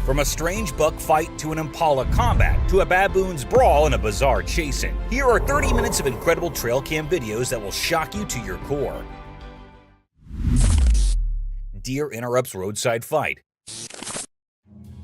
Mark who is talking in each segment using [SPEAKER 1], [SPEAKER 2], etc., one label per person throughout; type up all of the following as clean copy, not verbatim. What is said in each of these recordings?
[SPEAKER 1] From a strange buck fight to an impala combat to a baboon's brawl and a bizarre chasing, here are 30 minutes of incredible trail cam videos that will shock you to your core. Deer interrupts roadside fight.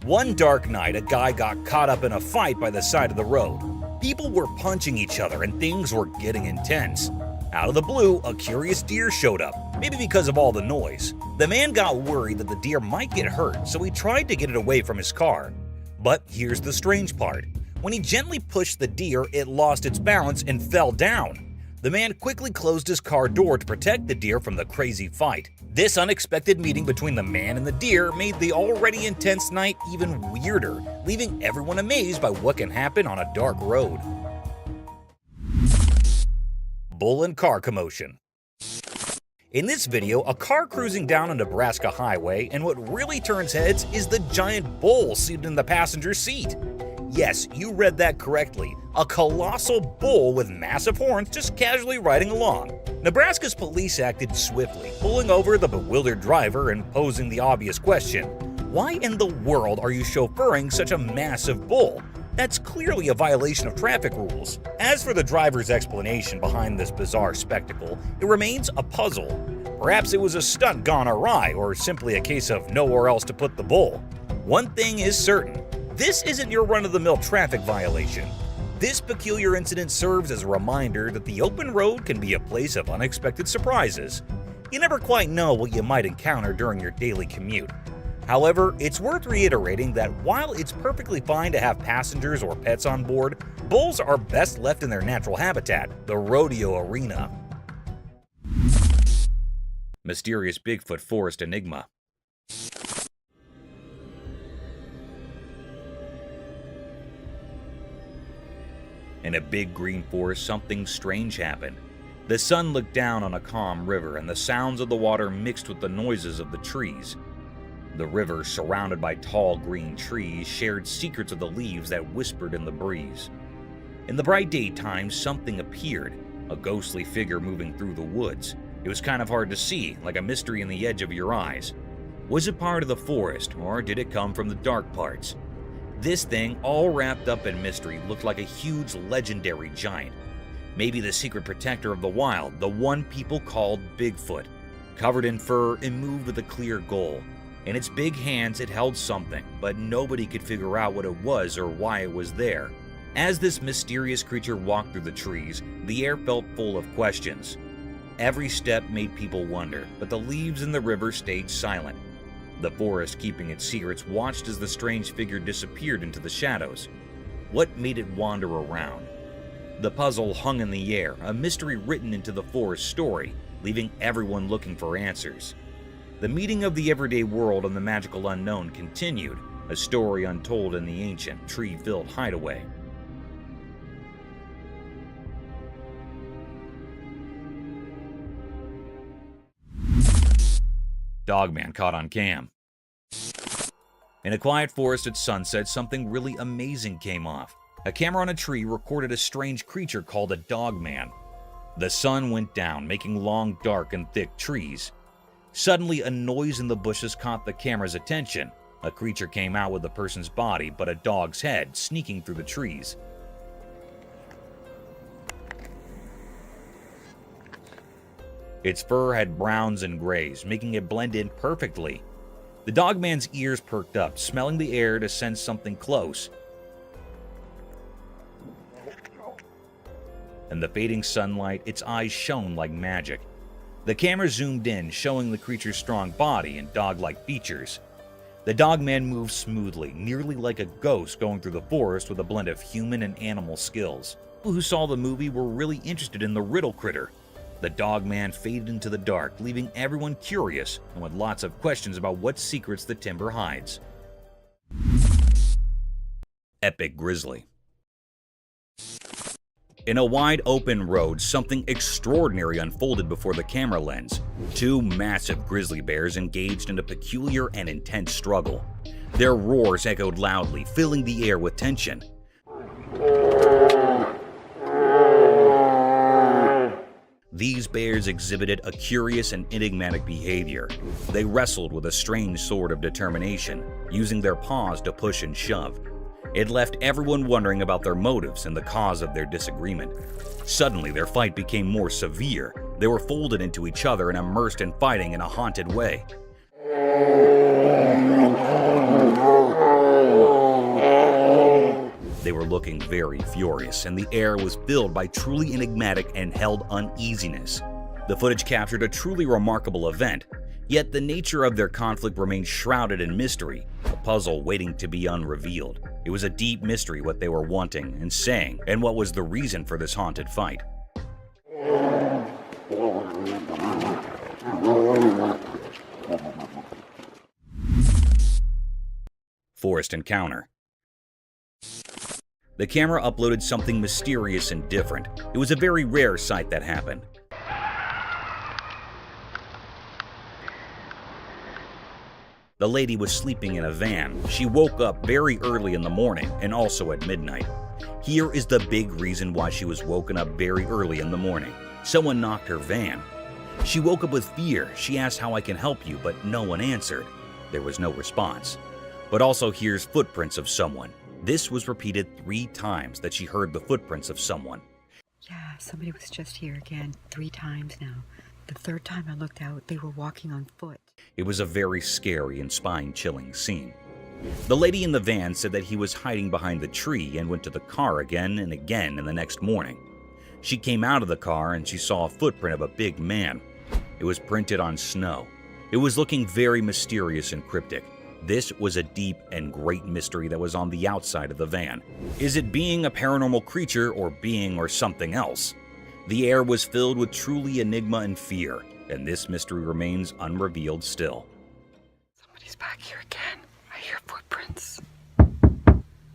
[SPEAKER 1] One dark night, a guy got caught up in a fight by the side of the road. People were punching each other and things were getting intense. Out of the blue, a curious deer showed up, maybe because of all the noise. The man got worried that the deer might get hurt, so he tried to get it away from his car. But here's the strange part. When he gently pushed the deer, it lost its balance and fell down. The man quickly closed his car door to protect the deer from the crazy fight. This unexpected meeting between the man and the deer made the already intense night even weirder, leaving everyone amazed by what can happen on a dark road. Bull and car commotion. In this video, a car cruising down a Nebraska highway, and what really turns heads is the giant bull seated in the passenger seat. Yes, you read that correctly. A colossal bull with massive horns just casually riding along. Nebraska's police acted swiftly, pulling over the bewildered driver and posing the obvious question: why in the world are you chauffeuring such a massive bull? That's clearly a violation of traffic rules. As for the driver's explanation behind this bizarre spectacle, it remains a puzzle. Perhaps it was a stunt gone awry, or simply a case of nowhere else to put the bull. One thing is certain: this isn't your run-of-the-mill traffic violation. This peculiar incident serves as a reminder that the open road can be a place of unexpected surprises. You never quite know what you might encounter during your daily commute. However, it's worth reiterating that while it's perfectly fine to have passengers or pets on board, bulls are best left in their natural habitat, the rodeo arena. Mysterious Bigfoot forest enigma. In a big green forest, something strange happened. The sun looked down on a calm river, and the sounds of the water mixed with the noises of the trees. The river, surrounded by tall green trees, shared secrets of the leaves that whispered in the breeze. In the bright daytime, something appeared, a ghostly figure moving through the woods. It was kind of hard to see, like a mystery in the edge of your eyes. Was it part of the forest, or did it come from the dark parts? This thing, all wrapped up in mystery, looked like a huge legendary giant. Maybe the secret protector of the wild, the one people called Bigfoot. Covered in fur and moved with a clear goal. In its big hands, it held something, but nobody could figure out what it was or why it was there. As this mysterious creature walked through the trees, the air felt full of questions. Every step made people wonder, but the leaves in the river stayed silent. The forest, keeping its secrets, watched as the strange figure disappeared into the shadows. What made it wander around? The puzzle hung in the air, a mystery written into the forest story, leaving everyone looking for answers. The meeting of the everyday world and the magical unknown continued, a story untold in the ancient, tree-filled hideaway. Dogman caught on cam. In a quiet forest at sunset, something really amazing came off. A camera on a tree recorded a strange creature called a dogman. The sun went down, making long, dark, and thick trees. Suddenly, a noise in the bushes caught the camera's attention. A creature came out with a person's body, but a dog's head, sneaking through the trees. Its fur had browns and grays, making it blend in perfectly. The dogman's ears perked up, smelling the air to sense something close. In the fading sunlight, its eyes shone like magic. The camera zoomed in, showing the creature's strong body and dog-like features. The dogman moved smoothly, nearly like a ghost going through the forest with a blend of human and animal skills. People who saw the movie were really interested in the riddle critter. The dogman faded into the dark, leaving everyone curious and with lots of questions about what secrets the timber hides. Epic grizzly. In a wide open road, something extraordinary unfolded before the camera lens. Two massive grizzly bears engaged in a peculiar and intense struggle. Their roars echoed loudly, filling the air with tension. These bears exhibited a curious and enigmatic behavior. They wrestled with a strange sort of determination, using their paws to push and shove. It left everyone wondering about their motives and the cause of their disagreement. Suddenly, their fight became more severe. They were folded into each other and immersed in fighting in a haunted way. They were looking very furious, and the air was filled by truly enigmatic and held uneasiness. The footage captured a truly remarkable event, yet the nature of their conflict remained shrouded in mystery, a puzzle waiting to be unrevealed. It was a deep mystery what they were wanting and saying, and what was the reason for this haunted fight. Forest encounter. The camera uploaded something mysterious and different. It was a very rare sight that happened. The lady was sleeping in a van. She woke up very early in the morning and also at midnight. Here is the big reason why she was woken up very early in the morning. Someone knocked her van. She woke up with fear. She asked how I can help you, but no one answered. There was no response. But also here's footprints of someone. This was repeated 3 times that she heard the footprints of someone.
[SPEAKER 2] Yeah, somebody was just here again 3 times now. The 3rd time I looked out, they were walking on foot.
[SPEAKER 1] It was a very scary and spine-chilling scene. The lady in the van said that he was hiding behind the tree and went to the car again and again in the next morning. She came out of the car and she saw a footprint of a big man. It was printed on snow. It was looking very mysterious and cryptic. This was a deep and great mystery that was on the outside of the van. Is it being a paranormal creature or being or something else? The air was filled with truly enigma and fear, and this mystery remains unrevealed still.
[SPEAKER 2] Somebody's back here again. I hear footprints.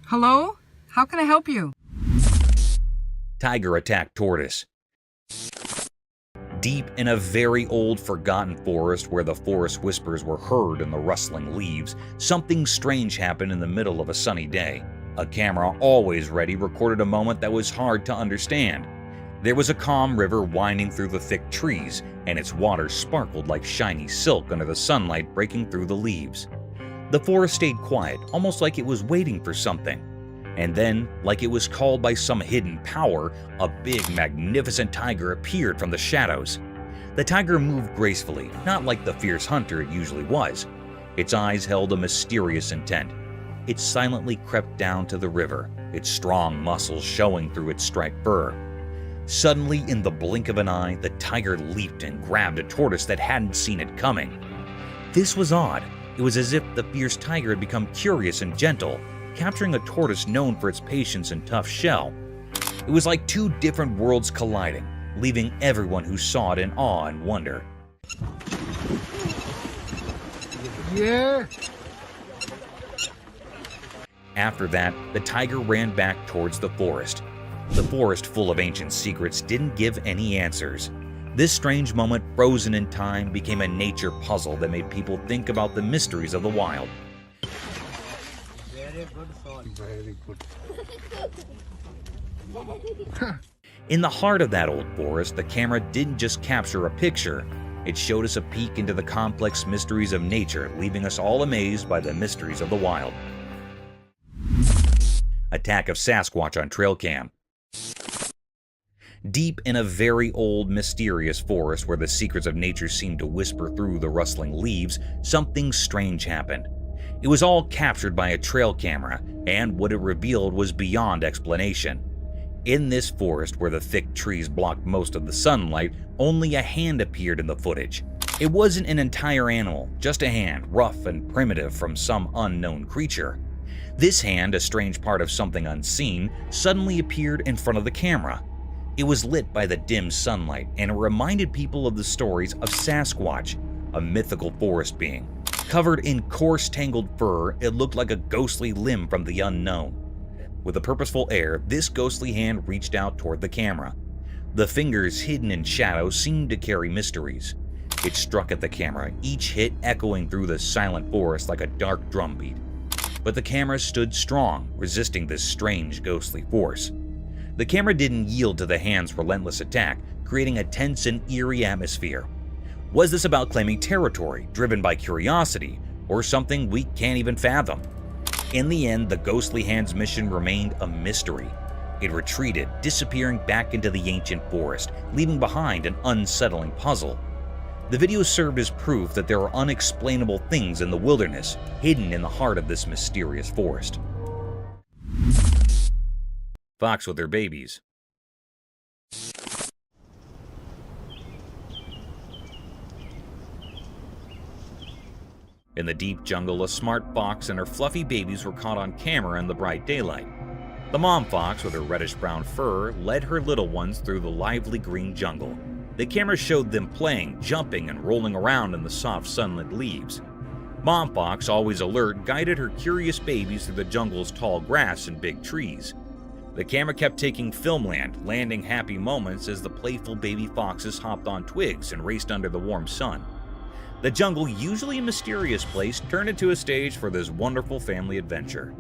[SPEAKER 3] Hello? How can I help you?
[SPEAKER 1] Tiger attacked tortoise. Deep in a very old forgotten forest where the forest whispers were heard in the rustling leaves, something strange happened in the middle of a sunny day. A camera, always ready, recorded a moment that was hard to understand. There was a calm river winding through the thick trees, and its water sparkled like shiny silk under the sunlight breaking through the leaves. The forest stayed quiet, almost like it was waiting for something. And then, like it was called by some hidden power, a big, magnificent tiger appeared from the shadows. The tiger moved gracefully, not like the fierce hunter it usually was. Its eyes held a mysterious intent. It silently crept down to the river, its strong muscles showing through its striped fur. Suddenly, in the blink of an eye, the tiger leaped and grabbed a tortoise that hadn't seen it coming. This was odd. It was as if the fierce tiger had become curious and gentle, capturing a tortoise known for its patience and tough shell. It was like 2 different worlds colliding, leaving everyone who saw it in awe and wonder.
[SPEAKER 3] Yeah.
[SPEAKER 1] After that, the tiger ran back towards the forest. The forest, full of ancient secrets, didn't give any answers. This strange moment, frozen in time, became a nature puzzle that made people think about the mysteries of the wild.
[SPEAKER 3] Very good.
[SPEAKER 1] In the heart of that old forest, the camera didn't just capture a picture. It showed us a peek into the complex mysteries of nature, leaving us all amazed by the mysteries of the wild. Attack of Sasquatch on trail cam. Deep in a very old, mysterious forest where the secrets of nature seemed to whisper through the rustling leaves, something strange happened. It was all captured by a trail camera, and what it revealed was beyond explanation. In this forest where the thick trees blocked most of the sunlight, only a hand appeared in the footage. It wasn't an entire animal, just a hand, rough and primitive from some unknown creature. This hand, a strange part of something unseen, suddenly appeared in front of the camera. It was lit by the dim sunlight, and it reminded people of the stories of Sasquatch, a mythical forest being. Covered in coarse, tangled fur, it looked like a ghostly limb from the unknown. With a purposeful air, this ghostly hand reached out toward the camera. The fingers hidden in shadow seemed to carry mysteries. It struck at the camera, each hit echoing through the silent forest like a dark drumbeat. But the camera stood strong, resisting this strange ghostly force. The camera didn't yield to the hand's relentless attack, creating a tense and eerie atmosphere. Was this about claiming territory, driven by curiosity, or something we can't even fathom? In the end, the ghostly hand's mission remained a mystery. It retreated, disappearing back into the ancient forest, leaving behind an unsettling puzzle. The video served as proof that there are unexplainable things in the wilderness, hidden in the heart of this mysterious forest. Fox with their babies. In the deep jungle, a smart fox and her fluffy babies were caught on camera in the bright daylight. The mom fox, with her reddish-brown fur, led her little ones through the lively green jungle. The camera showed them playing, jumping, and rolling around in the soft sunlit leaves. Mom fox, always alert, guided her curious babies through the jungle's tall grass and big trees. The camera kept taking filmland, landing happy moments as the playful baby foxes hopped on twigs and raced under the warm sun. The jungle, usually a mysterious place, turned into a stage for this wonderful family adventure.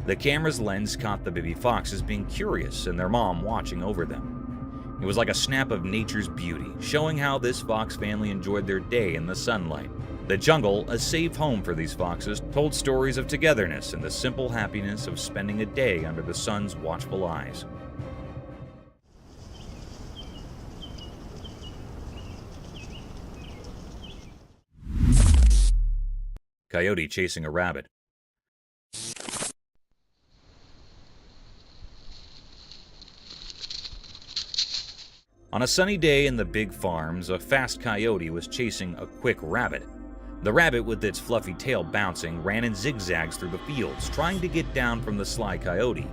[SPEAKER 1] The camera's lens caught the baby foxes being curious and their mom watching over them. It was like a snap of nature's beauty, showing how this fox family enjoyed their day in the sunlight. The jungle, a safe home for these foxes, told stories of togetherness and the simple happiness of spending a day under the sun's watchful eyes. Coyote chasing a rabbit. On a sunny day in the big farms, a fast coyote was chasing a quick rabbit. The rabbit, with its fluffy tail bouncing, ran in zigzags through the fields, trying to get down from the sly coyote.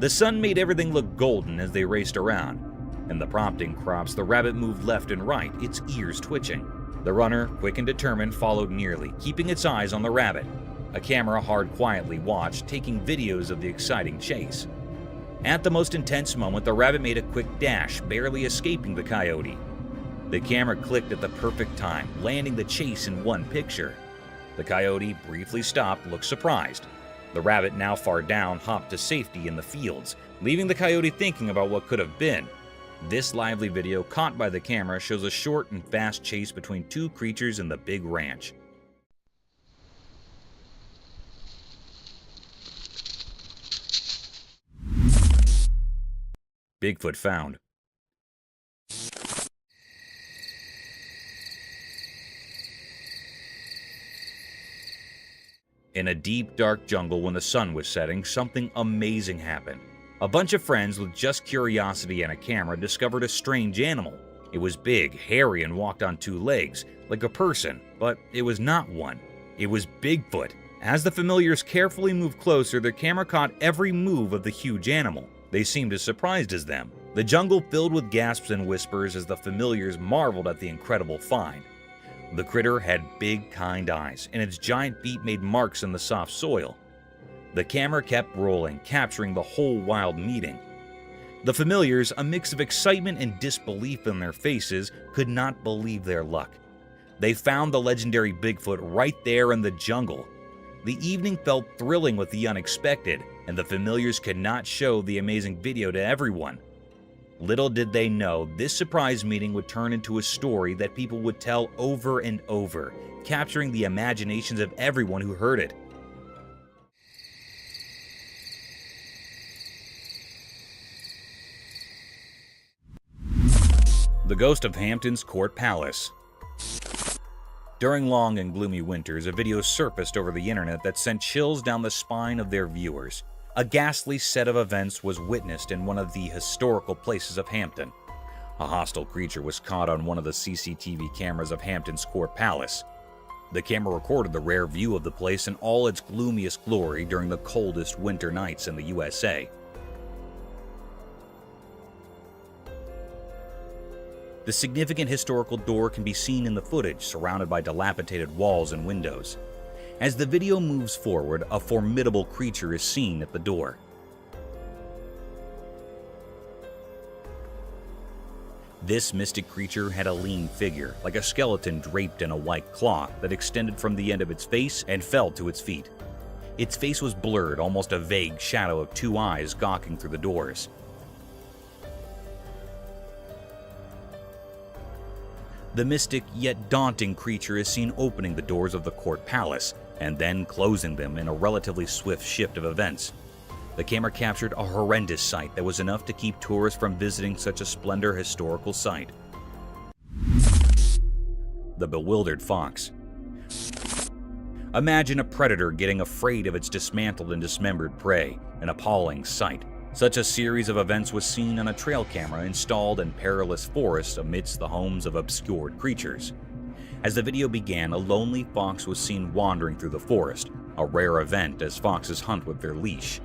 [SPEAKER 1] The sun made everything look golden as they raced around. In the prompting crops, the rabbit moved left and right, its ears twitching. The runner, quick and determined, followed nearly, keeping its eyes on the rabbit. A camera hard quietly watched, taking videos of the exciting chase. At the most intense moment, the rabbit made a quick dash, barely escaping the coyote. The camera clicked at the perfect time, landing the chase in one picture. The coyote briefly stopped, looked surprised. The rabbit, now far down, hopped to safety in the fields, leaving the coyote thinking about what could have been. This lively video, caught by the camera, shows a short and fast chase between two creatures in the big ranch. Bigfoot found. In a deep, dark jungle when the sun was setting, something amazing happened. A bunch of friends with just curiosity and a camera discovered a strange animal. It was big, hairy, and walked on two legs, like a person, but it was not one. It was Bigfoot. As the familiars carefully moved closer, the camera caught every move of the huge animal. They seemed as surprised as them. The jungle filled with gasps and whispers as the familiars marveled at the incredible find. The critter had big, kind eyes, and its giant feet made marks in the soft soil. The camera kept rolling, capturing the whole wild meeting. The familiars, a mix of excitement and disbelief in their faces, could not believe their luck. They found the legendary Bigfoot right there in the jungle. The evening felt thrilling with the unexpected, and the familiars could not show the amazing video to everyone. Little did they know, this surprise meeting would turn into a story that people would tell over and over, capturing the imaginations of everyone who heard it. The Ghost of Hampton's Court Palace. During long and gloomy winters, a video surfaced over the internet that sent chills down the spine of their viewers. A ghastly set of events was witnessed in one of the historical places of Hampton. A hostile creature was caught on one of the CCTV cameras of Hampton's Court Palace. The camera recorded the rare view of the place in all its gloomiest glory during the coldest winter nights in the USA. The significant historical door can be seen in the footage, surrounded by dilapidated walls and windows. As the video moves forward, a formidable creature is seen at the door. This mystic creature had a lean figure, like a skeleton draped in a white cloth that extended from the end of its face and fell to its feet. Its face was blurred, almost a vague shadow of two eyes gawking through the doors. The mystic yet daunting creature is seen opening the doors of the court palace and then closing them in a relatively swift shift of events. The camera captured a horrendous sight that was enough to keep tourists from visiting such a splendid historical site. The bewildered fox. Imagine a predator getting afraid of its dismantled and dismembered prey, an appalling sight. Such a series of events was seen on a trail camera installed in perilous forests amidst the homes of obscured creatures. As the video began, a lonely fox was seen wandering through the forest, a rare event as foxes hunt with their leash.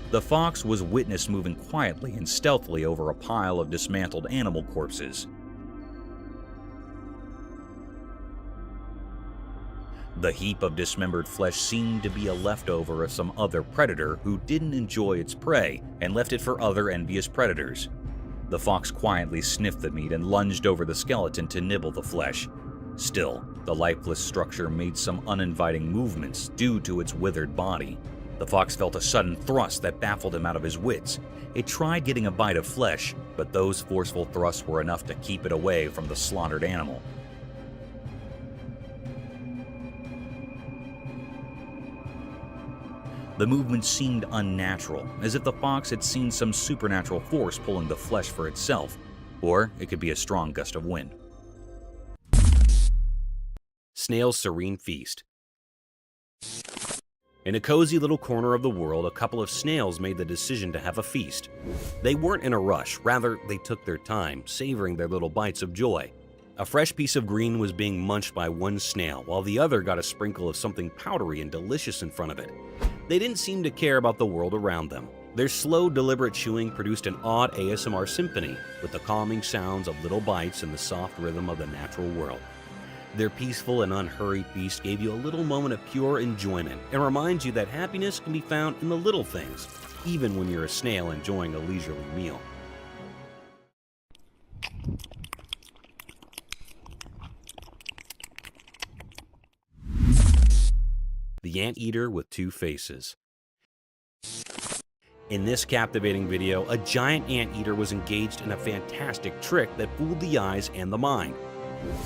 [SPEAKER 1] The fox was witnessed moving quietly and stealthily over a pile of dismantled animal corpses. The heap of dismembered flesh seemed to be a leftover of some other predator who didn't enjoy its prey and left it for other envious predators. The fox quietly sniffed the meat and lunged over the skeleton to nibble the flesh. Still, the lifeless structure made some uninviting movements due to its withered body. The fox felt a sudden thrust that baffled him out of his wits. It tried getting a bite of flesh, but those forceful thrusts were enough to keep it away from the slaughtered animal. The movement seemed unnatural, as if the fox had seen some supernatural force pulling the flesh for itself, or it could be a strong gust of wind. Snail's serene feast. In a cozy little corner of the world, a couple of snails made the decision to have a feast. They weren't in a rush, rather they took their time, savoring their little bites of joy. A fresh piece of green was being munched by one snail, while the other got a sprinkle of something powdery and delicious in front of it. They didn't seem to care about the world around them. Their slow, deliberate chewing produced an odd ASMR symphony, with the calming sounds of little bites and the soft rhythm of the natural world. Their peaceful and unhurried feast gave you a little moment of pure enjoyment and reminds you that happiness can be found in the little things, even when you're a snail enjoying a leisurely meal. The Anteater with Two Faces. In this captivating video, a giant anteater was engaged in a fantastic trick that fooled the eyes and the mind.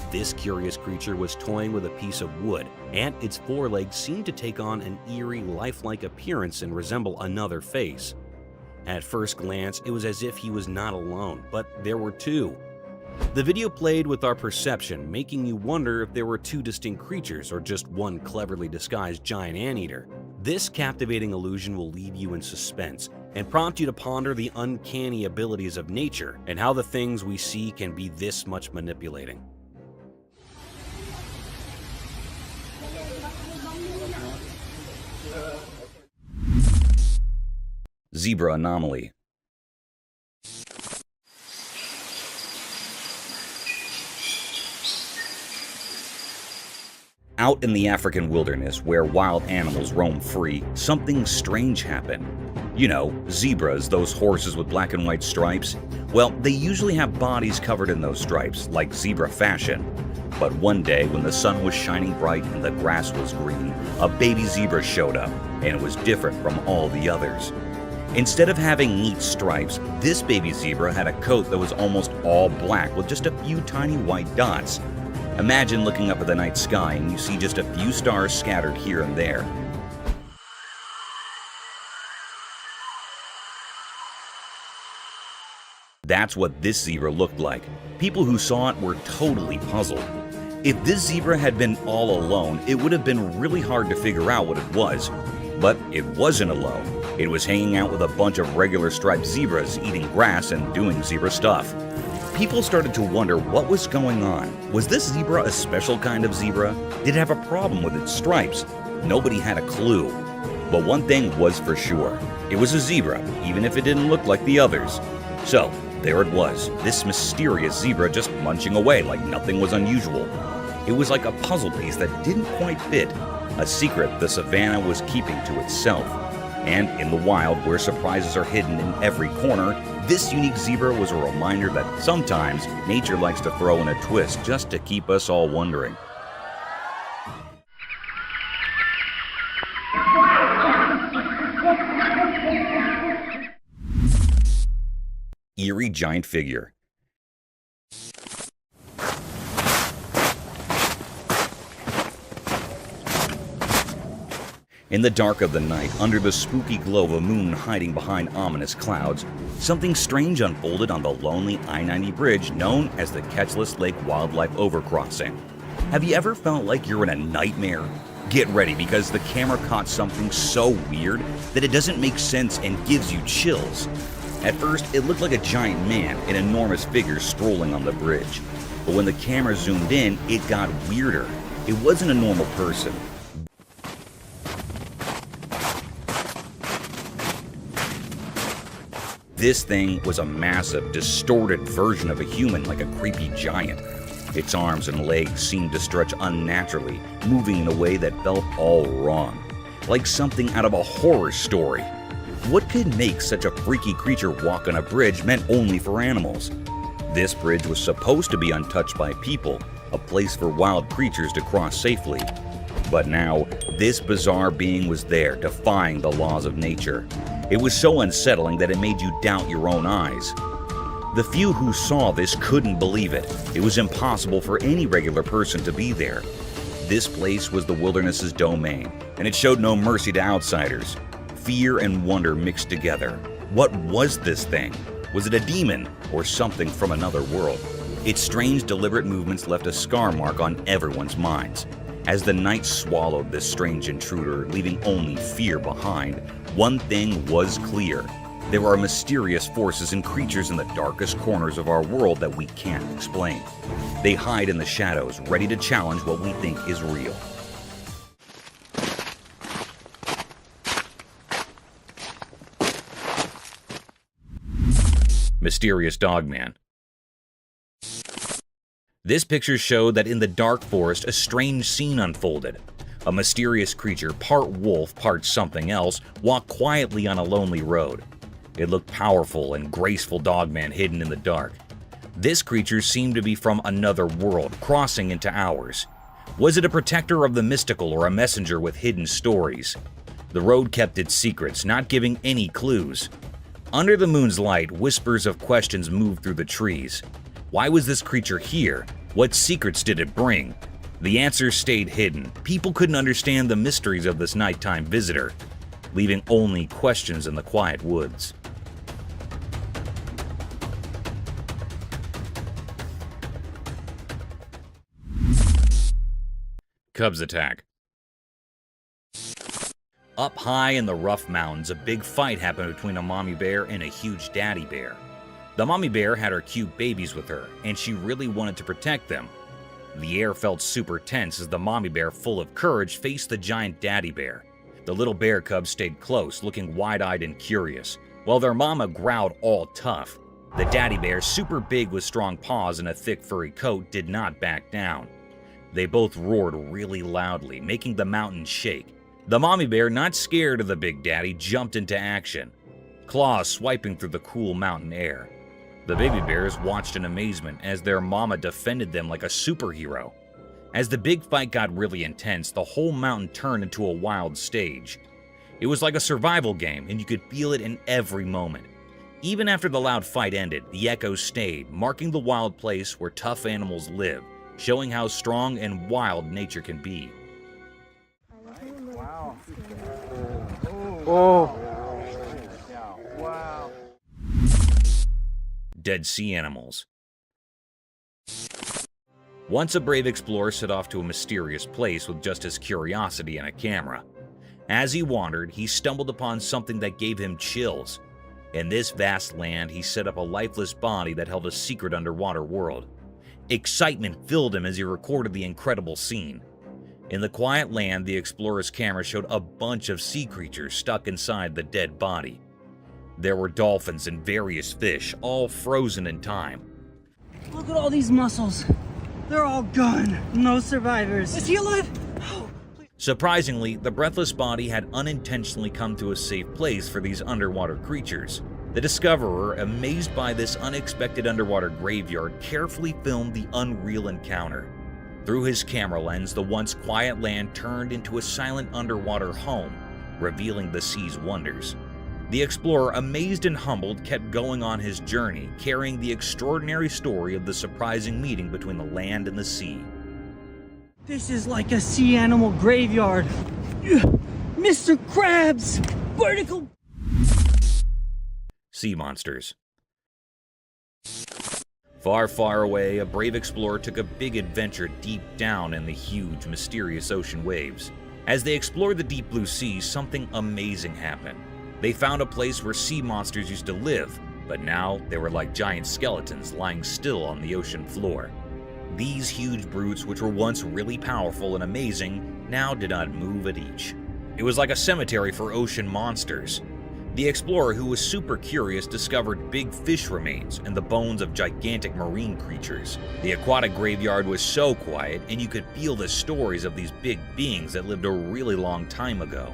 [SPEAKER 1] This curious creature was toying with a piece of wood, and its forelegs seemed to take on an eerie, lifelike appearance and resemble another face. At first glance, it was as if he was not alone, but there were two. The video played with our perception, making you wonder if there were two distinct creatures or just one cleverly disguised giant anteater. This captivating illusion will leave you in suspense and prompt you to ponder the uncanny abilities of nature and how the things we see can be this much manipulating. Zebra anomaly. Out in the African wilderness, where wild animals roam free, something strange happened. You know, zebras, those horses with black and white stripes. Well, they usually have bodies covered in those stripes, like zebra fashion. But one day, when the sun was shining bright and the grass was green, a baby zebra showed up, and it was different from all the others. Instead of having neat stripes, this baby zebra had a coat that was almost all black with just a few tiny white dots. Imagine looking up at the night sky and you see just a few stars scattered here and there. That's what this zebra looked like. People who saw it were totally puzzled. If this zebra had been all alone, it would have been really hard to figure out what it was. But it wasn't alone. It was hanging out with a bunch of regular striped zebras, eating grass and doing zebra stuff. People started to wonder what was going on. Was this zebra a special kind of zebra? Did it have a problem with its stripes? Nobody had a clue. But one thing was for sure. It was a zebra, even if it didn't look like the others. So, there it was, this mysterious zebra just munching away like nothing was unusual. It was like a puzzle piece that didn't quite fit, a secret the savannah was keeping to itself. And in the wild, where surprises are hidden in every corner, this unique zebra was a reminder that sometimes nature likes to throw in a twist just to keep us all wondering. Eerie giant figure. In the dark of the night, under the spooky glow of a moon hiding behind ominous clouds, something strange unfolded on the lonely I-90 bridge known as the Ketchlis Lake Wildlife Overcrossing. Have you ever felt like you're in a nightmare? Get ready, because the camera caught something so weird that it doesn't make sense and gives you chills. At first, it looked like a giant man, an enormous figure strolling on the bridge. But when the camera zoomed in, it got weirder. It wasn't a normal person. This thing was a massive, distorted version of a human, like a creepy giant. Its arms and legs seemed to stretch unnaturally, moving in a way that felt all wrong, like something out of a horror story. What could make such a freaky creature walk on a bridge meant only for animals? This bridge was supposed to be untouched by people, a place for wild creatures to cross safely. But now, this bizarre being was there, defying the laws of nature. It was so unsettling that it made you doubt your own eyes. The few who saw this couldn't believe it. It was impossible for any regular person to be there. This place was the wilderness's domain, and it showed no mercy to outsiders. Fear and wonder mixed together. What was this thing? Was it a demon or something from another world? Its strange, deliberate movements left a scar mark on everyone's minds. As the night swallowed this strange intruder, leaving only fear behind, one thing was clear. There are mysterious forces and creatures in the darkest corners of our world that we can't explain. They hide in the shadows, ready to challenge what we think is real. Mysterious Dogman. This picture showed that in the dark forest, a strange scene unfolded. A mysterious creature, part wolf, part something else, walked quietly on a lonely road. It looked powerful and graceful dogman hidden in the dark. This creature seemed to be from another world, crossing into ours. Was it a protector of the mystical or a messenger with hidden stories? The road kept its secrets, not giving any clues. Under the moon's light, whispers of questions moved through the trees. Why was this creature here? What secrets did it bring? The answers stayed hidden. People couldn't understand the mysteries of this nighttime visitor, leaving only questions in the quiet woods. Cubs attack. Up high in the rough mountains, a big fight happened between a mommy bear and a huge daddy bear. The mommy bear had her cute babies with her, and she really wanted to protect them. The air felt super tense as the mommy bear, full of courage, faced the giant daddy bear. The little bear cubs stayed close, looking wide-eyed and curious, while their mama growled all tough. The daddy bear, super big with strong paws and a thick furry coat, did not back down. They both roared really loudly, making the mountain shake. The mommy bear, not scared of the big daddy, jumped into action, claws swiping through the cool mountain air. The baby bears watched in amazement as their mama defended them like a superhero. As the big fight got really intense, the whole mountain turned into a wild stage. It was like a survival game, and you could feel it in every moment. Even after the loud fight ended, the echoes stayed, marking the wild place where tough animals live, showing how strong and wild nature can be.
[SPEAKER 4] Wow. Oh. Wow.
[SPEAKER 1] Dead sea animals. Once a brave explorer set off to a mysterious place with just his curiosity and a camera. As he wandered, he stumbled upon something that gave him chills. In this vast land, he set up a lifeless body that held a secret underwater world. Excitement filled him as he recorded the incredible scene. In the quiet land, the explorer's camera showed a bunch of sea creatures stuck inside the dead body. There were dolphins and various fish, all frozen in time.
[SPEAKER 5] Look at all these mussels. They're all gone. No survivors. Is he alive? Oh,
[SPEAKER 1] Surprisingly, the breathless body had unintentionally come to a safe place for these underwater creatures. The discoverer, amazed by this unexpected underwater graveyard, carefully filmed the unreal encounter. Through his camera lens, the once quiet land turned into a silent underwater home, revealing the sea's wonders. The explorer, amazed and humbled, kept going on his journey, carrying the extraordinary story of the surprising meeting between the land and the sea.
[SPEAKER 5] this is like a sea animal graveyard. Mr. Krabs! Vertical.
[SPEAKER 1] Sea monsters. Far, far away, a brave explorer took a big adventure deep down in the huge, mysterious ocean waves. As they explored the deep blue sea, something amazing happened. They found a place where sea monsters used to live, but now they were like giant skeletons lying still on the ocean floor. These huge brutes, which were once really powerful and amazing, now did not move an inch. It was like a cemetery for ocean monsters. The explorer, who was super curious, discovered big fish remains and the bones of gigantic marine creatures. The aquatic graveyard was so quiet, and you could feel the stories of these big beings that lived a really long time ago.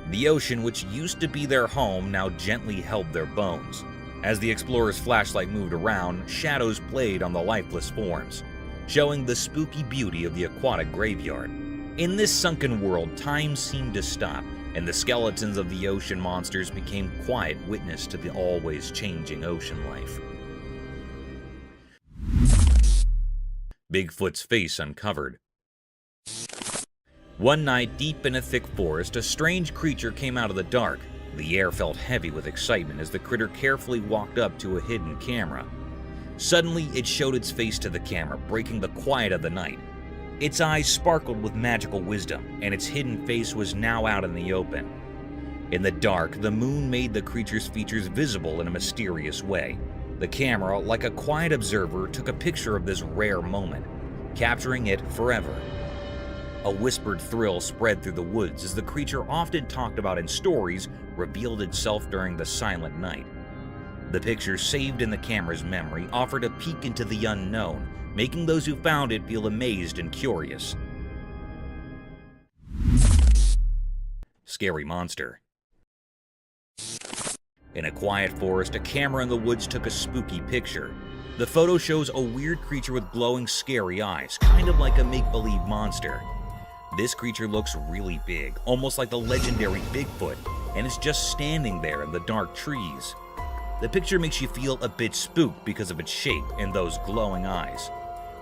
[SPEAKER 1] The ocean, which used to be their home, now gently held their bones. As the explorer's flashlight moved around, shadows played on the lifeless forms, showing the spooky beauty of the aquatic graveyard. In this sunken world, time seemed to stop, and the skeletons of the ocean monsters became quiet witness to the always changing ocean life. Bigfoot's face uncovered. One night, deep in a thick forest, a strange creature came out of the dark. The air felt heavy with excitement as the critter carefully walked up to a hidden camera. Suddenly, it showed its face to the camera, breaking the quiet of the night. Its eyes sparkled with magical wisdom, and its hidden face was now out in the open. In the dark, the moon made the creature's features visible in a mysterious way. The camera, like a quiet observer, took a picture of this rare moment, capturing it forever. A whispered thrill spread through the woods as the creature often talked about in stories revealed itself during the silent night. The picture saved in the camera's memory offered a peek into the unknown, making those who found it feel amazed and curious. Scary monster. In a quiet forest, a camera in the woods took a spooky picture. The photo shows a weird creature with glowing, scary eyes, kind of like a make-believe monster. This creature looks really big, almost like the legendary Bigfoot, and is just standing there in the dark trees. The picture makes you feel a bit spooked because of its shape and those glowing eyes.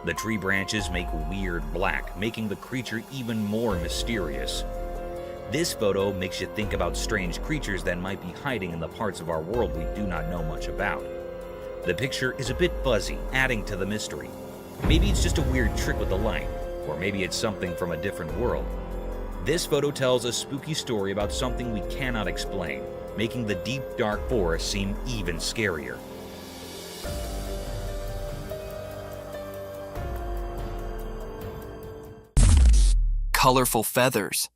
[SPEAKER 1] The tree branches make weird black, making the creature even more mysterious. This photo makes you think about strange creatures that might be hiding in the parts of our world we do not know much about. The picture is a bit fuzzy, adding to the mystery. Maybe it's just a weird trick with the light, or maybe it's something from a different world. This photo tells a spooky story about something we cannot explain, making the deep, dark forest seem even scarier.
[SPEAKER 4] Colorful feathers.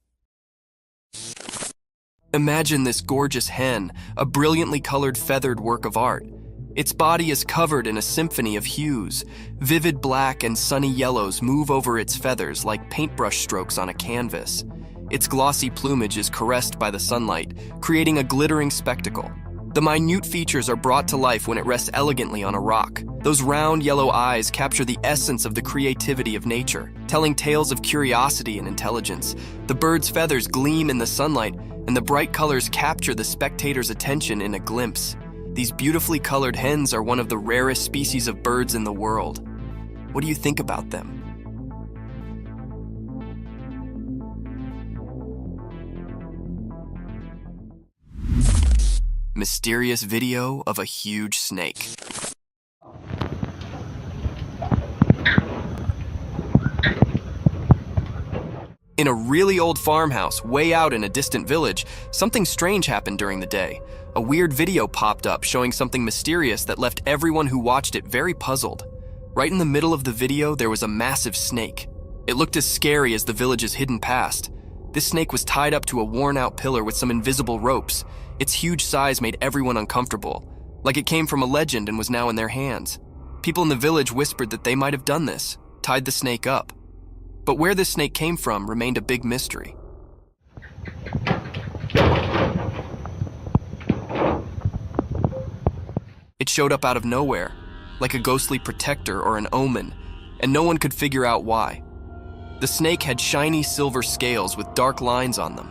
[SPEAKER 4] Imagine this gorgeous hen, a brilliantly colored feathered work of art. Its body is covered in a symphony of hues. Vivid black and sunny yellows move over its feathers like paintbrush strokes on a canvas. Its glossy plumage is caressed by the sunlight, creating a glittering spectacle. The minute features are brought to life when it rests elegantly on a rock. Those round yellow eyes capture the essence of the creativity of nature, telling tales of curiosity and intelligence. The bird's feathers gleam in the sunlight, and the bright colors capture the spectator's attention in a glimpse. These beautifully colored hens are one of the rarest species of birds in the world. What do you think about them? Mysterious video of a huge snake. In a really old farmhouse, way out in a distant village, something strange happened during the day. A weird video popped up showing something mysterious that left everyone who watched it very puzzled. Right in the middle of the video, there was a massive snake. It looked as scary as the village's hidden past. This snake was tied up to a worn-out pillar with some invisible ropes. Its huge size made everyone uncomfortable, like it came from a legend and was now in their hands. People in the village whispered that they might have done this, tied the snake up. But where this snake came from remained a big mystery. It showed up out of nowhere, like a ghostly protector or an omen, and no one could figure out why. The snake had shiny silver scales with dark lines on them.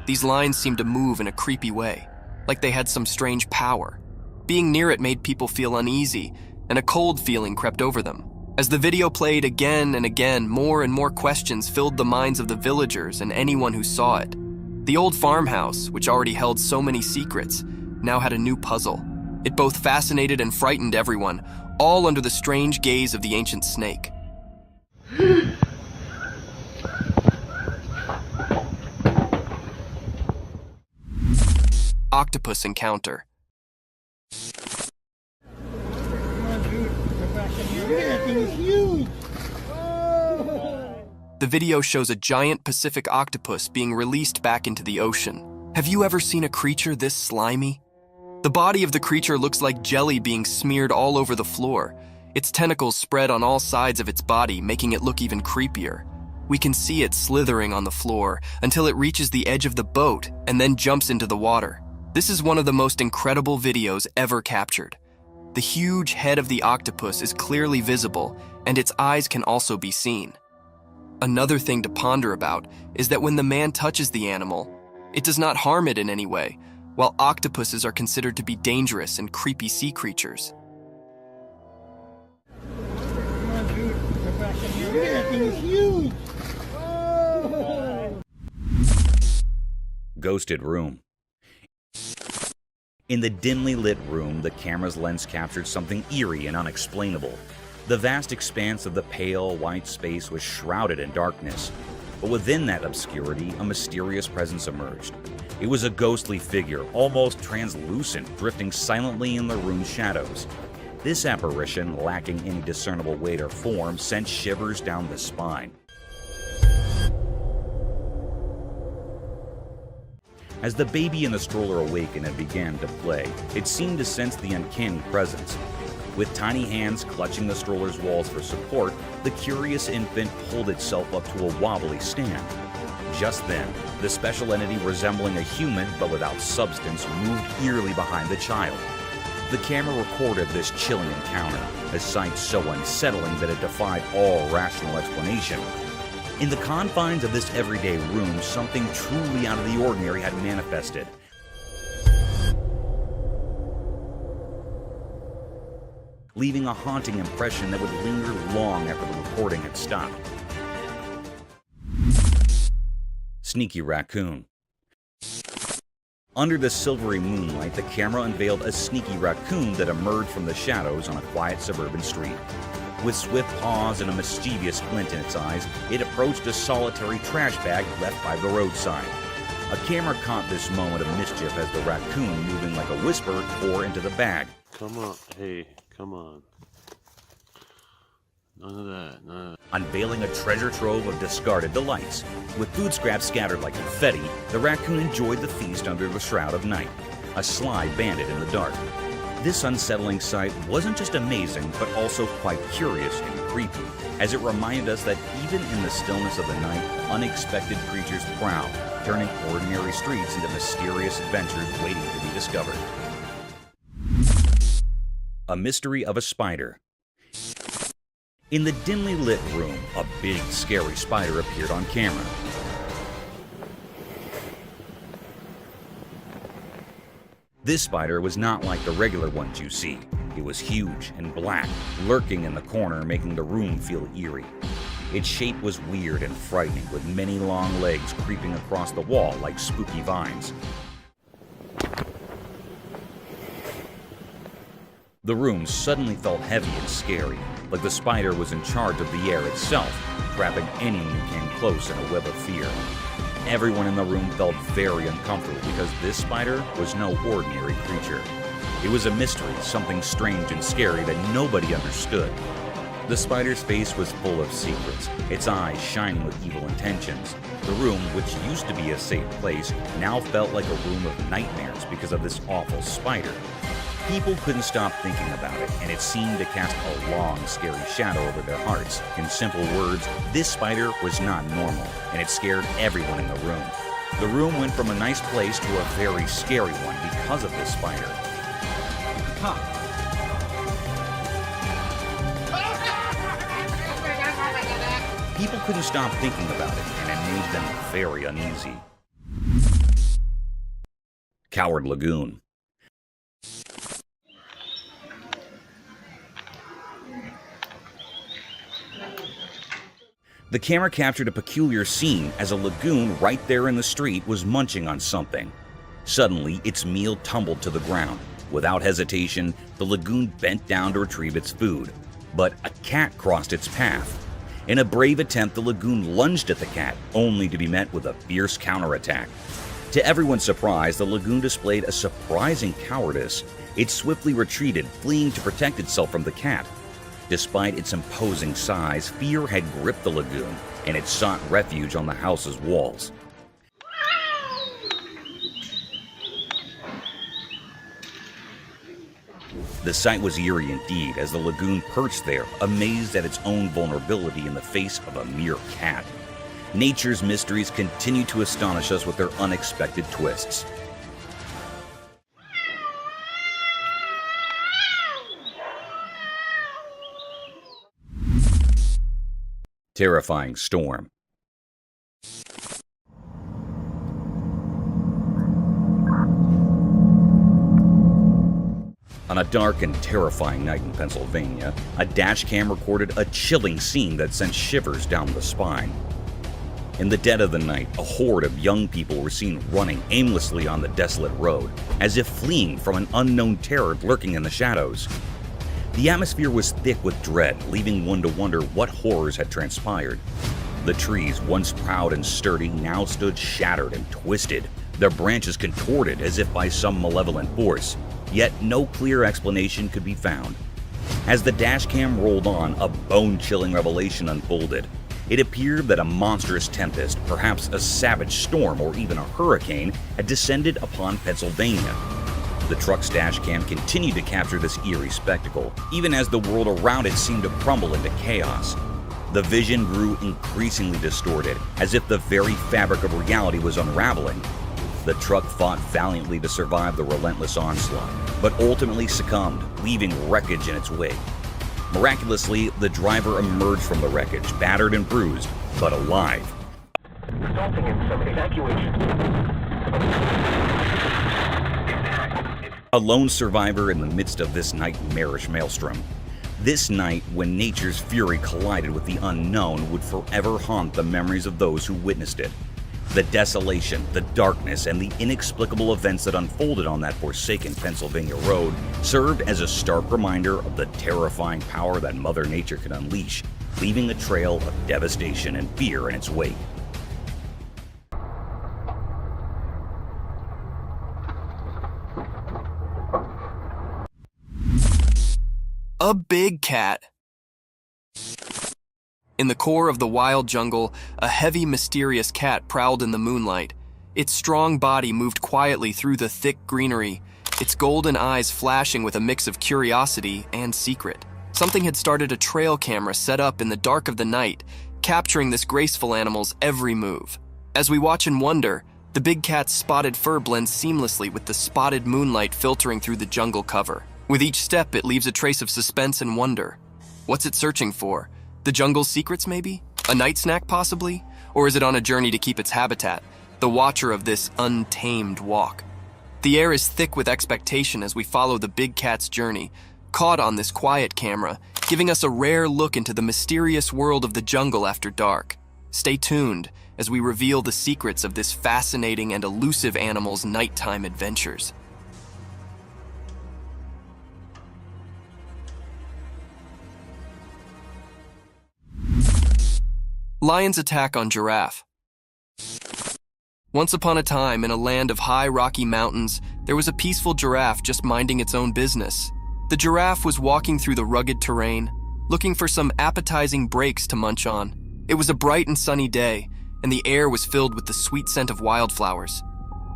[SPEAKER 4] These lines seemed to move in a creepy way, like they had some strange power. Being near it made people feel uneasy, and a cold feeling crept over them. As the video played again and again, more and more questions filled the minds of the villagers and anyone who saw it. The old farmhouse, which already held so many secrets, now had a new puzzle. It both fascinated and frightened everyone, all under the strange gaze of the ancient snake. Octopus encounter. The video shows a giant Pacific octopus being released back into the ocean. Have you ever seen a creature this slimy? The body of the creature looks like jelly being smeared all over the floor. Its tentacles spread on all sides of its body, making it look even creepier. We can see it slithering on the floor until it reaches the edge of the boat and then jumps into the water. This is one of the most incredible videos ever captured. The huge head of the octopus is clearly visible, and its eyes can also be seen. Another thing to ponder about is that when the man touches the animal, it does not harm it in any way, while octopuses are considered to be dangerous and creepy sea creatures.
[SPEAKER 1] Ghosted room. In the dimly lit room, the camera's lens captured something eerie and unexplainable. The vast expanse of the pale, white space was shrouded in darkness, but within that obscurity, a mysterious presence emerged. It was a ghostly figure, almost translucent, drifting silently in the room's shadows. This apparition, lacking any discernible weight or form, sent shivers down the spine. As the baby in the stroller awakened and began to play, it seemed to sense the uncanny presence. With tiny hands clutching the stroller's walls for support, the curious infant pulled itself up to a wobbly stand. Just then, the special entity resembling a human but without substance moved eerily behind the child. The camera recorded this chilling encounter, a sight so unsettling that it defied all rational explanation. In the confines of this everyday room, something truly out of the ordinary had manifested. Leaving a haunting impression that would linger long after the recording had stopped. Sneaky raccoon. Under the silvery moonlight, the camera unveiled a sneaky raccoon that emerged from the shadows on a quiet suburban street. With swift paws and a mischievous glint in its eyes, it approached a solitary trash bag left by the roadside. A camera caught this moment of mischief as the raccoon, moving like a whisper, tore into the bag.
[SPEAKER 6] Come on, hey, come on. None of that, none of that.
[SPEAKER 1] Unveiling a treasure trove of discarded delights. With food scraps scattered like confetti, the raccoon enjoyed the feast under the shroud of night, a sly bandit in the dark. This unsettling sight wasn't just amazing, but also quite curious and creepy, as it reminded us that even in the stillness of the night, unexpected creatures prowl, turning ordinary streets into mysterious adventures waiting to be discovered. A mystery of a spider. In the dimly lit room, a big, scary spider appeared on camera. This spider was not like the regular ones you see. It was huge and black, lurking in the corner, making the room feel eerie. Its shape was weird and frightening, with many long legs creeping across the wall like spooky vines. The room suddenly felt heavy and scary, like the spider was in charge of the air itself, trapping anyone who came close in a web of fear. Everyone in the room felt very uncomfortable because this spider was no ordinary creature. It was a mystery, something strange and scary that nobody understood. The spider's face was full of secrets, its eyes shining with evil intentions. The room, which used to be a safe place, now felt like a room of nightmares because of this awful spider. People couldn't stop thinking about it, and it seemed to cast a long, scary shadow over their hearts. In simple words, this spider was not normal, and it scared everyone in the room. The room went from a nice place to a very scary one because of this spider. People couldn't stop thinking about it, and it made them very uneasy. Coward Lagoon. The camera captured a peculiar scene as a lagoon right there in the street was munching on something. Suddenly, its meal tumbled to the ground. Without hesitation, the lagoon bent down to retrieve its food. But a cat crossed its path. In a brave attempt, the lagoon lunged at the cat, only to be met with a fierce counterattack. To everyone's surprise, the lagoon displayed a surprising cowardice. It swiftly retreated, fleeing to protect itself from the cat. Despite its imposing size, fear had gripped the lagoon, and it sought refuge on the house's walls. The sight was eerie indeed, as the lagoon perched there, amazed at its own vulnerability in the face of a mere cat. Nature's mysteries continue to astonish us with their unexpected twists. Terrifying storm. On a dark and terrifying night in Pennsylvania, a dash cam recorded a chilling scene that sent shivers down the spine. In the dead of the night, a horde of young people were seen running aimlessly on the desolate road, as if fleeing from an unknown terror lurking in the shadows. The atmosphere was thick with dread, leaving one to wonder what horrors had transpired. The trees, once proud and sturdy, now stood shattered and twisted, their branches contorted as if by some malevolent force. Yet no clear explanation could be found. As the dashcam rolled on, a bone-chilling revelation unfolded. It appeared that a monstrous tempest, perhaps a savage storm or even a hurricane, had descended upon Pennsylvania. The truck's dashcam continued to capture this eerie spectacle, even as the world around it seemed to crumble into chaos. The vision grew increasingly distorted, as if the very fabric of reality was unraveling. The truck fought valiantly to survive the relentless onslaught, but ultimately succumbed, leaving wreckage in its wake. Miraculously, the driver emerged from the wreckage, battered and bruised, but alive.
[SPEAKER 7] Resulting in some evacuation.
[SPEAKER 1] A lone survivor in the midst of this nightmarish maelstrom. This night, when nature's fury collided with the unknown, would forever haunt the memories of those who witnessed it. The desolation, the darkness, and the inexplicable events that unfolded on that forsaken Pennsylvania road served as a stark reminder of the terrifying power that Mother Nature can unleash, leaving a trail of devastation and fear in its wake.
[SPEAKER 4] A big cat. In the core of the wild jungle, a heavy, mysterious cat prowled in the moonlight. Its strong body moved quietly through the thick greenery, its golden eyes flashing with a mix of curiosity and secret. Something had started a trail camera set up in the dark of the night, capturing this graceful animal's every move. As we watch and wonder, the big cat's spotted fur blends seamlessly with the spotted moonlight filtering through the jungle cover. With each step, it leaves a trace of suspense and wonder. What's it searching for? The jungle's secrets, maybe? A night snack, possibly? Or is it on a journey to keep its habitat, the watcher of this untamed walk? The air is thick with expectation as we follow the big cat's journey, caught on this quiet camera, giving us a rare look into the mysterious world of the jungle after dark. Stay tuned as we reveal the secrets of this fascinating and elusive animal's nighttime adventures. Lion's attack on giraffe. Once upon a time, in a land of high rocky mountains, there was a peaceful giraffe just minding its own business. The giraffe was walking through the rugged terrain, looking for some appetizing breaks to munch on. It was a bright and sunny day, and the air was filled with the sweet scent of wildflowers.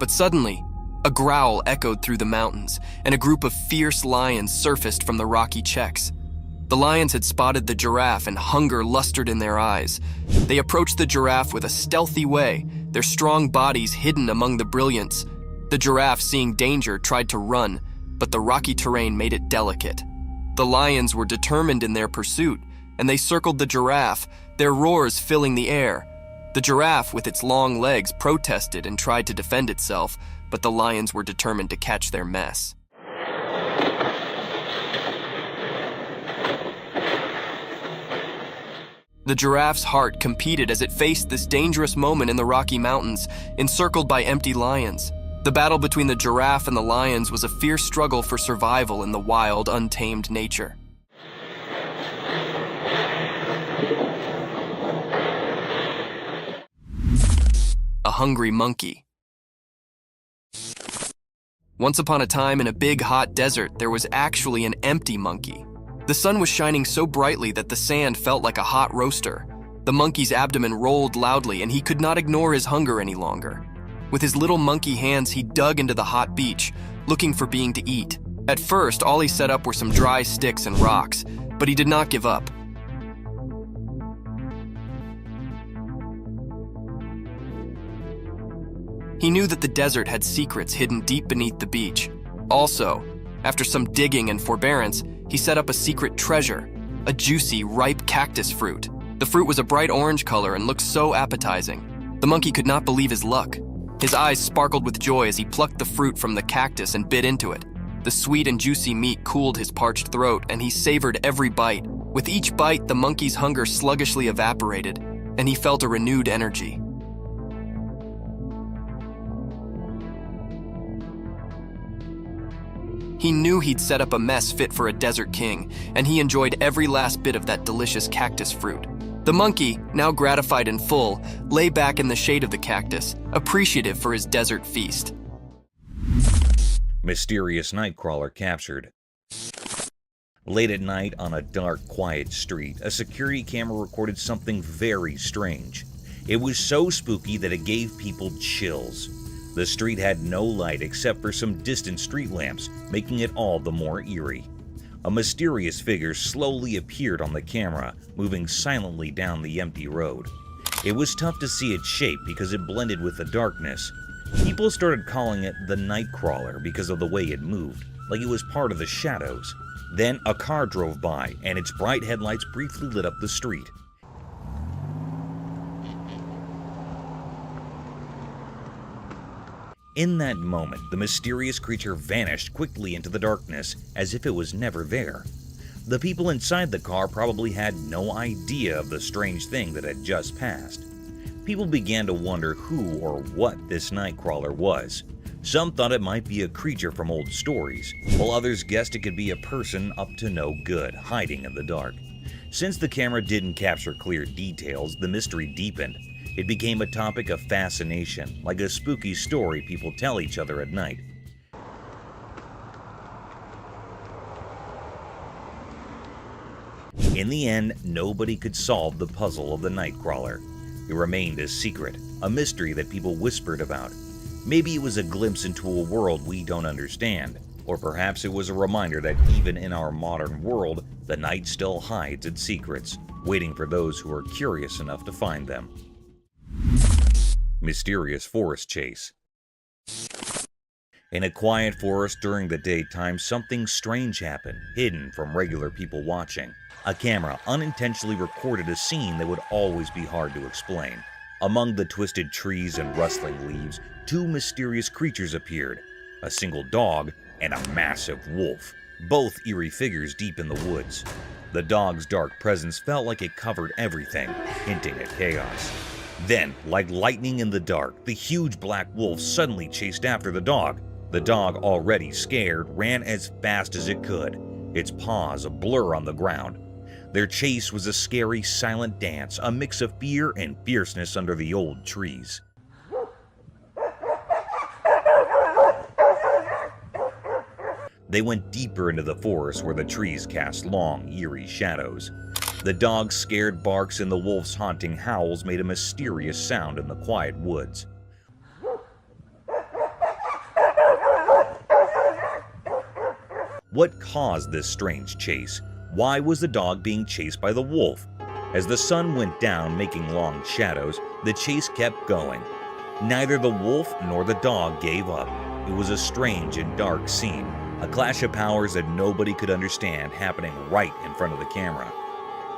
[SPEAKER 4] But suddenly, a growl echoed through the mountains, and a group of fierce lions surfaced from the rocky checks. The lions had spotted the giraffe, and hunger lustered in their eyes. They approached the giraffe with a stealthy way, their strong bodies hidden among the brilliance. The giraffe, seeing danger, tried to run, but the rocky terrain made it delicate. The lions were determined in their pursuit, and they circled the giraffe, their roars filling the air. The giraffe, with its long legs, protested and tried to defend itself, but the lions were determined to catch their mess. The giraffe's heart competed as it faced this dangerous moment in the Rocky Mountains, encircled by empty lions. The battle between the giraffe and the lions was a fierce struggle for survival in the wild, untamed nature. A hungry monkey. Once upon a time in a big hot desert, there was actually an empty monkey. The sun was shining so brightly that the sand felt like a hot roaster. The monkey's abdomen rolled loudly and he could not ignore his hunger any longer. With his little monkey hands, he dug into the hot beach, looking for being to eat. At first, all he set up were some dry sticks and rocks, but he did not give up. He knew that the desert had secrets hidden deep beneath the beach. Also, after some digging and forbearance, he set up a secret treasure, a juicy, ripe cactus fruit. The fruit was a bright orange color and looked so appetizing. The monkey could not believe his luck. His eyes sparkled with joy as he plucked the fruit from the cactus and bit into it. The sweet and juicy meat cooled his parched throat, and he savored every bite. With each bite, the monkey's hunger sluggishly evaporated, and he felt a renewed energy. He knew he'd set up a mess fit for a desert king, and he enjoyed every last bit of that delicious cactus fruit. The monkey, now gratified and full, lay back in the shade of the cactus, appreciative for his desert feast.
[SPEAKER 1] Mysterious nightcrawler captured. Late at night on a dark, quiet street, a security camera recorded something very strange. It was so spooky that it gave people chills. The street had no light except for some distant street lamps, making it all the more eerie. A mysterious figure slowly appeared on the camera, moving silently down the empty road. It was tough to see its shape because it blended with the darkness. People started calling it the Nightcrawler because of the way it moved, like it was part of the shadows. Then a car drove by, and its bright headlights briefly lit up the street. In that moment, the mysterious creature vanished quickly into the darkness, as if it was never there. The people inside the car probably had no idea of the strange thing that had just passed. People began to wonder who or what this Nightcrawler was. Some thought it might be a creature from old stories, while others guessed it could be a person up to no good, hiding in the dark. Since the camera didn't capture clear details, the mystery deepened. It became a topic of fascination, like a spooky story people tell each other at night. In the end, nobody could solve the puzzle of the Nightcrawler. It remained a secret, a mystery that people whispered about. Maybe it was a glimpse into a world we don't understand, or perhaps it was a reminder that even in our modern world, the night still hides its secrets, waiting for those who are curious enough to find them. Mysterious forest chase. In a quiet forest during the daytime, something strange happened, hidden from regular people watching. A camera unintentionally recorded a scene that would always be hard to explain. Among the twisted trees and rustling leaves, two mysterious creatures appeared, a single dog and a massive wolf, both eerie figures deep in the woods. The dog's dark presence felt like it covered everything, hinting at chaos. Then, like lightning in the dark, the huge black wolf suddenly chased after the dog. The dog, already scared, ran as fast as it could, its paws a blur on the ground. Their chase was a scary, silent dance, a mix of fear and fierceness under the old trees. They went deeper into the forest where the trees cast long, eerie shadows. The dog's scared barks and the wolf's haunting howls made a mysterious sound in the quiet woods. What caused this strange chase? Why was the dog being chased by the wolf? As the sun went down, making long shadows, the chase kept going. Neither the wolf nor the dog gave up. It was a strange and dark scene, a clash of powers that nobody could understand happening right in front of the camera.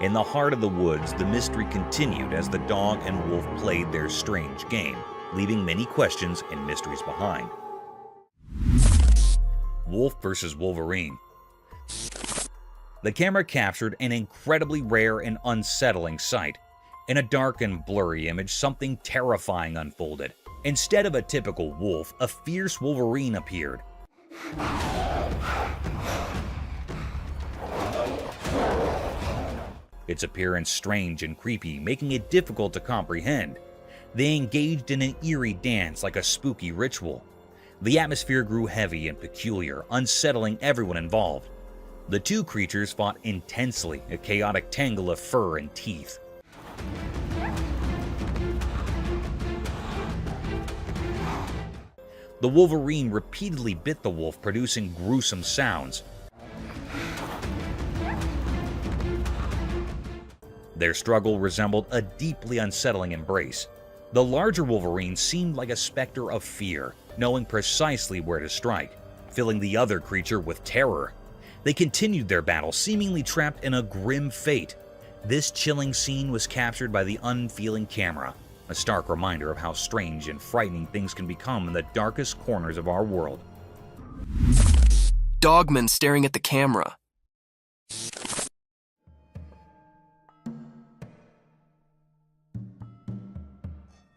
[SPEAKER 1] In the heart of the woods, the mystery continued as the dog and wolf played their strange game, leaving many questions and mysteries behind. Wolf versus Wolverine. The camera captured an incredibly rare and unsettling sight. In a dark and blurry image, something terrifying unfolded. Instead of a typical wolf, a fierce wolverine appeared. Its appearance strange and creepy, making it difficult to comprehend. They engaged in an eerie dance like a spooky ritual. The atmosphere grew heavy and peculiar, unsettling everyone involved. The two creatures fought intensely, a chaotic tangle of fur and teeth. The wolverine repeatedly bit the wolf, producing gruesome sounds. Their struggle resembled a deeply unsettling embrace. The larger wolverine seemed like a specter of fear, knowing precisely where to strike, filling the other creature with terror. They continued their battle, seemingly trapped in a grim fate. This chilling scene was captured by the unfeeling camera, a stark reminder of how strange and frightening things can become in the darkest corners of our world.
[SPEAKER 4] Dogman staring at the camera.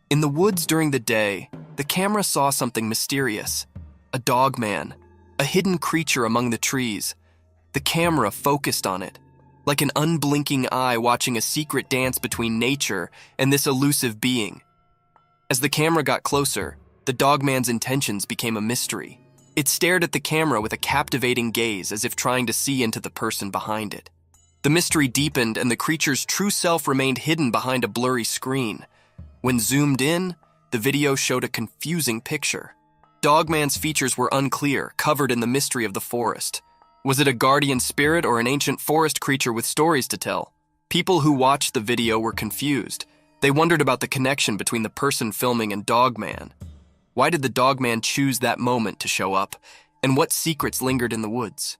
[SPEAKER 4] In the woods during the day, the camera saw something mysterious. A dogman, a hidden creature among the trees. The camera focused on it, like an unblinking eye watching a secret dance between nature and this elusive being. As the camera got closer, the dogman's intentions became a mystery. It stared at the camera with a captivating gaze, as if trying to see into the person behind it. The mystery deepened, and the creature's true self remained hidden behind a blurry screen. When zoomed in, the video showed a confusing picture. Dogman's features were unclear, covered in the mystery of the forest. Was it a guardian spirit or an ancient forest creature with stories to tell? People who watched the video were confused. They wondered about the connection between the person filming and Dogman. Why did the Dogman choose that moment to show up? And what secrets lingered in the woods?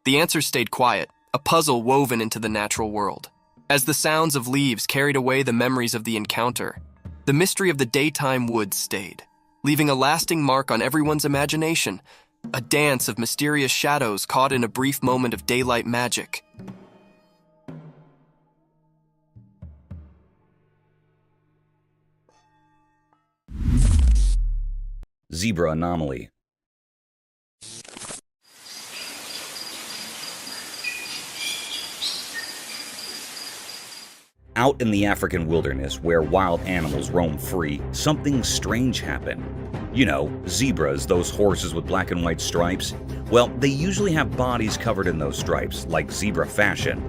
[SPEAKER 4] The answer stayed quiet, a puzzle woven into the natural world. As the sounds of leaves carried away the memories of the encounter, the mystery of the daytime woods stayed, leaving a lasting mark on everyone's imagination, a dance of mysterious shadows caught in a brief moment of daylight magic.
[SPEAKER 1] Zebra anomaly. Out in the African wilderness, where wild animals roam free, something strange happened. You know, zebras, those horses with black and white stripes. Well, they usually have bodies covered in those stripes, like zebra fashion.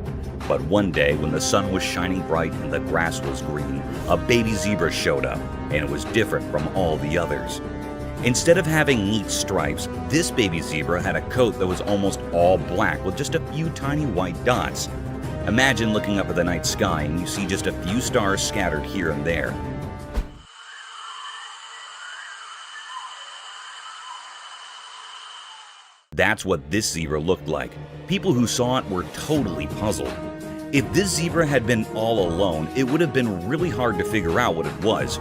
[SPEAKER 1] But one day, when the sun was shining bright and the grass was green, a baby zebra showed up, and it was different from all the others. Instead of having neat stripes, this baby zebra had a coat that was almost all black with just a few tiny white dots. Imagine looking up at the night sky and you see just a few stars scattered here and there. That's what this zebra looked like. People who saw it were totally puzzled. If this zebra had been all alone, it would have been really hard to figure out what it was.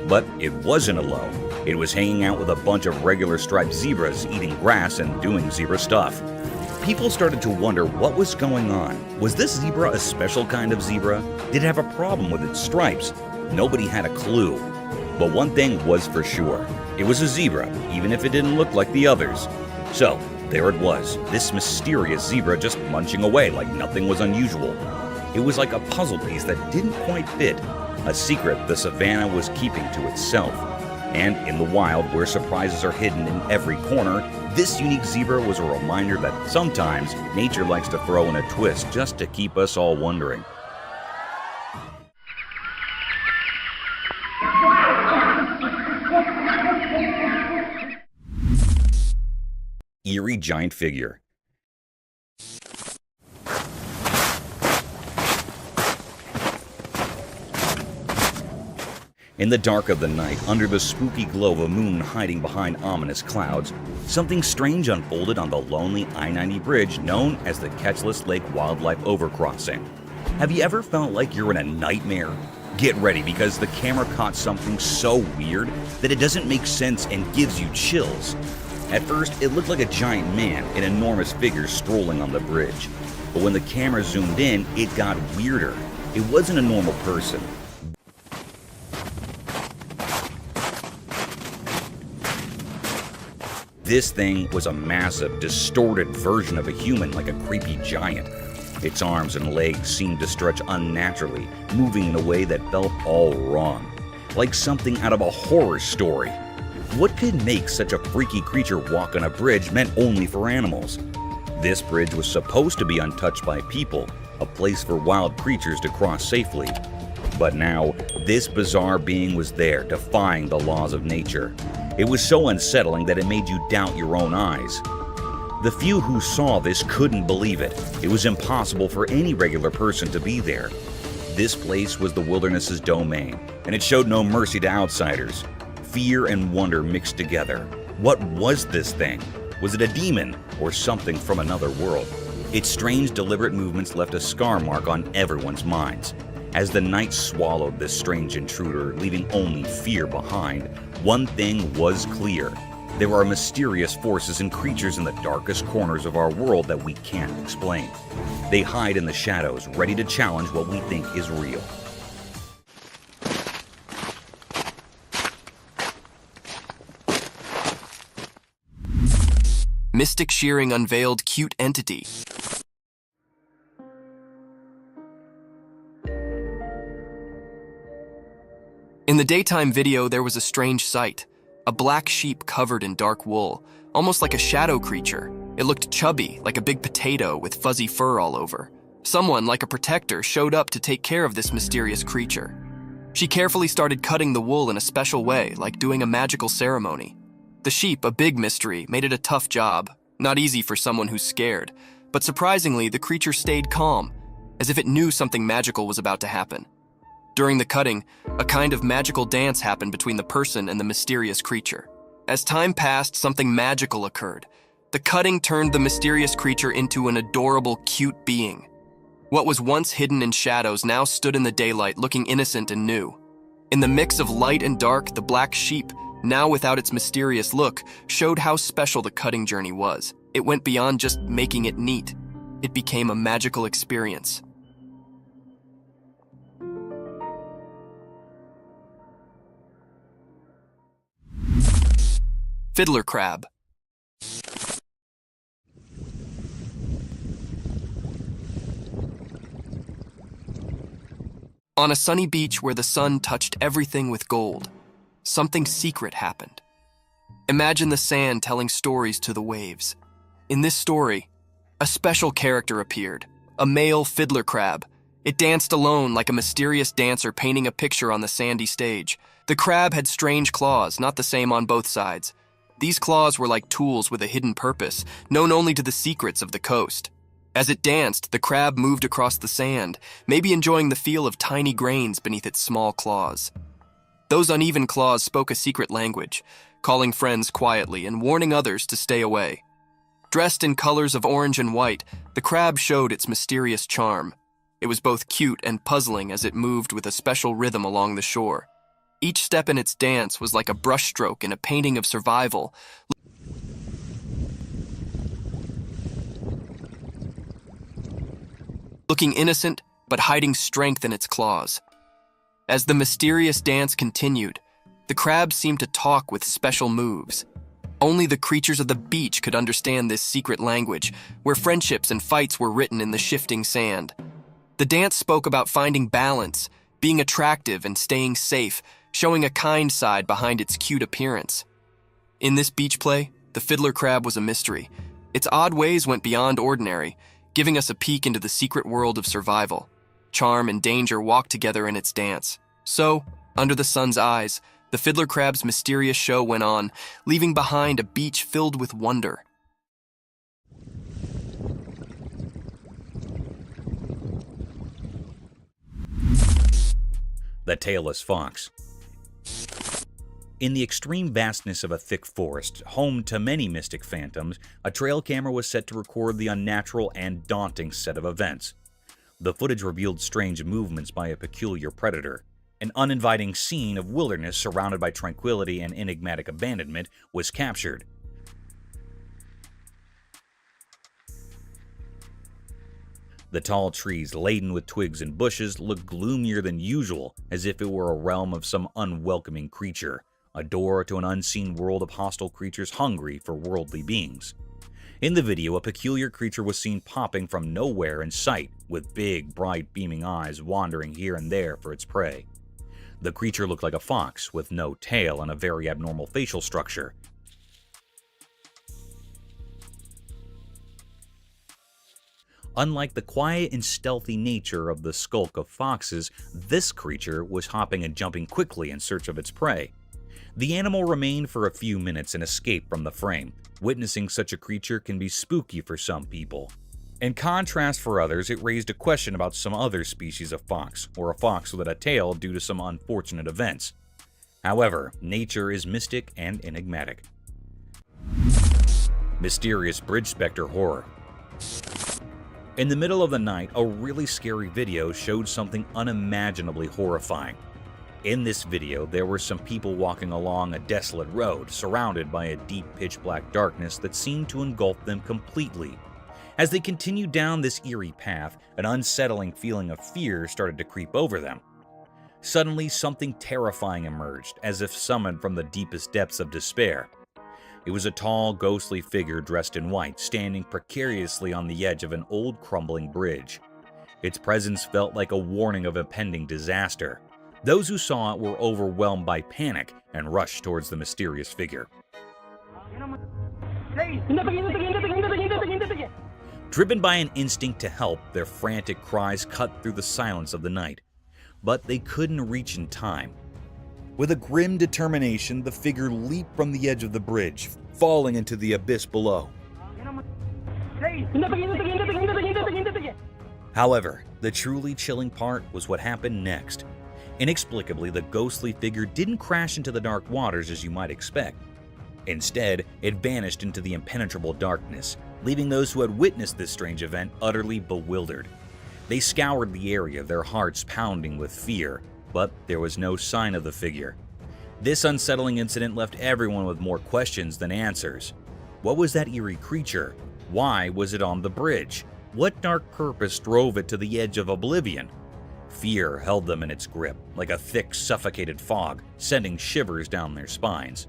[SPEAKER 1] But it wasn't alone. It was hanging out with a bunch of regular striped zebras, eating grass and doing zebra stuff. People started to wonder what was going on. Was this zebra a special kind of zebra? Did it have a problem with its stripes? Nobody had a clue. But one thing was for sure. It was a zebra, even if it didn't look like the others. So, there it was, this mysterious zebra just munching away like nothing was unusual. It was like a puzzle piece that didn't quite fit, a secret the savannah was keeping to itself. And in the wild, where surprises are hidden in every corner, this unique zebra was a reminder that sometimes nature likes to throw in a twist just to keep us all wondering. Eerie giant figure. In the dark of the night, under the spooky glow of a moon hiding behind ominous clouds, something strange unfolded on the lonely I-90 bridge known as the Ketchlis Lake Wildlife Overcrossing. Have you ever felt like you're in a nightmare? Get ready, because the camera caught something so weird that it doesn't make sense and gives you chills. At first, it looked like a giant man, an enormous figure strolling on the bridge. But when the camera zoomed in, it got weirder. It wasn't a normal person. This thing was a massive, distorted version of a human, like a creepy giant. Its arms and legs seemed to stretch unnaturally, moving in a way that felt all wrong, like something out of a horror story. What could make such a freaky creature walk on a bridge meant only for animals? This bridge was supposed to be untouched by people, a place for wild creatures to cross safely. But now, this bizarre being was there, defying the laws of nature. It was so unsettling that it made you doubt your own eyes. The few who saw this couldn't believe it. It was impossible for any regular person to be there. This place was the wilderness's domain, and it showed no mercy to outsiders. Fear and wonder mixed together. What was this thing? Was it a demon or something from another world? Its strange, deliberate movements left a scar mark on everyone's minds. As the night swallowed this strange intruder, leaving only fear behind, one thing was clear. There are mysterious forces and creatures in the darkest corners of our world that we can't explain. They hide in the shadows, ready to challenge what we think is real.
[SPEAKER 4] Mystic Shearing unveiled cute entity. In the daytime video, there was a strange sight. A black sheep covered in dark wool, almost like a shadow creature. It looked chubby, like a big potato with fuzzy fur all over. Someone, like a protector, showed up to take care of this mysterious creature. She carefully started cutting the wool in a special way, like doing a magical ceremony. The sheep, a big mystery, made it a tough job. Not easy for someone who's scared. But surprisingly, the creature stayed calm, as if it knew something magical was about to happen. During the cutting, a kind of magical dance happened between the person and the mysterious creature. As time passed, something magical occurred. The cutting turned the mysterious creature into an adorable, cute being. What was once hidden in shadows now stood in the daylight, looking innocent and new. In the mix of light and dark, the black sheep, now without its mysterious look, showed how special the cutting journey was. It went beyond just making it neat. It became a magical experience. Fiddler crab. On a sunny beach where the sun touched everything with gold, something secret happened. Imagine the sand telling stories to the waves. In this story, a special character appeared, a male fiddler crab. It danced alone like a mysterious dancer painting a picture on the sandy stage. The crab had strange claws, not the same on both sides. These claws were like tools with a hidden purpose, known only to the secrets of the coast. As it danced, the crab moved across the sand, maybe enjoying the feel of tiny grains beneath its small claws. Those uneven claws spoke a secret language, calling friends quietly and warning others to stay away. Dressed in colors of orange and white, the crab showed its mysterious charm. It was both cute and puzzling as it moved with a special rhythm along the shore. Each step in its dance was like a brushstroke in a painting of survival. Looking innocent, but hiding strength in its claws. As the mysterious dance continued, the crab seemed to talk with special moves. Only the creatures of the beach could understand this secret language, where friendships and fights were written in the shifting sand. The dance spoke about finding balance, being attractive and staying safe, showing a kind side behind its cute appearance. In this beach play, the fiddler crab was a mystery. Its odd ways went beyond ordinary, giving us a peek into the secret world of survival. Charm and danger walked together in its dance. So, under the sun's eyes, the fiddler crab's mysterious show went on, leaving behind a beach filled with wonder.
[SPEAKER 1] The tailless fox. In the extreme vastness of a thick forest, home to many mystic phantoms, a trail camera was set to record the unnatural and daunting set of events. The footage revealed strange movements by a peculiar predator. An uninviting scene of wilderness surrounded by tranquility and enigmatic abandonment was captured. The tall trees, laden with twigs and bushes, looked gloomier than usual, as if it were a realm of some unwelcoming creature, a door to an unseen world of hostile creatures hungry for worldly beings. In the video, a peculiar creature was seen popping from nowhere in sight, with big, bright, beaming eyes wandering here and there for its prey. The creature looked like a fox, with no tail and a very abnormal facial structure. Unlike the quiet and stealthy nature of the skulk of foxes, this creature was hopping and jumping quickly in search of its prey. The animal remained for a few minutes and escaped from the frame. Witnessing such a creature can be spooky for some people. In contrast for others, it raised a question about some other species of fox, or a fox without a tail due to some unfortunate events. However, nature is mystic and enigmatic. Mysterious Bridge Spectre Horror. In the middle of the night, a really scary video showed something unimaginably horrifying. In this video, there were some people walking along a desolate road, surrounded by a deep pitch-black darkness that seemed to engulf them completely. As they continued down this eerie path, an unsettling feeling of fear started to creep over them. Suddenly, something terrifying emerged, as if summoned from the deepest depths of despair. It was a tall, ghostly figure dressed in white, standing precariously on the edge of an old, crumbling bridge. Its presence felt like a warning of impending disaster. Those who saw it were overwhelmed by panic and rushed towards the mysterious figure. Driven by an instinct to help, their frantic cries cut through the silence of the night. But they couldn't reach in time. With a grim determination, the figure leaped from the edge of the bridge, falling into the abyss below. However, the truly chilling part was what happened next. Inexplicably, the ghostly figure didn't crash into the dark waters as you might expect. Instead, it vanished into the impenetrable darkness, leaving those who had witnessed this strange event utterly bewildered. They scoured the area, their hearts pounding with fear, but there was no sign of the figure. This unsettling incident left everyone with more questions than answers. What was that eerie creature? Why was it on the bridge? What dark purpose drove it to the edge of oblivion? Fear held them in its grip, like a thick, suffocated fog, sending shivers down their spines.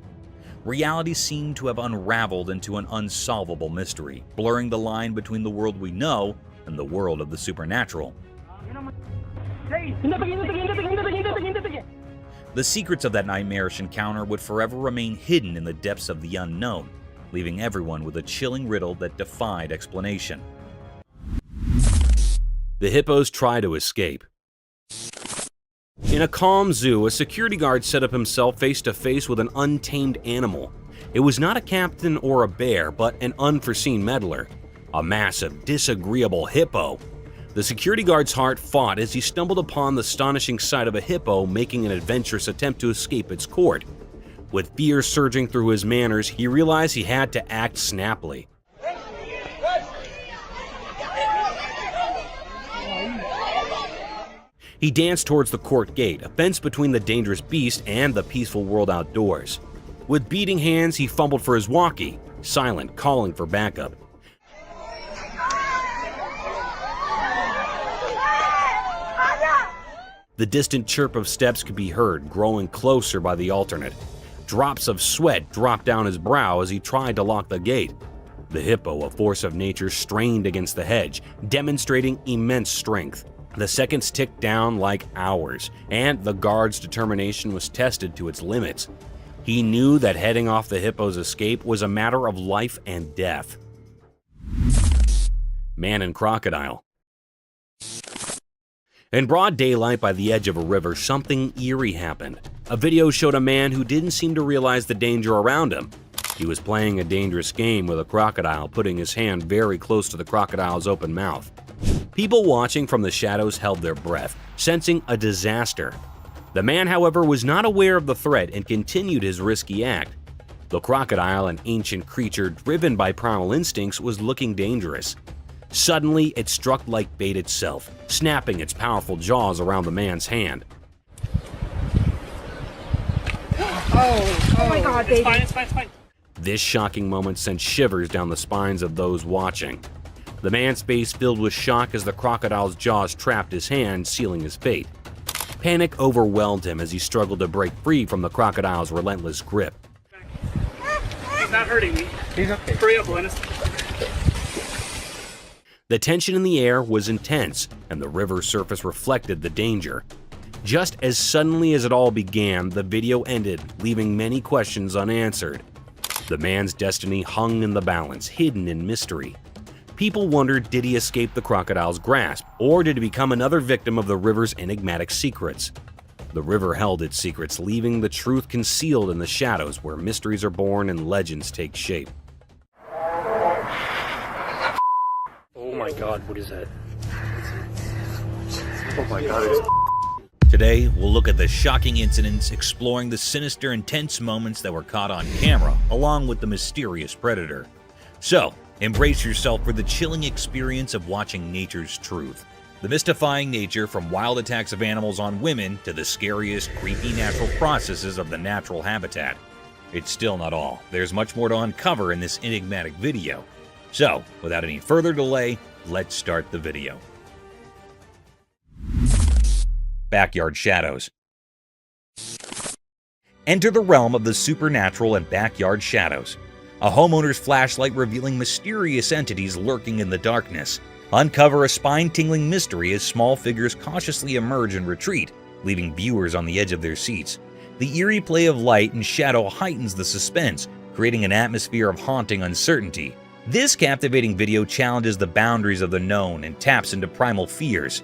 [SPEAKER 1] Reality seemed to have unraveled into an unsolvable mystery, blurring the line between the world we know and the world of the supernatural. The secrets of that nightmarish encounter would forever remain hidden in the depths of the unknown, leaving everyone with a chilling riddle that defied explanation. The hippos try to escape. In a calm zoo, a security guard set up himself face to face with an untamed animal. It was not a captain or a bear, but an unforeseen meddler, a massive, disagreeable hippo. The security guard's heart fought as he stumbled upon the astonishing sight of a hippo making an adventurous attempt to escape its court. With fear surging through his manners, he realized he had to act snappily. He danced towards the court gate, a fence between the dangerous beast and the peaceful world outdoors. With beating hands, he fumbled for his walkie, silent, calling for backup. The distant chirp of steps could be heard, growing closer by the alternate. Drops of sweat dropped down his brow as he tried to lock the gate. The hippo, a force of nature, strained against the hedge, demonstrating immense strength. The seconds ticked down like hours, and the guard's determination was tested to its limits. He knew that heading off the hippo's escape was a matter of life and death. Man and crocodile. In broad daylight by the edge of a river, something eerie happened. A video showed a man who didn't seem to realize the danger around him. He was playing a dangerous game with a crocodile, putting his hand very close to the crocodile's open mouth. People watching from the shadows held their breath, sensing a disaster. The man, however, was not aware of the threat and continued his risky act. The crocodile, an ancient creature driven by primal instincts, was looking dangerous. Suddenly, it struck like bait itself, snapping its powerful jaws around the man's hand.
[SPEAKER 3] Oh my God, baby.
[SPEAKER 5] It's fine.
[SPEAKER 1] This shocking moment sent shivers down the spines of those watching.
[SPEAKER 8] the man's face filled with shock as the crocodile's jaws trapped his hand, sealing his fate. Panic overwhelmed him as he struggled to break free from the crocodile's relentless grip.
[SPEAKER 9] He's not hurting me. He's okay. Hurry up, Linus.
[SPEAKER 8] The tension in the air was intense, and the river surface reflected the danger. Just as suddenly as it all began, the video ended, leaving many questions unanswered. The man's destiny hung in the balance, hidden in mystery. People wondered, did he escape the crocodile's grasp, or did he become another victim of the river's enigmatic secrets? The river held its secrets, leaving the truth concealed in the shadows where mysteries are born and legends take shape.
[SPEAKER 9] Oh my God, what is that?
[SPEAKER 6] Oh my God.
[SPEAKER 1] Today, we'll look at the shocking incidents, exploring the sinister and tense moments that were caught on camera, along with the mysterious predator. So, embrace yourself for the chilling experience of watching nature's truth. The mystifying nature from wild attacks of animals on women to the scariest, creepy natural processes of the natural habitat. It's still not all. There's much more to uncover in this enigmatic video. So, without any further delay, let's start the video. Backyard shadows. Enter the realm of the supernatural and backyard shadows. A homeowner's flashlight revealing mysterious entities lurking in the darkness. Uncover a spine-tingling mystery as small figures cautiously emerge and retreat, leaving viewers on the edge of their seats. The eerie play of light and shadow heightens the suspense, creating an atmosphere of haunting uncertainty. This captivating video challenges the boundaries of the known and taps into primal fears.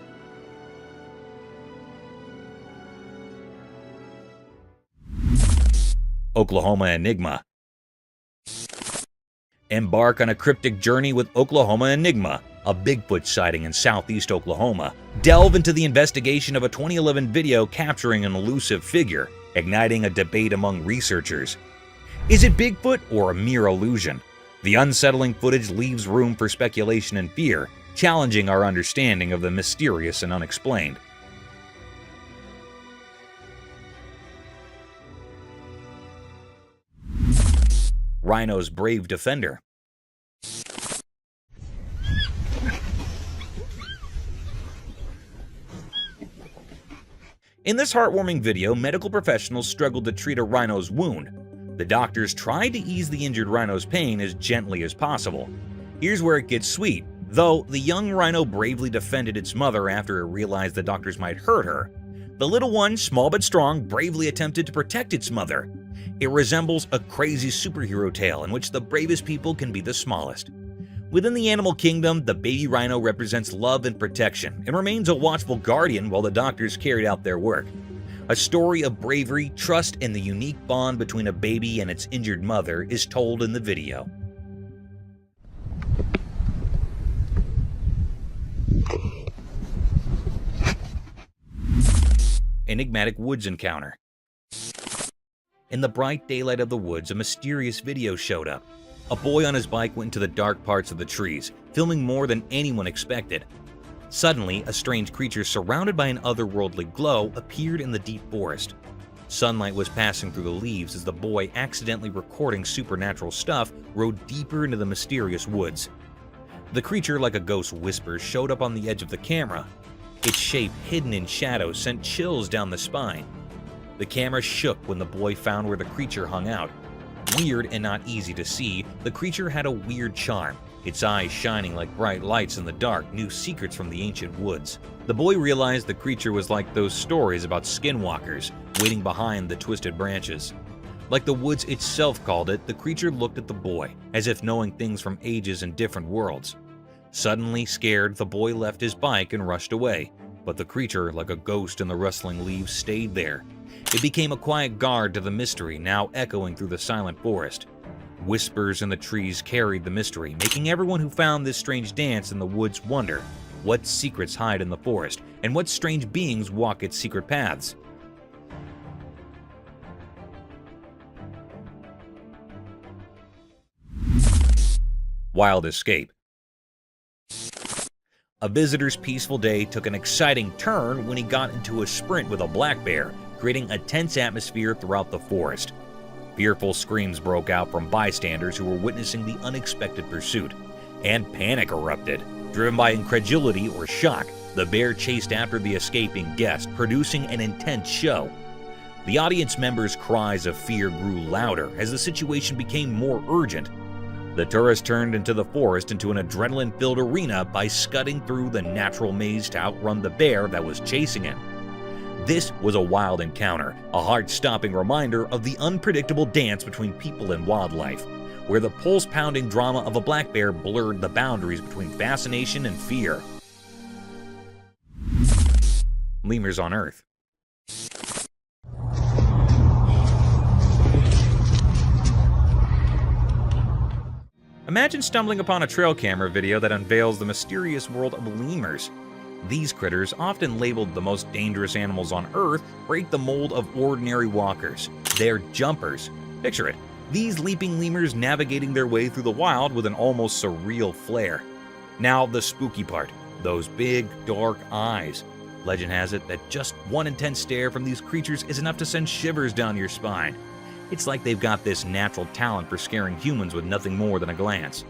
[SPEAKER 1] Oklahoma Enigma. Embark on a cryptic journey with Oklahoma Enigma, a Bigfoot sighting in southeast Oklahoma. Delve into the investigation of a 2011 video capturing an elusive figure, igniting a debate among researchers. Is it Bigfoot or a mere illusion? The unsettling footage leaves room for speculation and fear, challenging our understanding of the mysterious and unexplained. Rhino's brave defender. In this heartwarming video, medical professionals struggled to treat a rhino's wound. The doctors tried to ease the injured rhino's pain as gently as possible. Here's where it gets sweet. Though the young rhino bravely defended its mother after it realized the doctors might hurt her, the little one, small but strong, bravely attempted to protect its mother. It resembles a crazy superhero tale in which the bravest people can be the smallest. Within the animal kingdom, the baby rhino represents love and protection and remains a watchful guardian while the doctors carried out their work. A story of bravery, trust, and the unique bond between a baby and its injured mother is told in the video. Enigmatic woods encounter. In the bright daylight of the woods, a mysterious video showed up. A boy on his bike went into the dark parts of the trees, filming more than anyone expected. Suddenly, a strange creature surrounded by an otherworldly glow appeared in the deep forest. Sunlight was passing through the leaves as the boy, accidentally recording supernatural stuff, rode deeper into the mysterious woods. The creature, like a ghost whisper, showed up on the edge of the camera. Its shape, hidden in shadows, sent chills down the spine. The camera shook when the boy found where the creature hung out. Weird and not easy to see, the creature had a weird charm. Its eyes shining like bright lights in the dark knew secrets from the ancient woods. The boy realized the creature was like those stories about skinwalkers, waiting behind the twisted branches. Like the woods itself called it, the creature looked at the boy, as if knowing things from ages and different worlds. Suddenly scared, the boy left his bike and rushed away, but the creature, like a ghost in the rustling leaves, stayed there. It became a quiet guard to the mystery, now echoing through the silent forest. Whispers in the trees carried the mystery, making everyone who found this strange dance in the woods wonder what secrets hide in the forest and what strange beings walk its secret paths. Wild escape. A visitor's peaceful day took an exciting turn when he got into a sprint with a black bear, creating a tense atmosphere throughout the forest. Fearful screams broke out from bystanders who were witnessing the unexpected pursuit. and panic erupted. Driven by incredulity or shock, the bear chased after the escaping guest, producing an intense show. The audience members' cries of fear grew louder as the situation became more urgent. The tourist turned into the forest into an adrenaline-filled arena by scudding through the natural maze to outrun the bear that was chasing him. This was a wild encounter, a heart-stopping reminder of the unpredictable dance between people and wildlife, where the pulse-pounding drama of a black bear blurred the boundaries between fascination and fear. Lemurs on Earth. Imagine stumbling upon a trail camera video that unveils the mysterious world of lemurs. These critters, often labeled the most dangerous animals on Earth, break the mold of ordinary walkers. They're jumpers. Picture it. These leaping lemurs navigating their way through the wild with an almost surreal flair. Now the spooky part, those big, dark eyes. Legend has it that just one intense stare from these creatures is enough to send shivers down your spine. It's like they've got this natural talent for scaring humans with nothing more than a glance.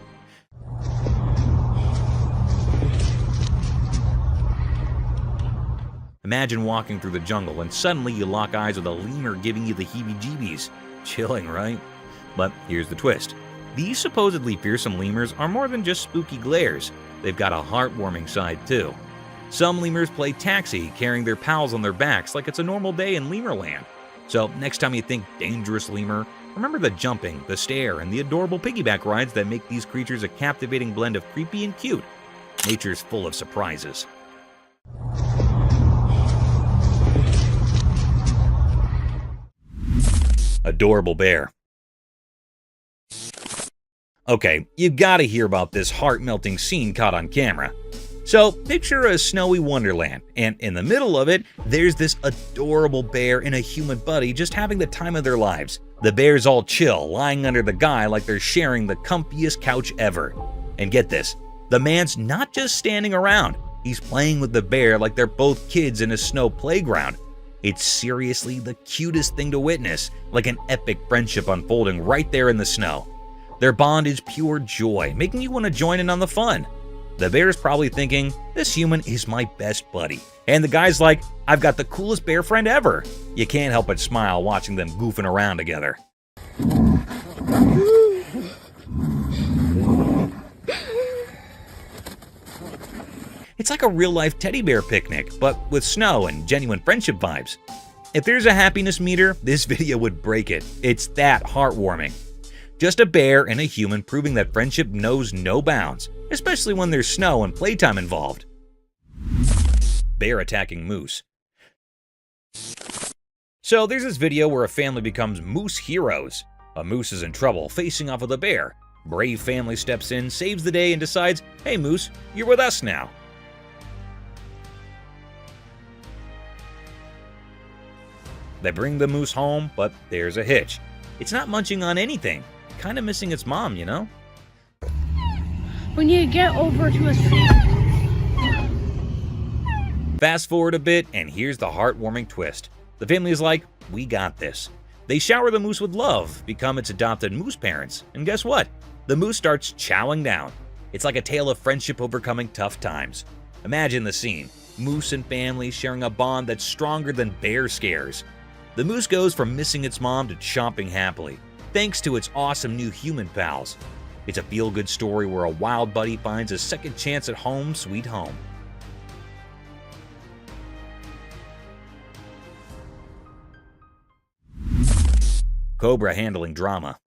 [SPEAKER 1] Imagine walking through the jungle and suddenly you lock eyes with a lemur giving you the heebie-jeebies. Chilling, right? But here's the twist. These supposedly fearsome lemurs are more than just spooky glares. They've got a heartwarming side too. Some lemurs play taxi, carrying their pals on their backs like it's a normal day in Lemurland. So next time you think dangerous lemur, remember the jumping, the stare, and the adorable piggyback rides that make these creatures a captivating blend of creepy and cute. Nature's full of surprises. Adorable bear. Okay, you gotta hear about this heart-melting scene caught on camera. So, picture a snowy wonderland, and in the middle of it, there's this adorable bear and a human buddy just having the time of their lives. The bear's all chill, lying under the guy like they're sharing the comfiest couch ever. And get this, the man's not just standing around, he's playing with the bear like they're both kids in a snow playground. It's seriously the cutest thing to witness, like an epic friendship unfolding right there in the snow. Their bond is pure joy, making you want to join in on the fun. The bear's probably thinking, this human is my best buddy. And the guy's like, I've got the coolest bear friend ever. You can't help but smile watching them goofing around together. It's like a real-life teddy bear picnic, but with snow and genuine friendship vibes. If there's a happiness meter, this video would break it. It's that heartwarming. Just a bear and a human proving that friendship knows no bounds, especially when there's snow and playtime involved. Bear attacking moose. So there's this video where a family becomes moose heroes. A moose is in trouble, facing off with a bear. Brave family steps in, saves the day, and decides, hey moose, you're with us now. They bring the moose home, but there's a hitch. It's not munching on anything. Kind of missing its mom, you know?
[SPEAKER 10] We need to get over to a street.
[SPEAKER 1] Fast forward a bit, and here's the heartwarming twist. The family is like, we got this. They shower the moose with love, become its adopted moose parents, and guess what? The moose starts chowing down. It's like a tale of friendship overcoming tough times. Imagine the scene. Moose and family sharing a bond that's stronger than bear scares. The moose goes from missing its mom to chomping happily, thanks to its awesome new human pals. It's a feel-good story where a wild buddy finds a second chance at home sweet home. Cobra handling drama.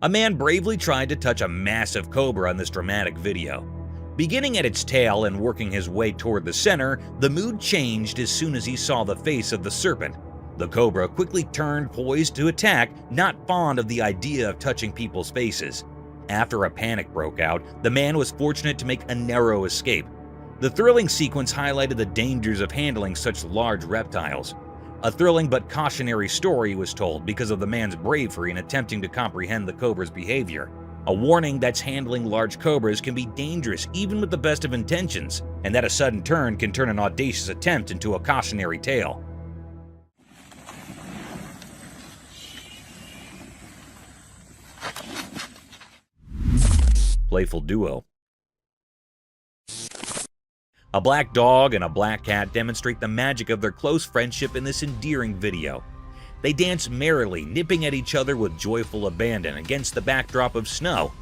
[SPEAKER 1] A man bravely tried to touch a massive cobra in this dramatic video. Beginning at its tail and working his way toward the center, the mood changed as soon as he saw the face of the serpent. The cobra quickly turned, poised to attack, not fond of the idea of touching people's faces. After a panic broke out, the man was fortunate to make a narrow escape. The thrilling sequence highlighted the dangers of handling such large reptiles. A thrilling but cautionary story was told because of the man's bravery in attempting to comprehend the cobra's behavior. A warning that handling large cobras can be dangerous even with the best of intentions, and that a sudden turn can turn an audacious attempt into a cautionary tale. playful duo. A black dog and a black cat demonstrate the magic of their close friendship in this endearing video. They dance merrily, nipping at each other with joyful abandon against the backdrop of snow.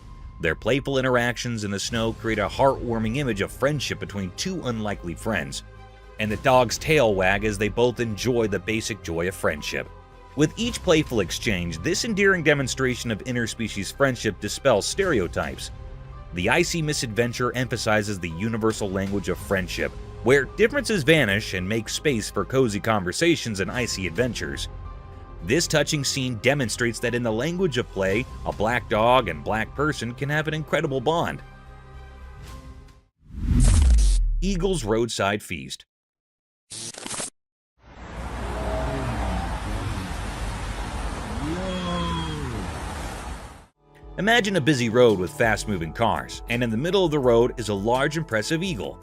[SPEAKER 1] Their playful interactions in the snow create a heartwarming image of friendship between two unlikely friends. And the dog's tail wag as they both enjoy the basic joy of friendship. With each playful exchange, this endearing demonstration of interspecies friendship dispels stereotypes. The Icy Misadventure emphasizes the universal language of friendship, where differences vanish and make space for cozy conversations and icy adventures. This touching scene demonstrates that in the language of play, a black dog and black person can have an incredible bond. Eagle's Roadside Feast. Imagine a busy road with fast-moving cars, and in the middle of the road is a large, impressive eagle.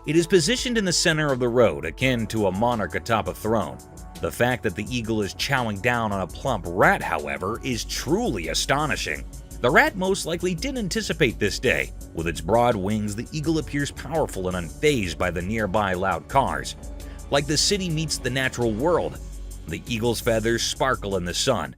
[SPEAKER 1] It is positioned in the center of the road, akin to a monarch atop a throne. The fact that the eagle is chowing down on a plump rat, however, is truly astonishing. The rat most likely didn't anticipate this day. With its broad wings, the eagle appears powerful and unfazed by the nearby loud cars. Like the city meets the natural world, the eagle's feathers sparkle in the sun.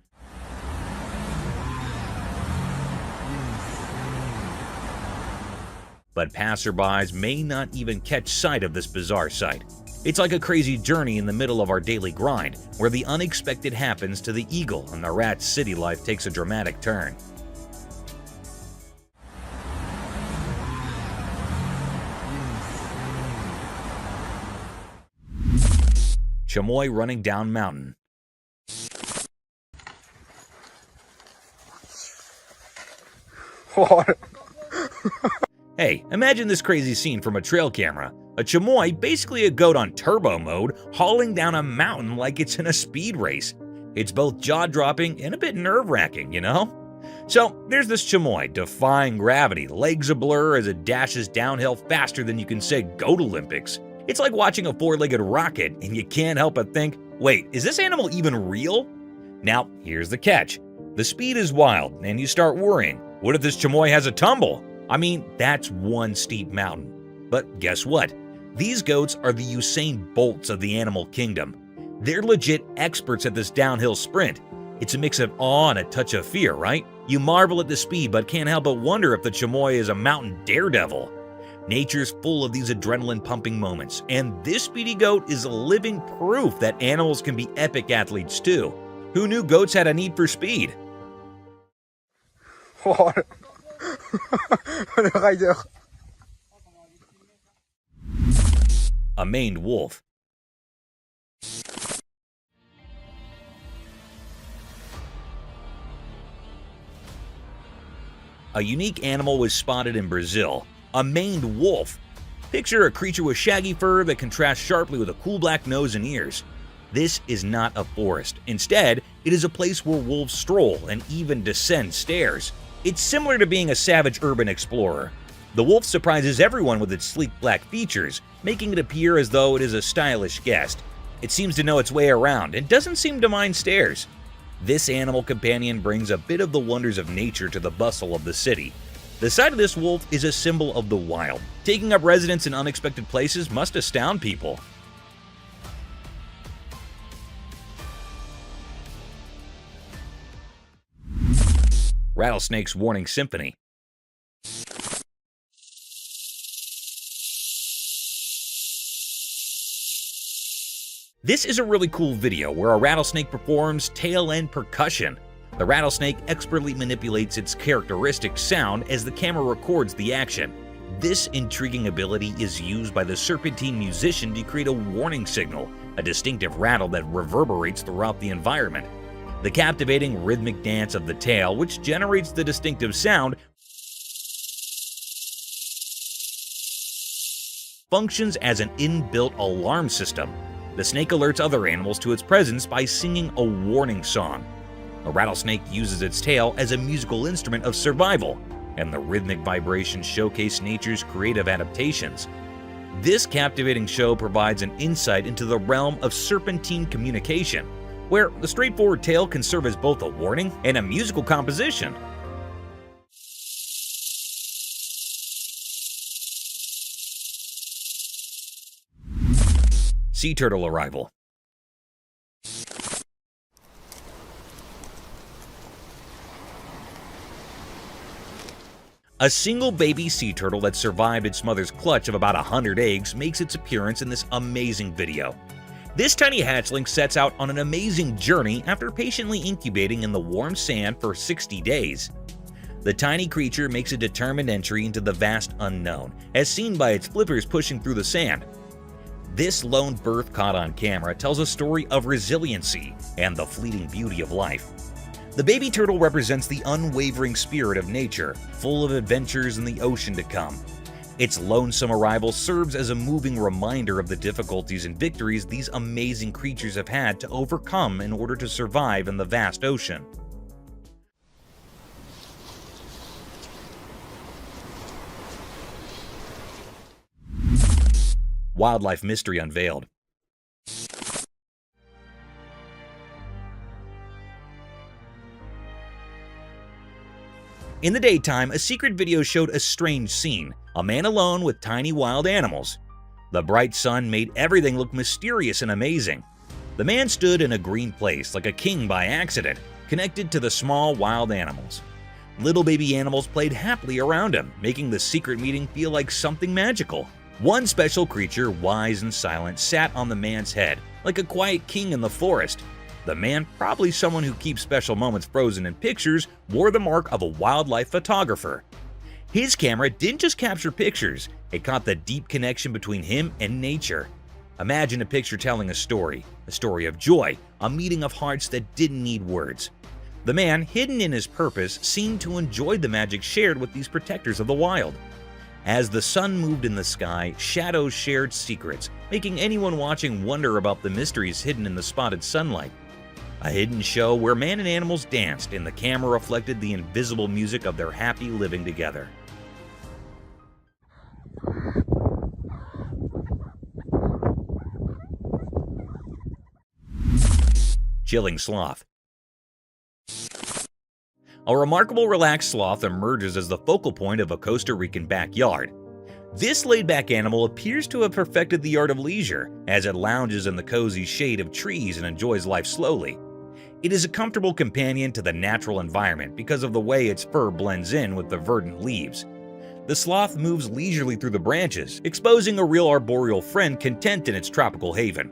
[SPEAKER 1] But passerbys may not even catch sight of this bizarre sight. It's like a crazy journey in the middle of our daily grind, where the unexpected happens to the eagle and the rat's city life takes a dramatic turn. Chamois running down mountain. Hey, imagine this crazy scene from a trail camera. A chamois, basically a goat on turbo mode, hauling down a mountain like it's in a speed race. It's both jaw-dropping and a bit nerve-wracking, you know? So, there's this chamois, defying gravity, legs a blur as it dashes downhill faster than you can say Goat Olympics. It's like watching a four-legged rocket, and you can't help but think, wait, is this animal even real? Now, here's the catch. The speed is wild, and you start worrying. What if this chamois has a tumble? I mean, that's one steep mountain. But guess what? These goats are the Usain Bolts of the animal kingdom. They're legit experts at this downhill sprint. It's a mix of awe and a touch of fear, right? You marvel at the speed, but can't help but wonder if the chamois is a mountain daredevil. Nature's full of these adrenaline-pumping moments, and this speedy goat is living proof that animals can be epic athletes too. Who knew goats had a need for speed? A maned wolf. A unique animal was spotted in Brazil, a maned wolf. Picture a creature with shaggy fur that contrasts sharply with a cool black nose and ears. This is not a forest. Instead, it is a place where wolves stroll and even descend stairs. It's similar to being a savage urban explorer. The wolf surprises everyone with its sleek black features, making it appear as though it is a stylish guest. It seems to know its way around and doesn't seem to mind stairs. This animal companion brings a bit of the wonders of nature to the bustle of the city. The sight of this wolf is a symbol of the wild. Taking up residence in unexpected places must astound people. Rattlesnake's Warning Symphony. This is a really cool video where a rattlesnake performs tail-end percussion. The rattlesnake expertly manipulates its characteristic sound as the camera records the action. This intriguing ability is used by the serpentine musician to create a warning signal, a distinctive rattle that reverberates throughout the environment. The captivating rhythmic dance of the tail, which generates the distinctive sound, functions as an inbuilt alarm system. The snake alerts other animals to its presence by singing a warning song. A rattlesnake uses its tail as a musical instrument of survival, and the rhythmic vibrations showcase nature's creative adaptations. This captivating show provides an insight into the realm of serpentine communication, where the straightforward tale can serve as both a warning and a musical composition. Sea turtle arrival. A single baby sea turtle that survived its mother's clutch of about 100 eggs makes its appearance in this amazing video. This tiny hatchling sets out on an amazing journey after patiently incubating in the warm sand for 60 days. The tiny creature makes a determined entry into the vast unknown, as seen by its flippers pushing through the sand. This lone birth caught on camera tells a story of resiliency and the fleeting beauty of life. The baby turtle represents the unwavering spirit of nature, full of adventures in the ocean to come. Its lonesome arrival serves as a moving reminder of the difficulties and victories these amazing creatures have had to overcome in order to survive in the vast ocean. Wildlife mystery unveiled. In the daytime, a secret video showed a strange scene, a man alone with tiny wild animals. The bright sun made everything look mysterious and amazing. The man stood in a green place like a king by accident, connected to the small wild animals. Little baby animals played happily around him, making the secret meeting feel like something magical. One special creature, wise and silent, sat on the man's head, like a quiet king in the forest. The man, probably someone who keeps special moments frozen in pictures, wore the mark of a wildlife photographer. His camera didn't just capture pictures, it caught the deep connection between him and nature. Imagine a picture telling a story of joy, a meeting of hearts that didn't need words. The man, hidden in his purpose, seemed to enjoy the magic shared with these protectors of the wild. As the sun moved in the sky, shadows shared secrets, making anyone watching wonder about the mysteries hidden in the spotted sunlight. A hidden show where man and animals danced and the camera reflected the invisible music of their happy living together. Chilling sloth. A remarkable relaxed sloth emerges as the focal point of a Costa Rican backyard. This laid-back animal appears to have perfected the art of leisure as it lounges in the cozy shade of trees and enjoys life slowly. It is a comfortable companion to the natural environment because of the way its fur blends in with the verdant leaves. The sloth moves leisurely through the branches, exposing a real arboreal friend content in its tropical haven.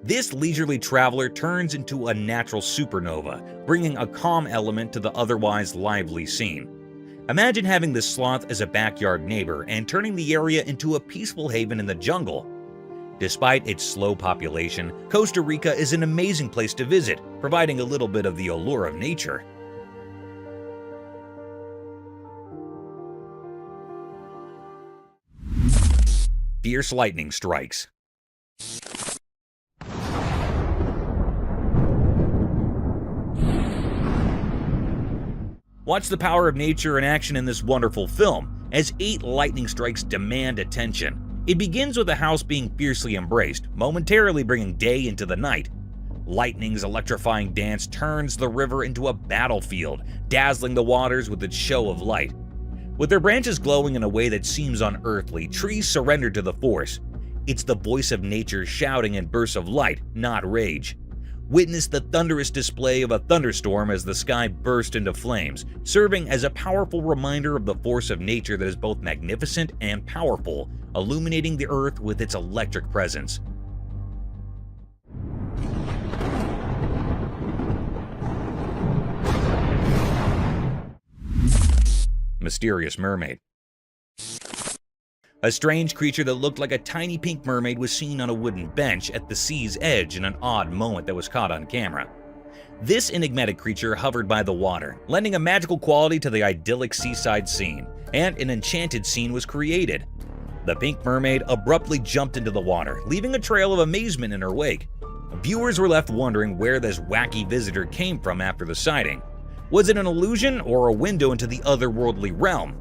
[SPEAKER 1] This leisurely traveler turns into a natural supernova, bringing a calm element to the otherwise lively scene. Imagine having this sloth as a backyard neighbor and turning the area into a peaceful haven in the jungle. Despite its slow population, Costa Rica is an amazing place to visit, providing a little bit of the allure of nature. Fierce lightning strikes. Watch the power of nature in action in this wonderful film, as 8 lightning strikes demand attention. It begins with a house being fiercely embraced, momentarily bringing day into the night. Lightning's electrifying dance turns the river into a battlefield, dazzling the waters with its show of light. With their branches glowing in a way that seems unearthly, trees surrender to the force. It's the voice of nature shouting in bursts of light, not rage. Witness the thunderous display of a thunderstorm as the sky burst into flames, serving as a powerful reminder of the force of nature that is both magnificent and powerful, illuminating the earth with its electric presence. Mysterious mermaid. A strange creature that looked like a tiny pink mermaid was seen on a wooden bench at the sea's edge in an odd moment that was caught on camera. This enigmatic creature hovered by the water, lending a magical quality to the idyllic seaside scene, and an enchanted scene was created. The pink mermaid abruptly jumped into the water, leaving a trail of amazement in her wake. Viewers were left wondering where this wacky visitor came from after the sighting. Was it an illusion or a window into the otherworldly realm?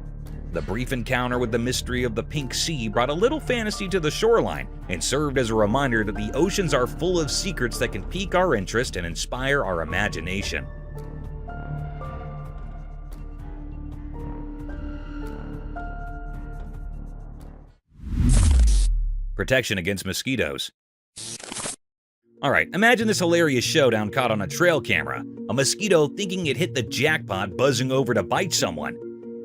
[SPEAKER 1] The brief encounter with the mystery of the pink sea brought a little fantasy to the shoreline and served as a reminder that the oceans are full of secrets that can pique our interest and inspire our imagination. Protection against mosquitoes. Alright, imagine this hilarious showdown caught on a trail camera. A mosquito thinking it hit the jackpot buzzing over to bite someone.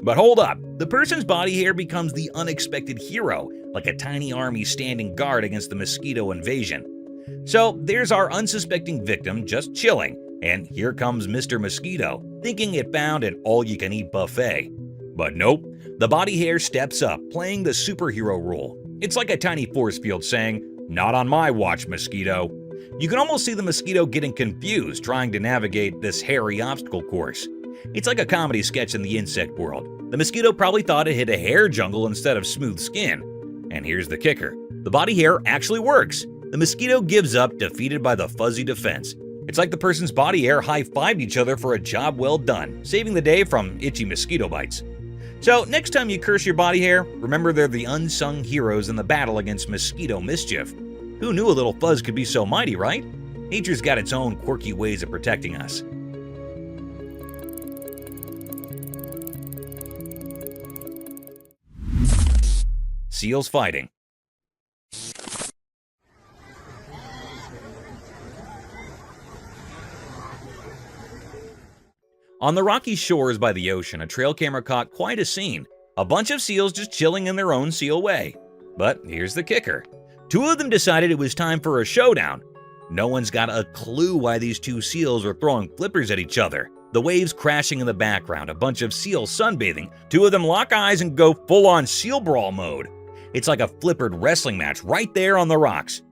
[SPEAKER 1] But hold up, the person's body hair becomes the unexpected hero, like a tiny army standing guard against the mosquito invasion. So there's our unsuspecting victim just chilling, and here comes Mr. Mosquito, thinking it found an all-you-can-eat buffet. But nope, the body hair steps up, playing the superhero role. It's like a tiny force field saying, "Not on my watch, mosquito." You can almost see the mosquito getting confused trying to navigate this hairy obstacle course. It's like a comedy sketch in the insect world. The mosquito probably thought it hit a hair jungle instead of smooth skin. And here's the kicker. The body hair actually works. The mosquito gives up, defeated by the fuzzy defense. It's like the person's body hair high-fived each other for a job well done, saving the day from itchy mosquito bites. So next time you curse your body hair, remember they're the unsung heroes in the battle against mosquito mischief. Who knew a little fuzz could be so mighty, right? Nature's got its own quirky ways of protecting us. Seals fighting. On the rocky shores by the ocean, a trail camera caught quite a scene. A bunch of seals just chilling in their own seal way. But here's the kicker. Two of them decided it was time for a showdown. No one's got a clue why these two seals were throwing flippers at each other. The waves crashing in the background, a bunch of seals sunbathing. Two of them lock eyes and go full-on seal brawl mode. It's like a flippered wrestling match right there on the rocks.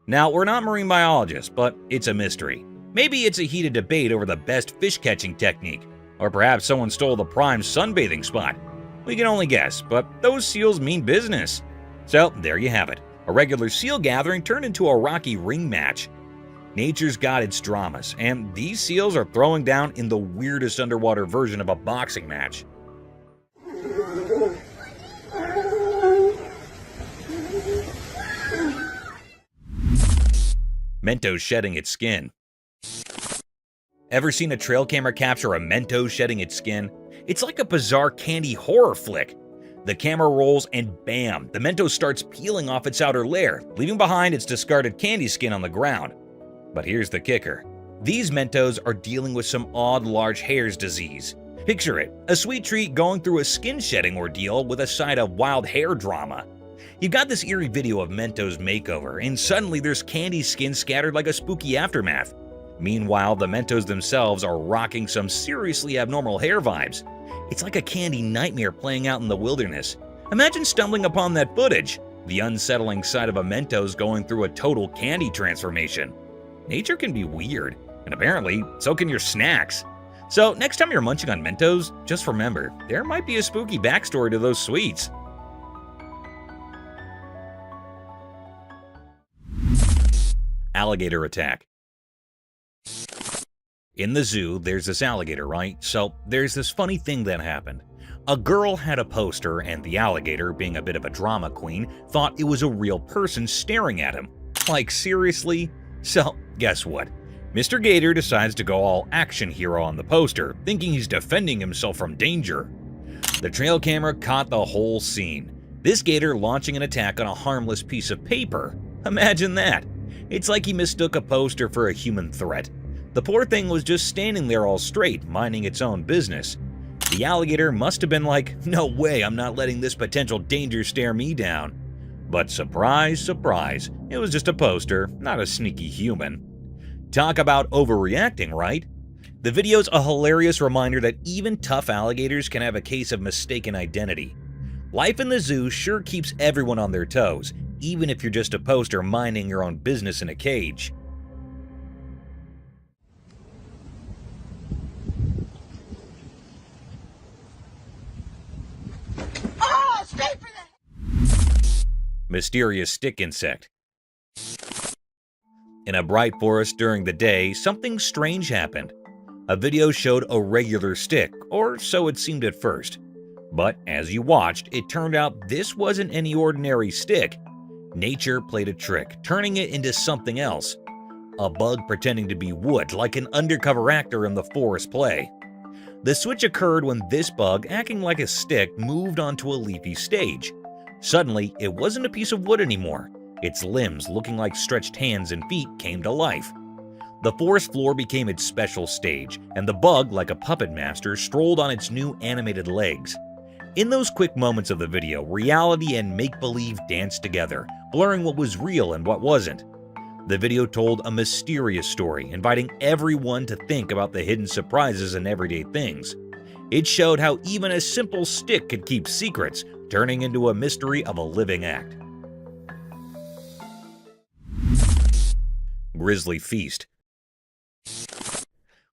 [SPEAKER 1] Now, we're not marine biologists, but it's a mystery. Maybe it's a heated debate over the best fish-catching technique. Or perhaps someone stole the prime sunbathing spot. We can only guess, but those seals mean business. So, there you have it. A regular seal gathering turned into a rocky ring match. Nature's got its dramas, and these seals are throwing down in the weirdest underwater version of a boxing match. Mento shedding its skin. Ever seen a trail camera capture a mento shedding its skin? It's like a bizarre candy horror flick. The camera rolls and bam, the mento starts peeling off its outer layer, leaving behind its discarded candy skin on the ground. But here's the kicker. These mentos are dealing with some odd large hairs disease. Picture it, a sweet treat going through a skin shedding ordeal with a side of wild hair drama. You've got this eerie video of Mento's makeover, and suddenly there's candy skin scattered like a spooky aftermath. Meanwhile, the Mentos themselves are rocking some seriously abnormal hair vibes. It's like a candy nightmare playing out in the wilderness. Imagine stumbling upon that footage. The unsettling sight of a Mentos going through a total candy transformation. Nature can be weird, and apparently, so can your snacks. So next time you're munching on Mentos, just remember, there might be a spooky backstory to those sweets. Alligator attack. In the zoo, there's this alligator, right? So there's this funny thing that happened. A girl had a poster, and the alligator, being a bit of a drama queen, thought it was a real person staring at him. Like, seriously? So, guess what? Mr. Gator decides to go all action hero on the poster, thinking he's defending himself from danger. The trail camera caught the whole scene. This gator launching an attack on a harmless piece of paper. Imagine that. It's like he mistook a poster for a human threat. The poor thing was just standing there all straight, minding its own business. The alligator must have been like, no way, I'm not letting this potential danger stare me down. But surprise, surprise, it was just a poster, not a sneaky human. Talk about overreacting, right? The video's a hilarious reminder that even tough alligators can have a case of mistaken identity. Life in the zoo sure keeps everyone on their toes, even if you're just a poster minding your own business in a cage. Mysterious stick insect. In a bright forest during the day, something strange happened. A video showed a regular stick, or so it seemed at first. But as you watched, it turned out this wasn't any ordinary stick. Nature played a trick, turning it into something else. A bug pretending to be wood, like an undercover actor in the forest play. The switch occurred when this bug, acting like a stick, moved onto a leafy stage. Suddenly, it wasn't a piece of wood anymore. Its limbs, looking like stretched hands and feet, came to life. The forest floor became its special stage, and the bug, like a puppet master, strolled on its new animated legs. In those quick moments of the video, reality and make-believe danced together, blurring what was real and what wasn't. The video told a mysterious story, inviting everyone to think about the hidden surprises in everyday things. It showed how even a simple stick could keep secrets, turning into a mystery of a living act. Grizzly Feast.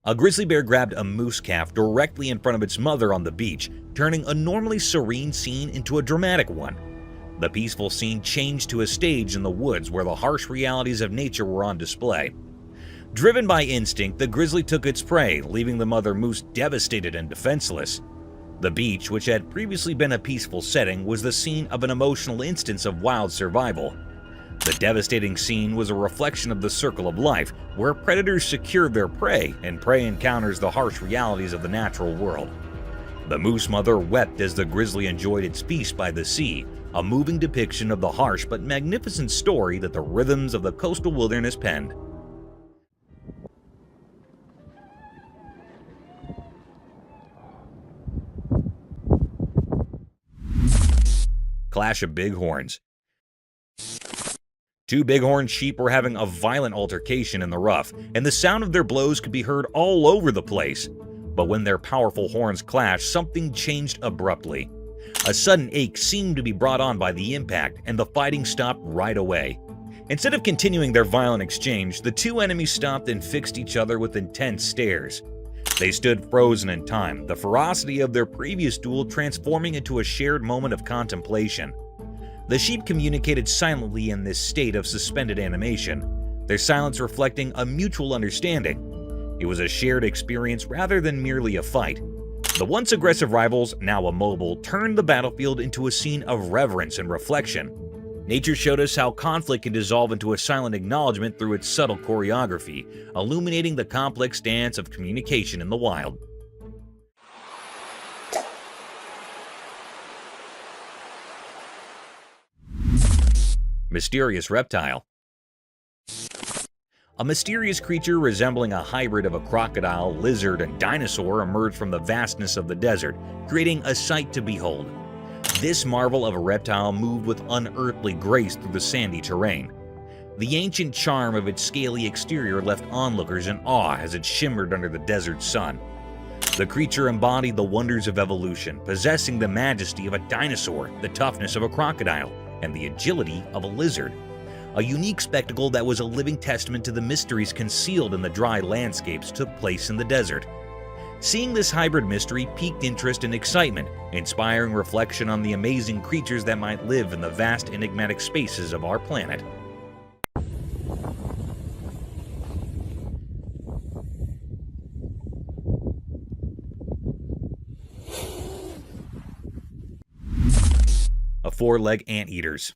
[SPEAKER 1] A grizzly bear grabbed a moose calf directly in front of its mother on the beach, turning a normally serene scene into a dramatic one. The peaceful scene changed to a stage in the woods where the harsh realities of nature were on display. Driven by instinct, the grizzly took its prey, leaving the mother moose devastated and defenseless. The beach, which had previously been a peaceful setting, was the scene of an emotional instance of wild survival. The devastating scene was a reflection of the circle of life, where predators secure their prey and prey encounters the harsh realities of the natural world. The moose mother wept as the grizzly enjoyed its feast by the sea, a moving depiction of the harsh but magnificent story that the rhythms of the coastal wilderness penned. Clash of Bighorns. Two bighorn sheep were having a violent altercation in the rough, and the sound of their blows could be heard all over the place. But when their powerful horns clashed, something changed abruptly. A sudden ache seemed to be brought on by the impact, and the fighting stopped right away. Instead of continuing their violent exchange, the two enemies stopped and fixed each other with intense stares. They stood frozen in time, the ferocity of their previous duel transforming into a shared moment of contemplation. The sheep communicated silently in this state of suspended animation, their silence reflecting a mutual understanding. It was a shared experience rather than merely a fight. The once aggressive rivals, now immobile, turned the battlefield into a scene of reverence and reflection. Nature showed us how conflict can dissolve into a silent acknowledgement through its subtle choreography, illuminating the complex dance of communication in the wild. Mysterious reptile. A mysterious creature resembling a hybrid of a crocodile, lizard, and dinosaur emerged from the vastness of the desert, creating a sight to behold. This marvel of a reptile moved with unearthly grace through the sandy terrain. The ancient charm of its scaly exterior left onlookers in awe as it shimmered under the desert sun. The creature embodied the wonders of evolution, possessing the majesty of a dinosaur, the toughness of a crocodile, and the agility of a lizard. A unique spectacle that was a living testament to the mysteries concealed in the dry landscapes took place in the desert. Seeing this hybrid mystery piqued interest and excitement, inspiring reflection on the amazing creatures that might live in the vast enigmatic spaces of our planet. Four-leg anteaters.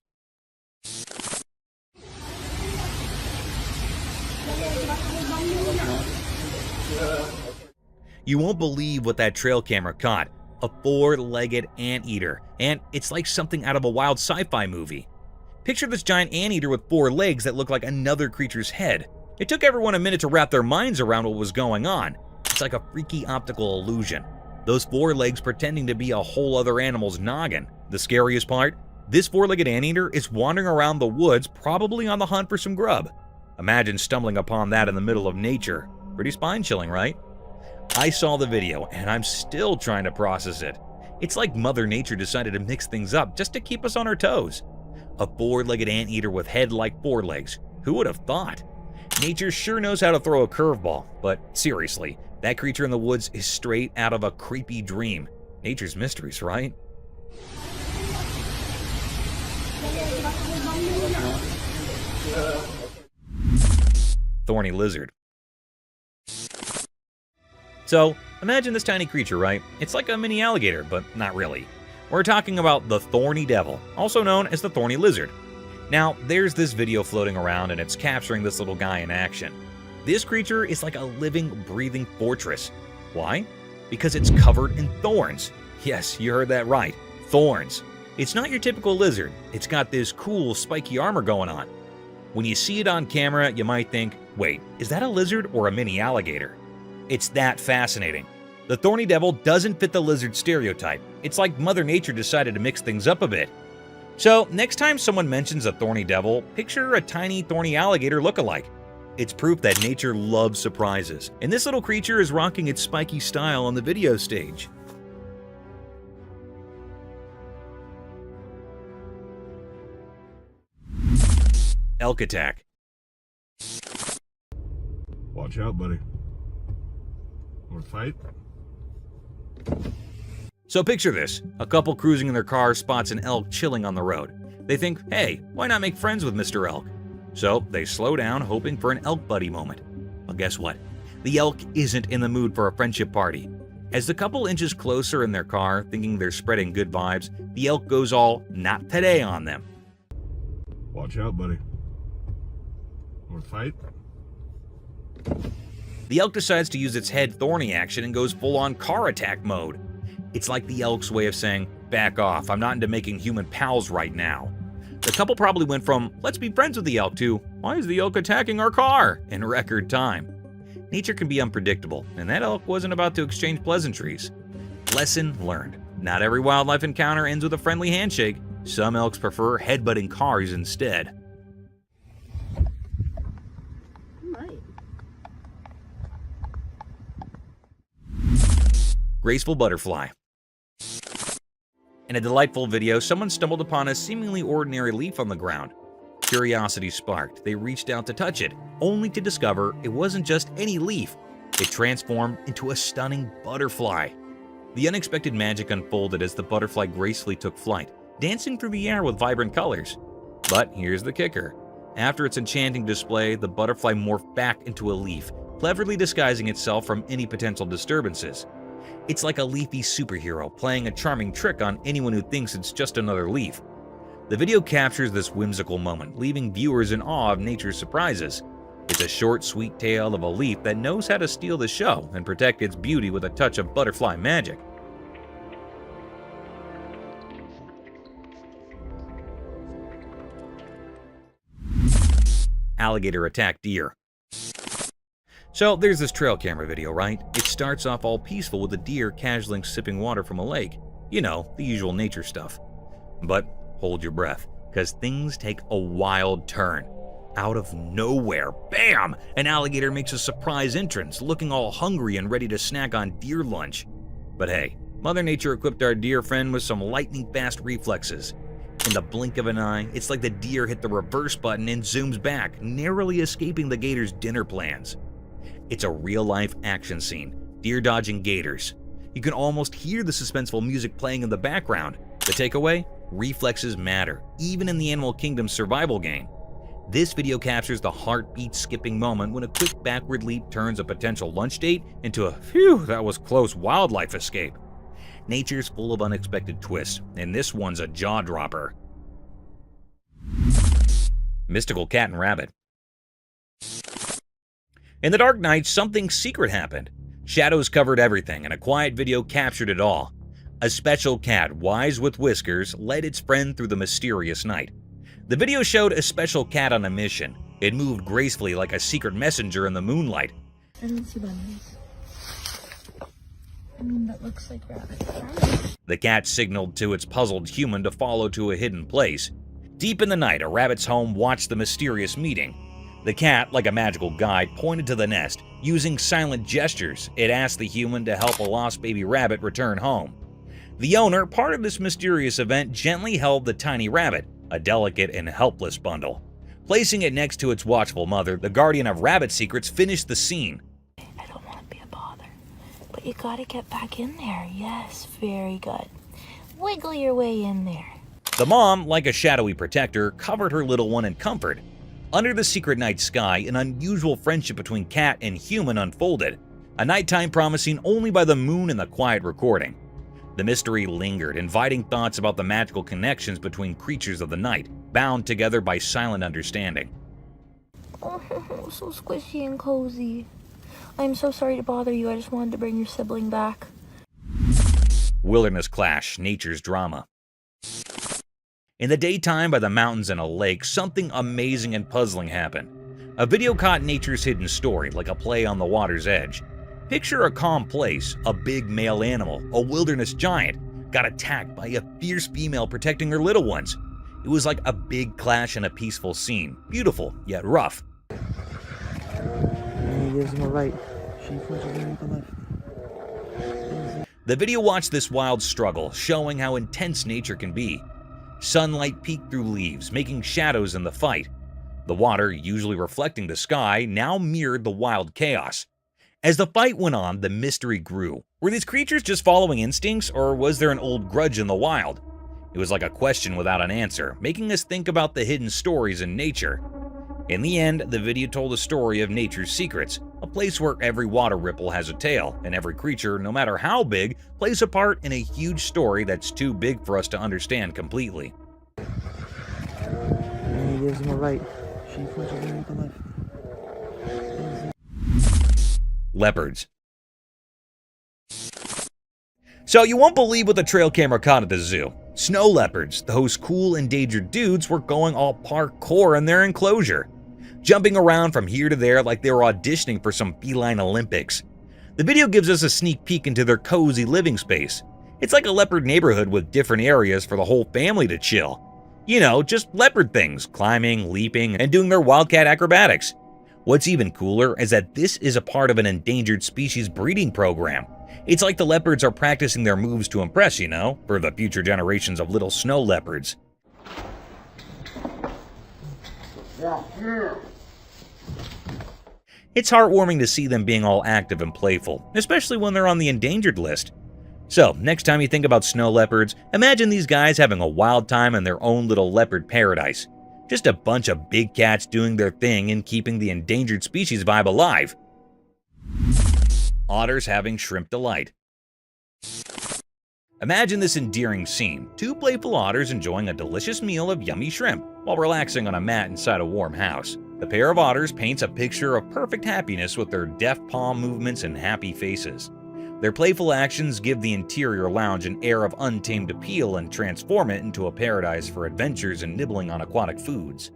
[SPEAKER 1] You won't believe what that trail camera caught. A four-legged anteater, and it's like something out of a wild sci-fi movie. Picture this giant anteater with four legs that look like another creature's head. It took everyone a minute to wrap their minds around what was going on. It's like a freaky optical illusion. Those four legs pretending to be a whole other animal's noggin. The scariest part? This four-legged anteater is wandering around the woods, probably on the hunt for some grub. Imagine stumbling upon that in the middle of nature. Pretty spine-chilling, right? I saw the video, and I'm still trying to process it. It's like Mother Nature decided to mix things up just to keep us on our toes. A four-legged anteater with head like four legs. Who would have thought? Nature sure knows how to throw a curveball, but seriously, that creature in the woods is straight out of a creepy dream. Nature's mysteries, right? Thorny lizard. So, imagine this tiny creature, right? It's like a mini alligator, but not really. We're talking about the thorny devil, also known as the thorny lizard. Now, there's this video floating around and it's capturing this little guy in action. This creature is like a living, breathing fortress. Why? because it's covered in thorns. Yes, you heard that right, thorns. It's not your typical lizard. It's got this cool spiky armor going on. When you see it on camera, you might think, wait, is that a lizard or a mini alligator? It's that fascinating. The thorny devil doesn't fit the lizard stereotype. It's like Mother Nature decided to mix things up a bit. So, next time someone mentions a thorny devil, picture a tiny thorny alligator look-alike. It's proof that nature loves surprises, and this little creature is rocking its spiky style on the video stage. Elk attack.
[SPEAKER 11] Watch out, buddy. Want to fight?
[SPEAKER 1] So picture this. A couple cruising in their car spots an elk chilling on the road. They think, hey, why not make friends with Mr. Elk? So they slow down, hoping for an elk buddy moment. Well, guess what? The elk isn't in the mood for a friendship party. As the couple inches closer in their car, thinking they're spreading good vibes, the elk goes all not today on them.
[SPEAKER 11] Watch out, buddy. Want to fight?
[SPEAKER 1] The elk decides to use its head thorny action and goes full-on car attack mode. It's like the elk's way of saying, back off, I'm not into making human pals right now. The couple probably went from, let's be friends with the elk to, why is the elk attacking our car? In record time. Nature can be unpredictable, and that elk wasn't about to exchange pleasantries. Lesson learned. Not every wildlife encounter ends with a friendly handshake. Some elks prefer headbutting cars instead. Graceful butterfly. In a delightful video, someone stumbled upon a seemingly ordinary leaf on the ground. Curiosity sparked. They reached out to touch it, only to discover it wasn't just any leaf. It transformed into a stunning butterfly. The unexpected magic unfolded as the butterfly gracefully took flight, dancing through the air with vibrant colors. But here's the kicker. After its enchanting display, the butterfly morphed back into a leaf, cleverly disguising itself from any potential disturbances. It's like a leafy superhero playing a charming trick on anyone who thinks it's just another leaf. The video captures this whimsical moment, leaving viewers in awe of nature's surprises. It's a short, sweet tale of a leaf that knows how to steal the show and protect its beauty with a touch of butterfly magic. Alligator attack deer. So there's this trail camera video, right? It starts off all peaceful with a deer casually sipping water from a lake. You know, the usual nature stuff. But hold your breath, because things take a wild turn. Out of nowhere, bam! An alligator makes a surprise entrance, looking all hungry and ready to snack on deer lunch. But hey, Mother Nature equipped our deer friend with some lightning-fast reflexes. In the blink of an eye, it's like the deer hit the reverse button and zooms back, narrowly escaping the gator's dinner plans. It's a real-life action scene, deer dodging gators. You can almost hear the suspenseful music playing in the background. The takeaway? Reflexes matter, even in the animal kingdom's survival game. This video captures the heartbeat-skipping moment when a quick backward leap turns a potential lunch date into a phew, that was close wildlife escape. Nature's full of unexpected twists, and this one's a jaw-dropper. Mystical cat and rabbit. In the dark night, something secret happened. Shadows covered everything, and a quiet video captured it all. A special cat, wise with whiskers, led its friend through the mysterious night. The video showed a special cat on a mission. It moved gracefully like a secret messenger in the moonlight.
[SPEAKER 10] I don't see bunnies. That looks like rabbits.
[SPEAKER 1] The cat signaled to its puzzled human to follow to a hidden place. Deep in the night, a rabbit's home watched the mysterious meeting. The cat, like a magical guide, pointed to the nest. Using silent gestures, it asked the human to help a lost baby rabbit return home. The owner, part of this mysterious event, gently held the tiny rabbit, a delicate and helpless bundle. Placing it next to its watchful mother, the guardian of rabbit secrets finished the scene.
[SPEAKER 12] I don't want to be a bother, but you gotta get back in there. Yes, very good. Wiggle your way in there.
[SPEAKER 1] The mom, like a shadowy protector, covered her little one in comfort. Under the secret night sky, an unusual friendship between cat and human unfolded, a nighttime promising only by the moon and the quiet recording. The mystery lingered, inviting thoughts about the magical connections between creatures of the night, bound together by silent understanding.
[SPEAKER 12] Oh, so squishy and cozy. I'm so sorry to bother you. I just wanted to bring your sibling back.
[SPEAKER 1] Wilderness clash, nature's drama. In the daytime by the mountains and a lake, something amazing and puzzling happened. A video caught nature's hidden story, like a play on the water's edge. Picture a calm place, a big male animal, a wilderness giant, got attacked by a fierce female protecting her little ones. It was like a big clash in a peaceful scene, beautiful yet rough.
[SPEAKER 5] And he gives him a right. She punches him to the left.
[SPEAKER 1] The video watched this wild struggle, showing how intense nature can be. Sunlight peeked through leaves, making shadows in the fight. The water, usually reflecting the sky, now mirrored the wild chaos. As the fight went on, the mystery grew. Were these creatures just following instincts, or was there an old grudge in the wild? It was like a question without an answer, making us think about the hidden stories in nature. In the end, the video told a story of nature's secrets, a place where every water ripple has a tale, and every creature, no matter how big, plays a part in a huge story that's too big for us to understand completely.
[SPEAKER 5] And he gives him a right. She punches him to the left.
[SPEAKER 1] Leopards. So you won't believe what the trail camera caught at the zoo. Snow leopards, those cool endangered dudes, were going all parkour in their enclosure, jumping around from here to there like they were auditioning for some feline Olympics. The video gives us a sneak peek into their cozy living space. It's like a leopard neighborhood with different areas for the whole family to chill. You know, just leopard things, climbing, leaping, and doing their wildcat acrobatics. What's even cooler is that this is a part of an endangered species breeding program. It's like the leopards are practicing their moves to impress, you know, for the future generations of little snow leopards. It's heartwarming to see them being all active and playful, especially when they're on the endangered list. So, next time you think about snow leopards, imagine these guys having a wild time in their own little leopard paradise. Just a bunch of big cats doing their thing and keeping the endangered species vibe alive. Otters having shrimp delight. Imagine this endearing scene, two playful otters enjoying a delicious meal of yummy shrimp while relaxing on a mat inside a warm house. The pair of otters paints a picture of perfect happiness with their deft palm movements and happy faces. Their playful actions give the interior lounge an air of untamed appeal and transform it into a paradise for adventures and nibbling on aquatic foods.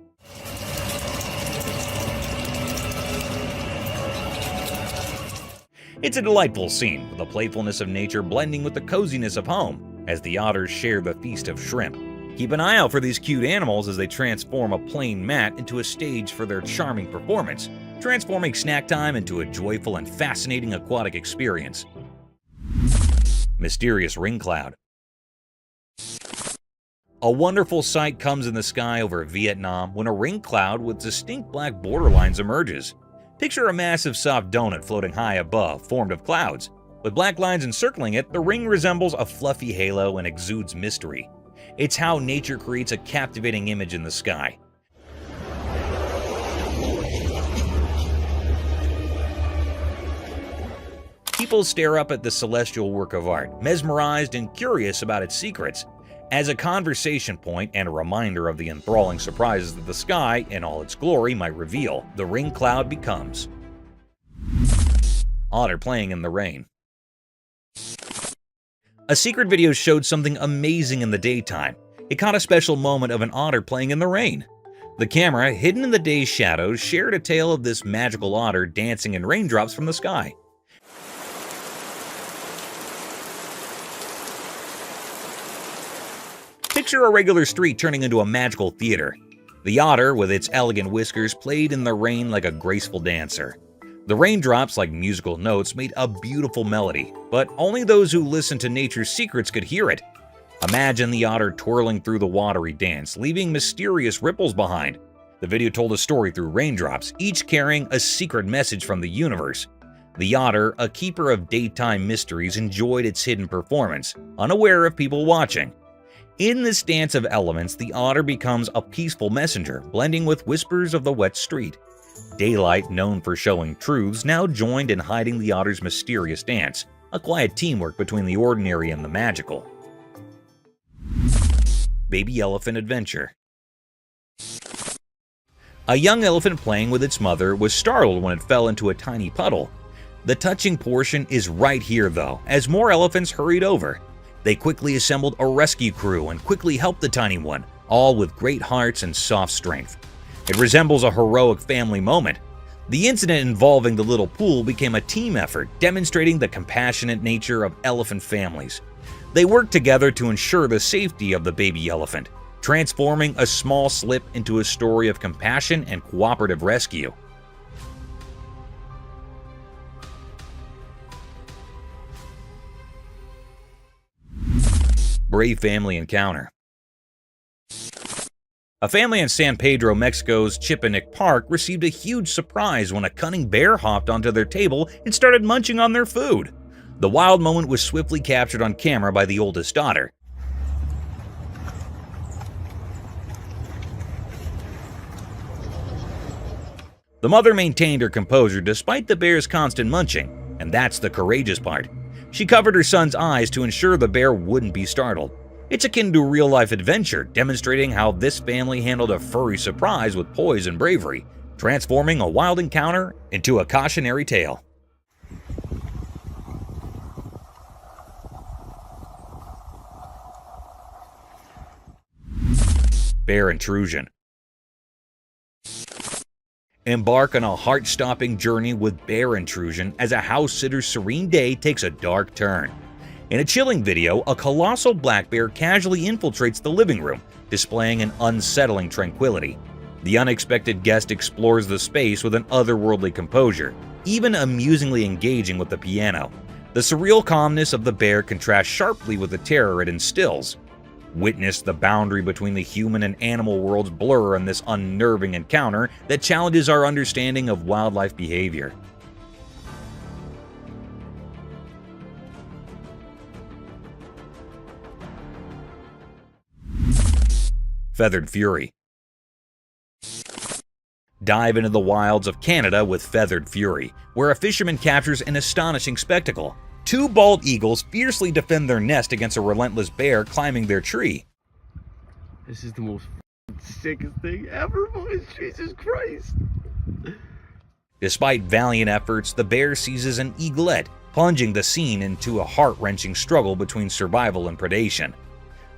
[SPEAKER 1] It's a delightful scene, with the playfulness of nature blending with the coziness of home, as the otters share the feast of shrimp. Keep an eye out for these cute animals as they transform a plain mat into a stage for their charming performance, transforming snack time into a joyful and fascinating aquatic experience. Mysterious ring cloud. A wonderful sight comes in the sky over Vietnam when a ring cloud with distinct black borderlines emerges. Picture a massive soft donut floating high above, formed of clouds. With black lines encircling it, the ring resembles a fluffy halo and exudes mystery. It's how nature creates a captivating image in the sky. People stare up at the celestial work of art, mesmerized and curious about its secrets. As a conversation point and a reminder of the enthralling surprises that the sky, in all its glory, might reveal, the ring cloud becomes. Otter playing in the rain. A secret video showed something amazing in the daytime. It caught a special moment of an otter playing in the rain. The camera, hidden in the day's shadows, shared a tale of this magical otter dancing in raindrops from the sky. Picture a regular street turning into a magical theater. The otter, with its elegant whiskers, played in the rain like a graceful dancer. The raindrops, like musical notes, made a beautiful melody, but only those who listened to nature's secrets could hear it. Imagine the otter twirling through the watery dance, leaving mysterious ripples behind. The video told a story through raindrops, each carrying a secret message from the universe. The otter, a keeper of daytime mysteries, enjoyed its hidden performance, unaware of people watching. In this dance of elements, the otter becomes a peaceful messenger, blending with whispers of the wet street. Daylight, known for showing truths, now joined in hiding the otter's mysterious dance, a quiet teamwork between the ordinary and the magical. Baby elephant adventure. A young elephant playing with its mother was startled when it fell into a tiny puddle. The touching portion is right here though, as more elephants hurried over. They quickly assembled a rescue crew and quickly helped the tiny one, all with great hearts and soft strength. It resembles a heroic family moment. The incident involving the little pool became a team effort, demonstrating the compassionate nature of elephant families. They worked together to ensure the safety of the baby elephant, transforming a small slip into a story of compassion and cooperative rescue. Brave family encounter. A family in San Pedro, Mexico's Chipinic Park received a huge surprise when a cunning bear hopped onto their table and started munching on their food. The wild moment was swiftly captured on camera by the oldest daughter. The mother maintained her composure despite the bear's constant munching, and that's the courageous part. She covered her son's eyes to ensure the bear wouldn't be startled. It's akin to a real-life adventure, demonstrating how this family handled a furry surprise with poise and bravery, transforming a wild encounter into a cautionary tale. Bear intrusion. Embark on a heart-stopping journey with bear intrusion as a house sitter's serene day takes a dark turn. In a chilling video, a colossal black bear casually infiltrates the living room, displaying an unsettling tranquility. The unexpected guest explores the space with an otherworldly composure, even amusingly engaging with the piano. The surreal calmness of the bear contrasts sharply with the terror it instills. Witness the boundary between the human and animal worlds blur in this unnerving encounter that challenges our understanding of wildlife behavior. Feathered Fury. Dive into the wilds of Canada with Feathered Fury, where a fisherman captures an astonishing spectacle. Two bald eagles fiercely defend their nest against a relentless bear climbing their tree.
[SPEAKER 6] This is the most sickest thing ever, boys. Jesus Christ.
[SPEAKER 1] Despite valiant efforts, the bear seizes an eaglet, plunging the scene into a heart-wrenching struggle between survival and predation.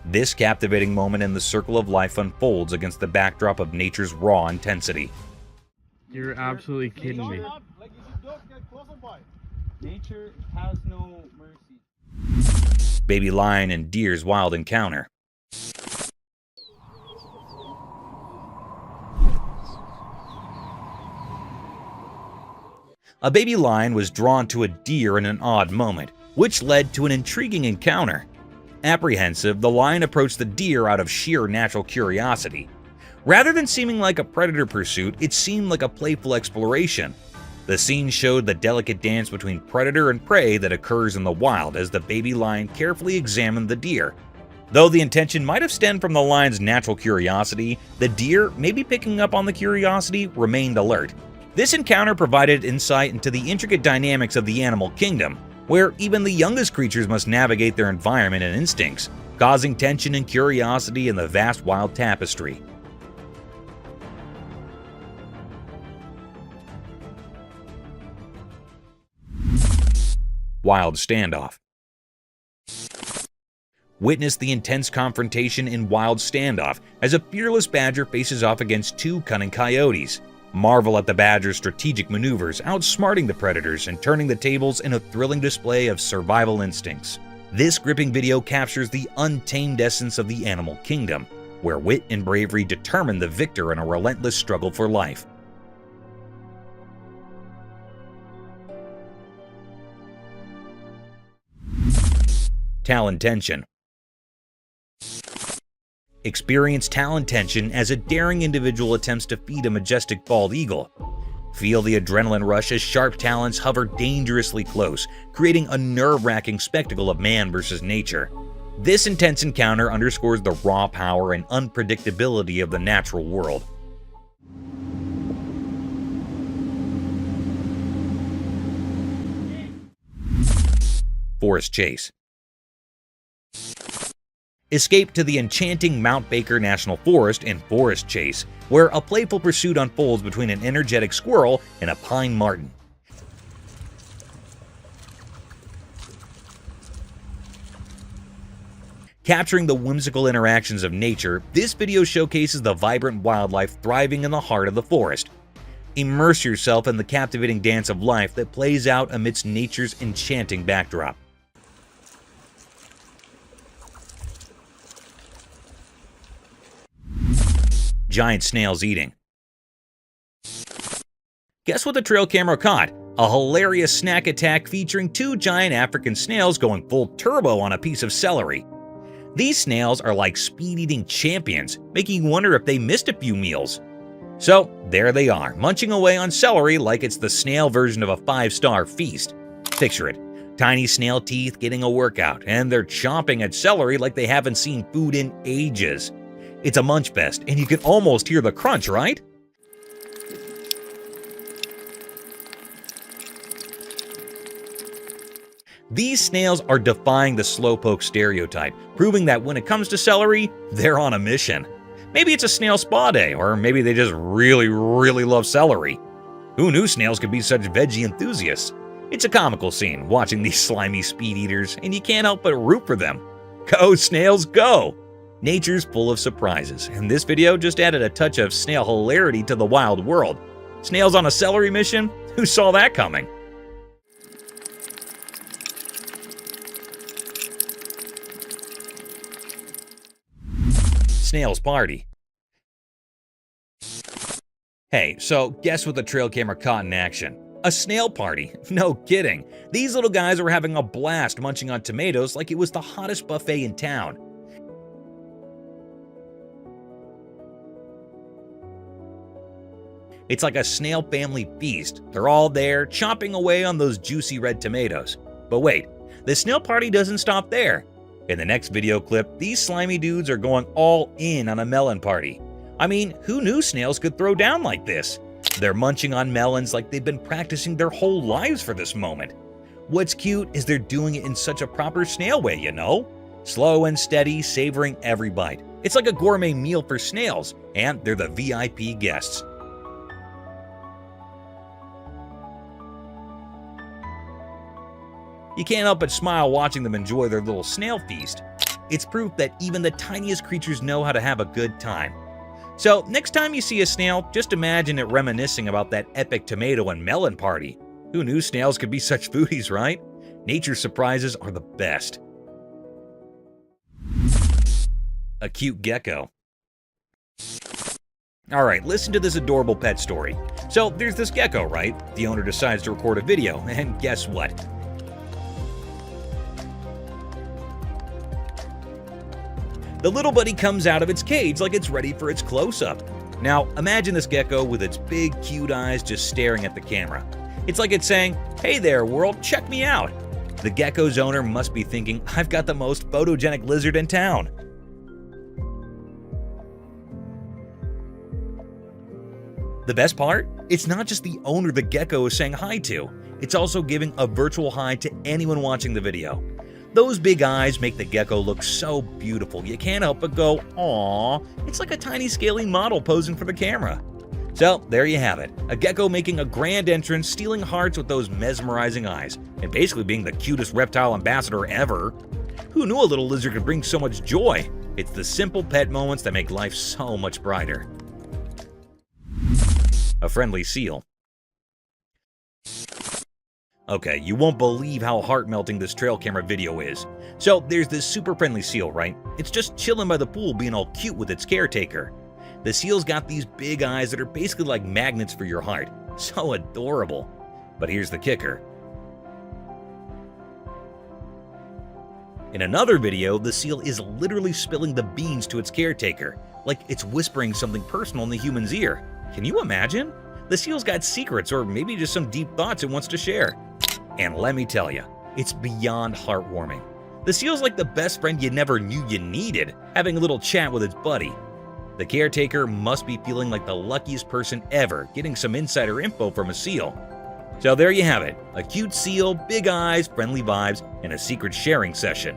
[SPEAKER 1] This captivating moment in the circle of life unfolds against the backdrop of nature's raw intensity.
[SPEAKER 9] You're absolutely kidding me.
[SPEAKER 5] Nature has no mercy.
[SPEAKER 1] Baby lion and deer's wild encounter. A baby lion was drawn to a deer in an odd moment, which led to an intriguing encounter. Apprehensive, the lion approached the deer out of sheer natural curiosity. Rather than seeming like a predator pursuit, it seemed like a playful exploration. The scene showed the delicate dance between predator and prey that occurs in the wild as the baby lion carefully examined the deer. Though the intention might have stemmed from the lion's natural curiosity, the deer, maybe picking up on the curiosity, remained alert. This encounter provided insight into the intricate dynamics of the animal kingdom, where even the youngest creatures must navigate their environment and instincts, causing tension and curiosity in the vast wild tapestry. Wild standoff. Witness the intense confrontation in Wild Standoff as a fearless badger faces off against two cunning coyotes. Marvel at the badger's strategic maneuvers, outsmarting the predators and turning the tables in a thrilling display of survival instincts. This gripping video captures the untamed essence of the animal kingdom, where wit and bravery determine the victor in a relentless struggle for life. Talon tension. Experience talon tension as a daring individual attempts to feed a majestic bald eagle. Feel the adrenaline rush as sharp talons hover dangerously close, creating a nerve-wracking spectacle of man versus nature. This intense encounter underscores the raw power and unpredictability of the natural world. Forest chase. Escape to the enchanting Mount Baker National Forest in Forest Chase, where a playful pursuit unfolds between an energetic squirrel and a pine marten. Capturing the whimsical interactions of nature, this video showcases the vibrant wildlife thriving in the heart of the forest. Immerse yourself in the captivating dance of life that plays out amidst nature's enchanting backdrop. Giant snails eating. Guess what the trail camera caught? A hilarious snack attack featuring two giant African snails going full turbo on a piece of celery. These snails are like speed-eating champions, making you wonder if they missed a few meals. So there they are, munching away on celery like it's the snail version of a 5-star feast. Picture it, tiny snail teeth getting a workout, and they're chomping at celery like they haven't seen food in ages. It's a munch fest, and you can almost hear the crunch, right? These snails are defying the slowpoke stereotype, proving that when it comes to celery, they're on a mission. Maybe it's a snail spa day, or maybe they just really love celery. Who knew snails could be such veggie enthusiasts? It's a comical scene watching these slimy speed eaters, and you can't help but root for them. Go snails, go! Nature's full of surprises, and this video just added a touch of snail hilarity to the wild world. Snails on a celery mission? Who saw that coming? Snails party. Hey, so guess what the trail camera caught in action? A snail party. No kidding. These little guys were having a blast munching on tomatoes like it was the hottest buffet in town. It's like a snail family feast. They're all there, chomping away on those juicy red tomatoes. But wait, the snail party doesn't stop there. In the next video clip, these slimy dudes are going all in on a melon party. I mean, who knew snails could throw down like this? They're munching on melons like they've been practicing their whole lives for this moment. What's cute is they're doing it in such a proper snail way, you know? Slow and steady, savoring every bite. It's like a gourmet meal for snails, and they're the VIP guests. You can't help but smile watching them enjoy their little snail feast. It's proof that even the tiniest creatures know how to have a good time. So next time you see a snail, just imagine it reminiscing about that epic tomato and melon party. Who knew snails could be such foodies, right? Nature's surprises are the best. A cute gecko. Alright, listen to this adorable pet story. So there's this gecko, right? The owner decides to record a video, and guess what? The little buddy comes out of its cage like it's ready for its close-up. Now, imagine this gecko with its big, cute eyes just staring at the camera. It's like it's saying, "Hey there, world, check me out." The gecko's owner must be thinking, "I've got the most photogenic lizard in town." The best part? It's not just the owner the gecko is saying hi to. It's also giving a virtual hi to anyone watching the video. Those big eyes make the gecko look so beautiful, you can't help but go, "Aww." It's like a tiny scaly model posing for the camera. So there you have it, a gecko making a grand entrance, stealing hearts with those mesmerizing eyes, and basically being the cutest reptile ambassador ever. Who knew a little lizard could bring so much joy? It's the simple pet moments that make life so much brighter. A friendly seal. Okay, you won't believe how heart-melting this trail camera video is. So there's this super friendly seal, right? It's just chilling by the pool being all cute with its caretaker. The seal's got these big eyes that are basically like magnets for your heart. So adorable. But here's the kicker. In another video, the seal is literally spilling the beans to its caretaker, like it's whispering something personal in the human's ear. Can you imagine? The seal's got secrets, or maybe just some deep thoughts it wants to share. And let me tell you, it's beyond heartwarming. The seal's like the best friend you never knew you needed, having a little chat with its buddy. The caretaker must be feeling like the luckiest person ever, getting some insider info from a seal. So there you have it, a cute seal, big eyes, friendly vibes, and a secret sharing session.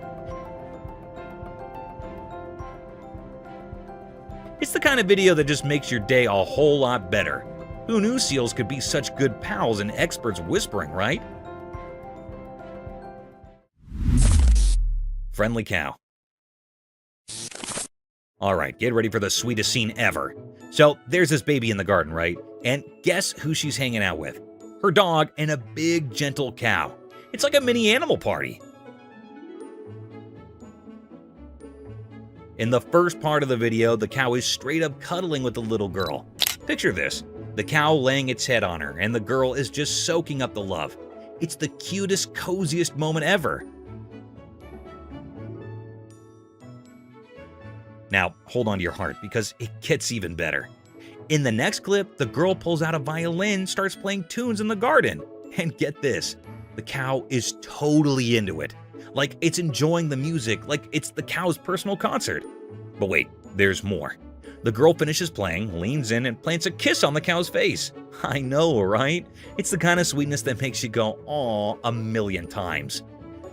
[SPEAKER 1] It's the kind of video that just makes your day a whole lot better. Who knew seals could be such good pals and experts whispering, right? Friendly cow. Alright, get ready for the sweetest scene ever. So, there's this baby in the garden, right? And guess who she's hanging out with? Her dog and a big, gentle cow. It's like a mini animal party. In the first part of the video, the cow is straight up cuddling with the little girl. Picture this, the cow laying its head on her, and the girl is just soaking up the love. It's the cutest, coziest moment ever. Now, hold on to your heart, because it gets even better. In the next clip, the girl pulls out a violin, starts playing tunes in the garden. And get this, the cow is totally into it. Like it's enjoying the music, like it's the cow's personal concert. But wait, there's more. The girl finishes playing, leans in, and plants a kiss on the cow's face. I know, right? It's the kind of sweetness that makes you go, "Aw," a million times.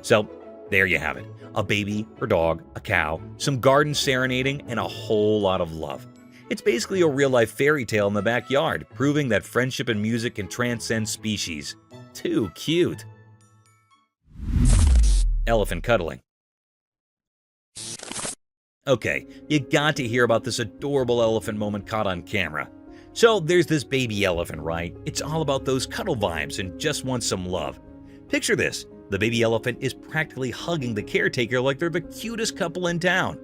[SPEAKER 1] So, there you have it. A baby, her dog, a cow, some garden serenading, and a whole lot of love. It's basically a real-life fairy tale in the backyard, proving that friendship and music can transcend species. Too cute. Elephant cuddling. Okay, you got to hear about this adorable elephant moment caught on camera. So there's this baby elephant, right? It's all about those cuddle vibes and just wants some love. Picture this, the baby elephant is practically hugging the caretaker like they're the cutest couple in town.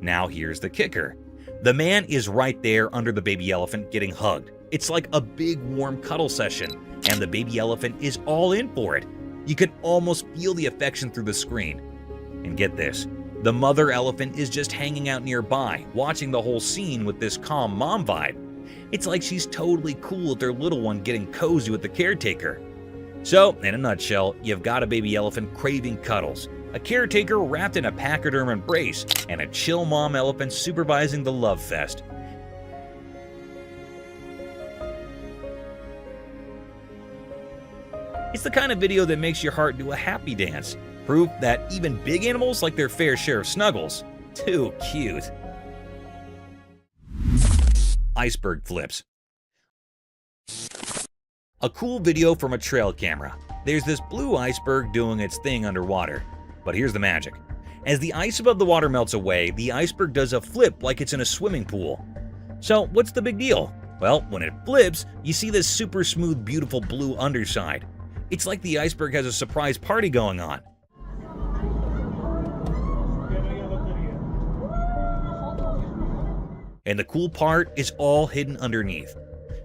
[SPEAKER 1] Now here's the kicker. The man is right there under the baby elephant getting hugged. It's like a big warm cuddle session, and the baby elephant is all in for it. You can almost feel the affection through the screen. And get this, the mother elephant is just hanging out nearby, watching the whole scene with this calm mom vibe. It's like she's totally cool with their little one getting cozy with the caretaker. So, in a nutshell, you've got a baby elephant craving cuddles, a caretaker wrapped in a pachyderm embrace, and a chill mom elephant supervising the love fest. It's the kind of video that makes your heart do a happy dance. Proof that even big animals like their fair share of snuggles. Too cute. Iceberg flips. A cool video from a trail camera. There's this blue iceberg doing its thing underwater. But here's the magic. As the ice above the water melts away, the iceberg does a flip like it's in a swimming pool. So what's the big deal? Well, when it flips, you see this super smooth, beautiful blue underside. It's like the iceberg has a surprise party going on. And the cool part is all hidden underneath.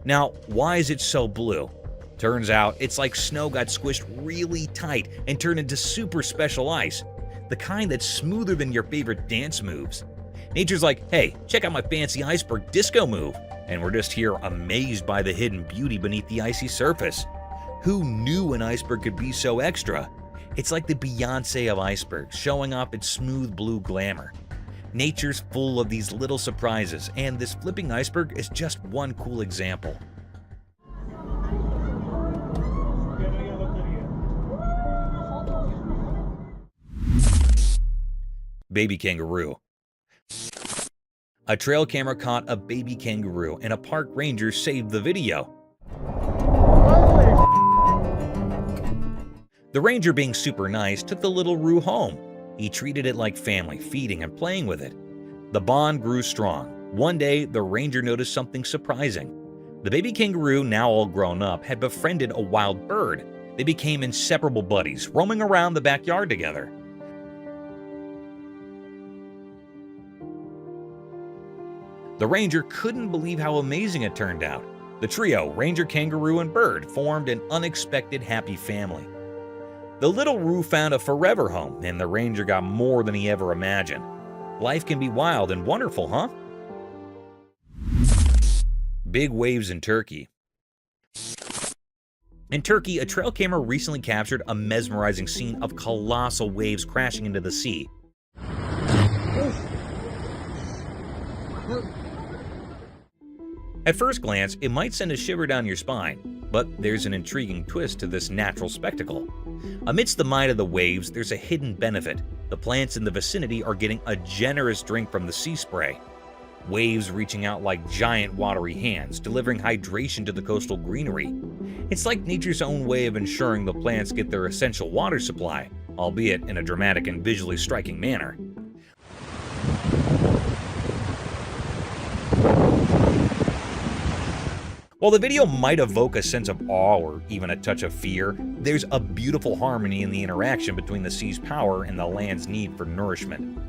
[SPEAKER 1] Now, why is it so blue? Turns out it's like snow got squished really tight and turned into super special ice. The kind that's smoother than your favorite dance moves. Nature's like, hey, check out my fancy iceberg disco move. And we're just here amazed by the hidden beauty beneath the icy surface. Who knew an iceberg could be so extra? It's like the Beyoncé of icebergs, showing off its smooth blue glamour. Nature's full of these little surprises, and this flipping iceberg is just one cool example. Baby kangaroo. A trail camera caught a baby kangaroo, and a park ranger saved the video. The ranger, being super nice, took the little roo home. He treated it like family, feeding and playing with it. The bond grew strong. One day, the ranger noticed something surprising. The baby kangaroo, now all grown up, had befriended a wild bird. They became inseparable buddies, roaming around the backyard together. The ranger couldn't believe how amazing it turned out. The trio, ranger, kangaroo, and bird, formed an unexpected happy family. The little roo found a forever home, and the ranger got more than he ever imagined. Life can be wild and wonderful, huh? Big waves in Turkey. In Turkey, a trail camera recently captured a mesmerizing scene of colossal waves crashing into the sea. At first glance, it might send a shiver down your spine, but there's an intriguing twist to this natural spectacle. Amidst the might of the waves, there's a hidden benefit. The plants in the vicinity are getting a generous drink from the sea spray. waves reaching out like giant watery hands, delivering hydration to the coastal greenery. It's like nature's own way of ensuring the plants get their essential water supply, albeit in a dramatic and visually striking manner. While the video might evoke a sense of awe or even a touch of fear, there's a beautiful harmony in the interaction between the sea's power and the land's need for nourishment.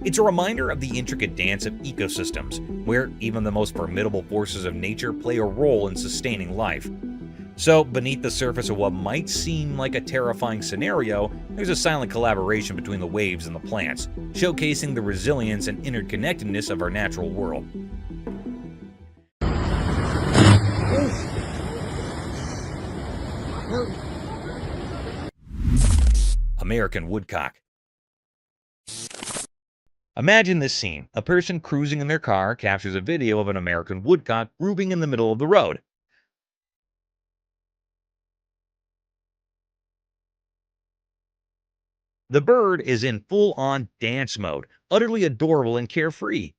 [SPEAKER 1] It's a reminder of the intricate dance of ecosystems, where even the most formidable forces of nature play a role in sustaining life. So, beneath the surface of what might seem like a terrifying scenario, there's a silent collaboration between the waves and the plants, showcasing the resilience and interconnectedness of our natural world. American woodcock. Imagine this scene. A person cruising in their car captures a video of an American woodcock grooving in the middle of the road. The bird is in full-on dance mode, utterly adorable and carefree.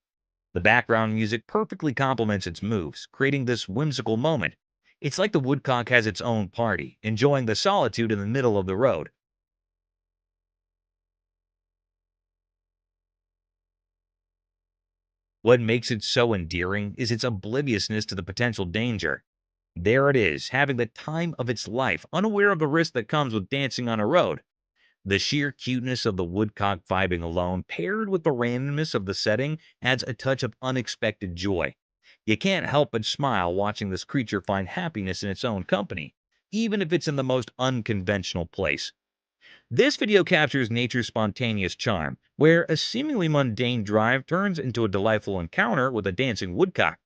[SPEAKER 1] The background music perfectly complements its moves, creating this whimsical moment. It's like the woodcock has its own party, enjoying the solitude in the middle of the road. What makes it so endearing is its obliviousness to the potential danger. There it is, having the time of its life, unaware of the risk that comes with dancing on a road. The sheer cuteness of the woodcock vibing alone, paired with the randomness of the setting, adds a touch of unexpected joy. You can't help but smile watching this creature find happiness in its own company, even if it's in the most unconventional place. This video captures nature's spontaneous charm, where a seemingly mundane drive turns into a delightful encounter with a dancing woodcock.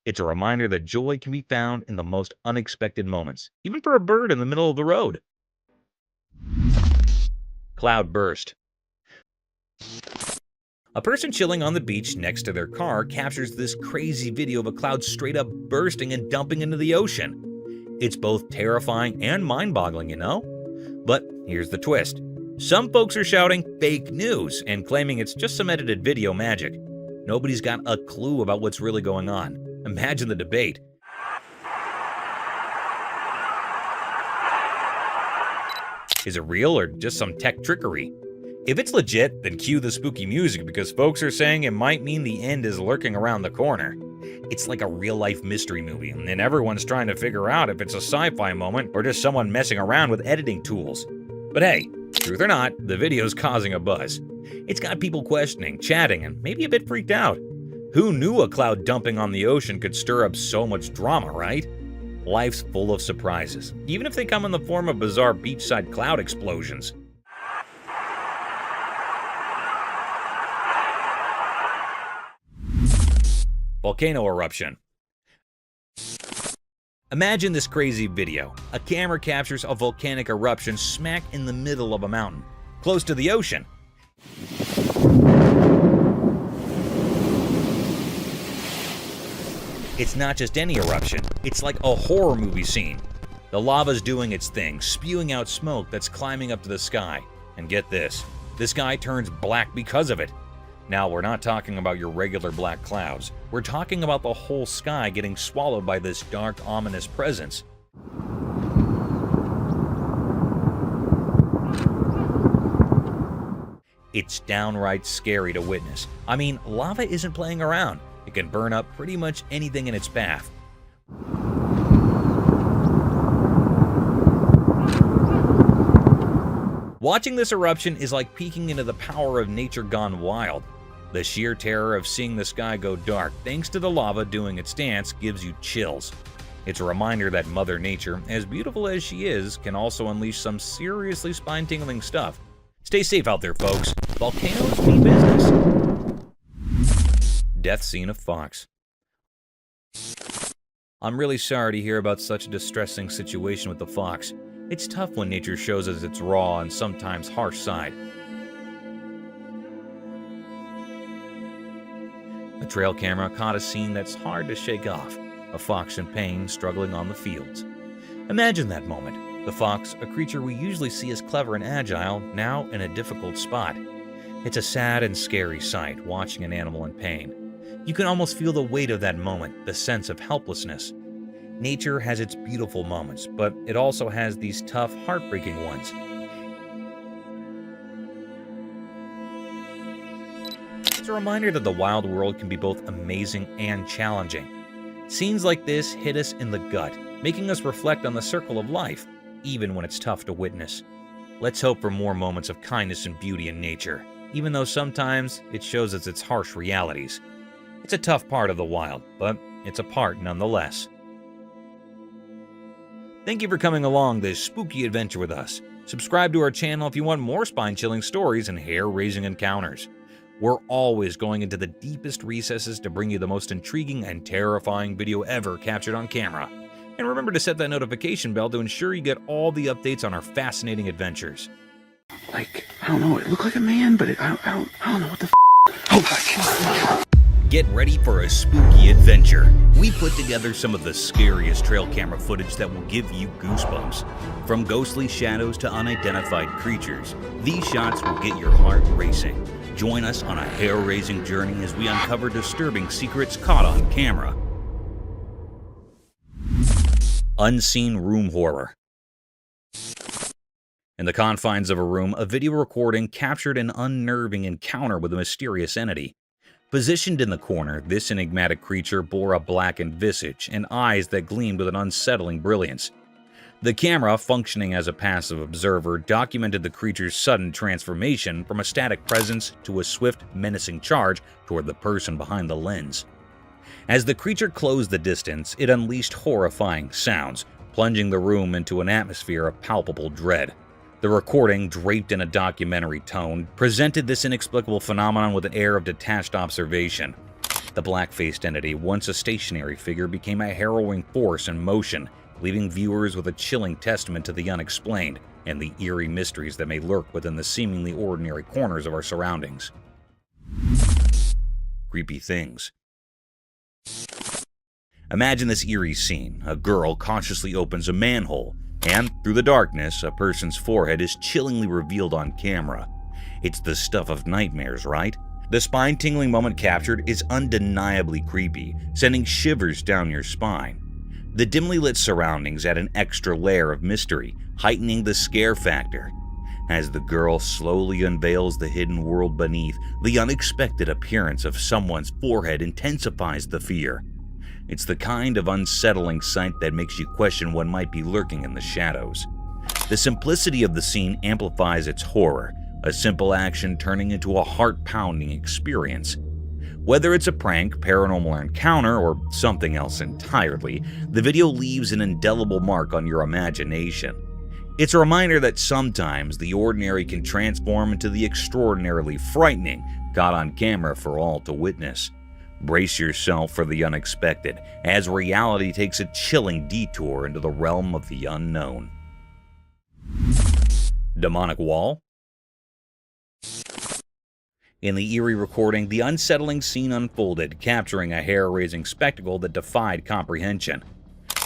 [SPEAKER 1] It's a reminder that joy can be found in the most unexpected moments, even for a bird in the middle of the road. Cloud burst. A person chilling on the beach next to their car captures this crazy video of a cloud straight up bursting and dumping into the ocean. It's both terrifying and mind-boggling, you know? But here's the twist. Some folks are shouting fake news and claiming it's just some edited video magic. Nobody's got a clue about what's really going on. Imagine the debate. Is it real or just some tech trickery? If it's legit, then cue the spooky music because folks are saying it might mean the end is lurking around the corner. It's like a real-life mystery movie, and everyone's trying to figure out if it's a sci-fi moment or just someone messing around with editing tools. But hey, truth or not, the video's causing a buzz. It's got people questioning, chatting, and maybe a bit freaked out. Who knew a cloud dumping on the ocean could stir up so much drama, right? Life's full of surprises, even if they come in the form of bizarre beachside cloud explosions. Volcano eruption. Imagine this crazy video. A camera captures a volcanic eruption smack in the middle of a mountain, close to the ocean. It's not just any eruption, it's like a horror movie scene. The lava's doing its thing, spewing out smoke that's climbing up to the sky. And get this, the sky turns black because of it. Now, we're not talking about your regular black clouds. We're talking about the whole sky getting swallowed by this dark, ominous presence. It's downright scary to witness. I mean, lava isn't playing around. It can burn up pretty much anything in its path. Watching this eruption is like peeking into the power of nature gone wild. The sheer terror of seeing the sky go dark thanks to the lava doing its dance gives you chills. It's a reminder that Mother Nature, as beautiful as she is, can also unleash some seriously spine-tingling stuff. Stay safe out there, folks. Volcanoes mean business. Death scene of fox. I'm really sorry to hear about such a distressing situation with the fox. It's tough when nature shows us its raw and sometimes harsh side. A trail camera caught a scene that's hard to shake off. A fox in pain struggling on the fields. Imagine that moment. The fox, a creature we usually see as clever and agile, now in a difficult spot. It's a sad and scary sight watching an animal in pain. You can almost feel the weight of that moment, the sense of helplessness. Nature has its beautiful moments, but it also has these tough, heartbreaking ones. It's a reminder that the wild world can be both amazing and challenging. Scenes like this hit us in the gut, making us reflect on the circle of life, even when it's tough to witness. Let's hope for more moments of kindness and beauty in nature, even though sometimes it shows us its harsh realities. It's a tough part of the wild, but it's a part nonetheless. Thank you for coming along this spooky adventure with us. Subscribe to our channel if you want more spine-chilling stories and hair-raising encounters. We're always going into the deepest recesses to bring you the most intriguing and terrifying video ever captured on camera. And remember to set that notification bell to ensure you get all the updates on our fascinating adventures.
[SPEAKER 6] Like, I don't know, it looked like a man, but I don't know what the Oh,
[SPEAKER 1] Get ready for a spooky adventure. We put together some of the scariest trail camera footage that will give you goosebumps. From ghostly shadows to unidentified creatures, these shots will get your heart racing. Join us on a hair-raising journey as we uncover disturbing secrets caught on camera. Unseen room horror. In the confines of a room, a video recording captured an unnerving encounter with a mysterious entity. Positioned in the corner, this enigmatic creature bore a blackened visage and eyes that gleamed with an unsettling brilliance. The camera, functioning as a passive observer, documented the creature's sudden transformation from a static presence to a swift, menacing charge toward the person behind the lens. As the creature closed the distance, it unleashed horrifying sounds, plunging the room into an atmosphere of palpable dread. The recording, draped in a documentary tone, presented this inexplicable phenomenon with an air of detached observation. The black-faced entity, once a stationary figure, became a harrowing force in motion, leaving viewers with a chilling testament to the unexplained and the eerie mysteries that may lurk within the seemingly ordinary corners of our surroundings. Creepy things. Imagine this eerie scene. A girl cautiously opens a manhole, and through the darkness, a person's forehead is chillingly revealed on camera. It's the stuff of nightmares, right? The spine-tingling moment captured is undeniably creepy, sending shivers down your spine. The dimly lit surroundings add an extra layer of mystery, heightening the scare factor. As the girl slowly unveils the hidden world beneath, the unexpected appearance of someone's forehead intensifies the fear. It's the kind of unsettling sight that makes you question what might be lurking in the shadows. The simplicity of the scene amplifies its horror, a simple action turning into a heart-pounding experience. Whether it's a prank, paranormal encounter, or something else entirely, the video leaves an indelible mark on your imagination. It's a reminder that sometimes the ordinary can transform into the extraordinarily frightening, caught on camera for all to witness. Brace yourself for the unexpected, as reality takes a chilling detour into the realm of the unknown. Demonic wall? In the eerie recording, the unsettling scene unfolded, capturing a hair-raising spectacle that defied comprehension.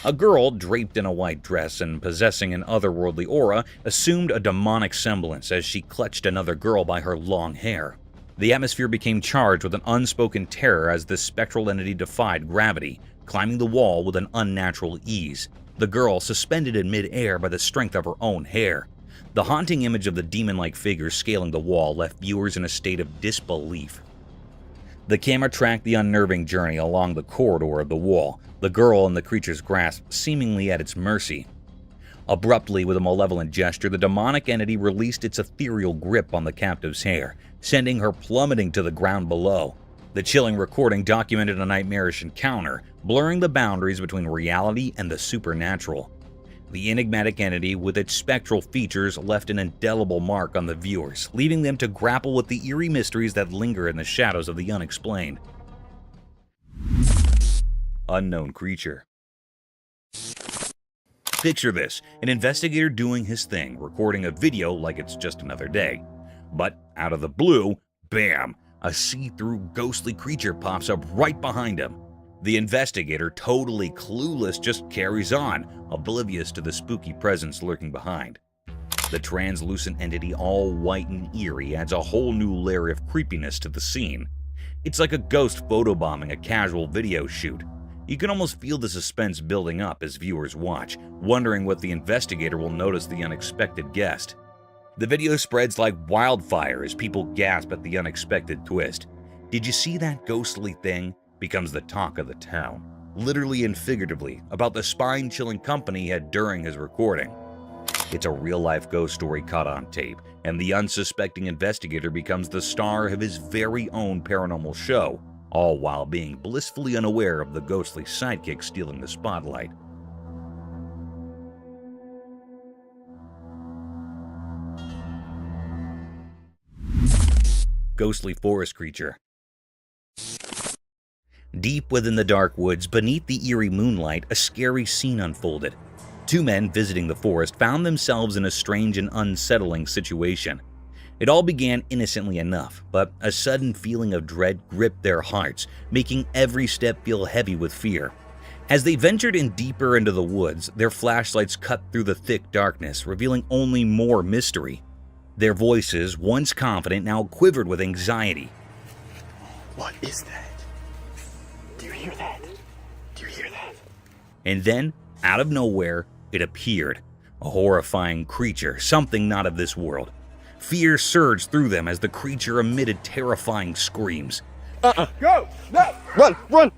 [SPEAKER 1] A girl, draped in a white dress and possessing an otherworldly aura, assumed a demonic semblance as she clutched another girl by her long hair. The atmosphere became charged with an unspoken terror as this spectral entity defied gravity, climbing the wall with an unnatural ease, the girl suspended in mid-air by the strength of her own hair. The haunting image of the demon-like figure scaling the wall left viewers in a state of disbelief. The camera tracked the unnerving journey along the corridor of the wall, the girl in the creature's grasp seemingly at its mercy. Abruptly, with a malevolent gesture, the demonic entity released its ethereal grip on the captive's hair, sending her plummeting to the ground below. The chilling recording documented a nightmarish encounter, blurring the boundaries between reality and the supernatural. The enigmatic entity, with its spectral features, left an indelible mark on the viewers, leaving them to grapple with the eerie mysteries that linger in the shadows of the unexplained. Unknown creature. Picture this, an investigator doing his thing, recording a video like it's just another day. But out of the blue, bam, a see-through ghostly creature pops up right behind him. The investigator, totally clueless, just carries on, oblivious to the spooky presence lurking behind. The translucent entity, all white and eerie, adds a whole new layer of creepiness to the scene. It's like a ghost photobombing a casual video shoot. You can almost feel the suspense building up as viewers watch, wondering what the investigator will notice the unexpected guest. The video spreads like wildfire as people gasp at the unexpected twist. "Did you see that ghostly thing?" becomes the talk of the town, literally and figuratively, about the spine-chilling company he had during his recording. It's a real-life ghost story caught on tape, and the unsuspecting investigator becomes the star of his very own paranormal show, all while being blissfully unaware of the ghostly sidekick stealing the spotlight. Ghostly forest creature. Deep within the dark woods, beneath the eerie moonlight, a scary scene unfolded. Two men visiting the forest found themselves in a strange and unsettling situation. It all began innocently enough, but a sudden feeling of dread gripped their hearts, making every step feel heavy with fear. As they ventured in deeper into the woods, their flashlights cut through the thick darkness, revealing only more mystery. Their voices, once confident, now quivered with anxiety.
[SPEAKER 6] What is that? Do you hear that? Do you hear that?
[SPEAKER 1] And then, out of nowhere, it appeared. A horrifying creature, something not of this world. Fear surged through them as the creature emitted terrifying screams.
[SPEAKER 6] Go! No! Run! Run!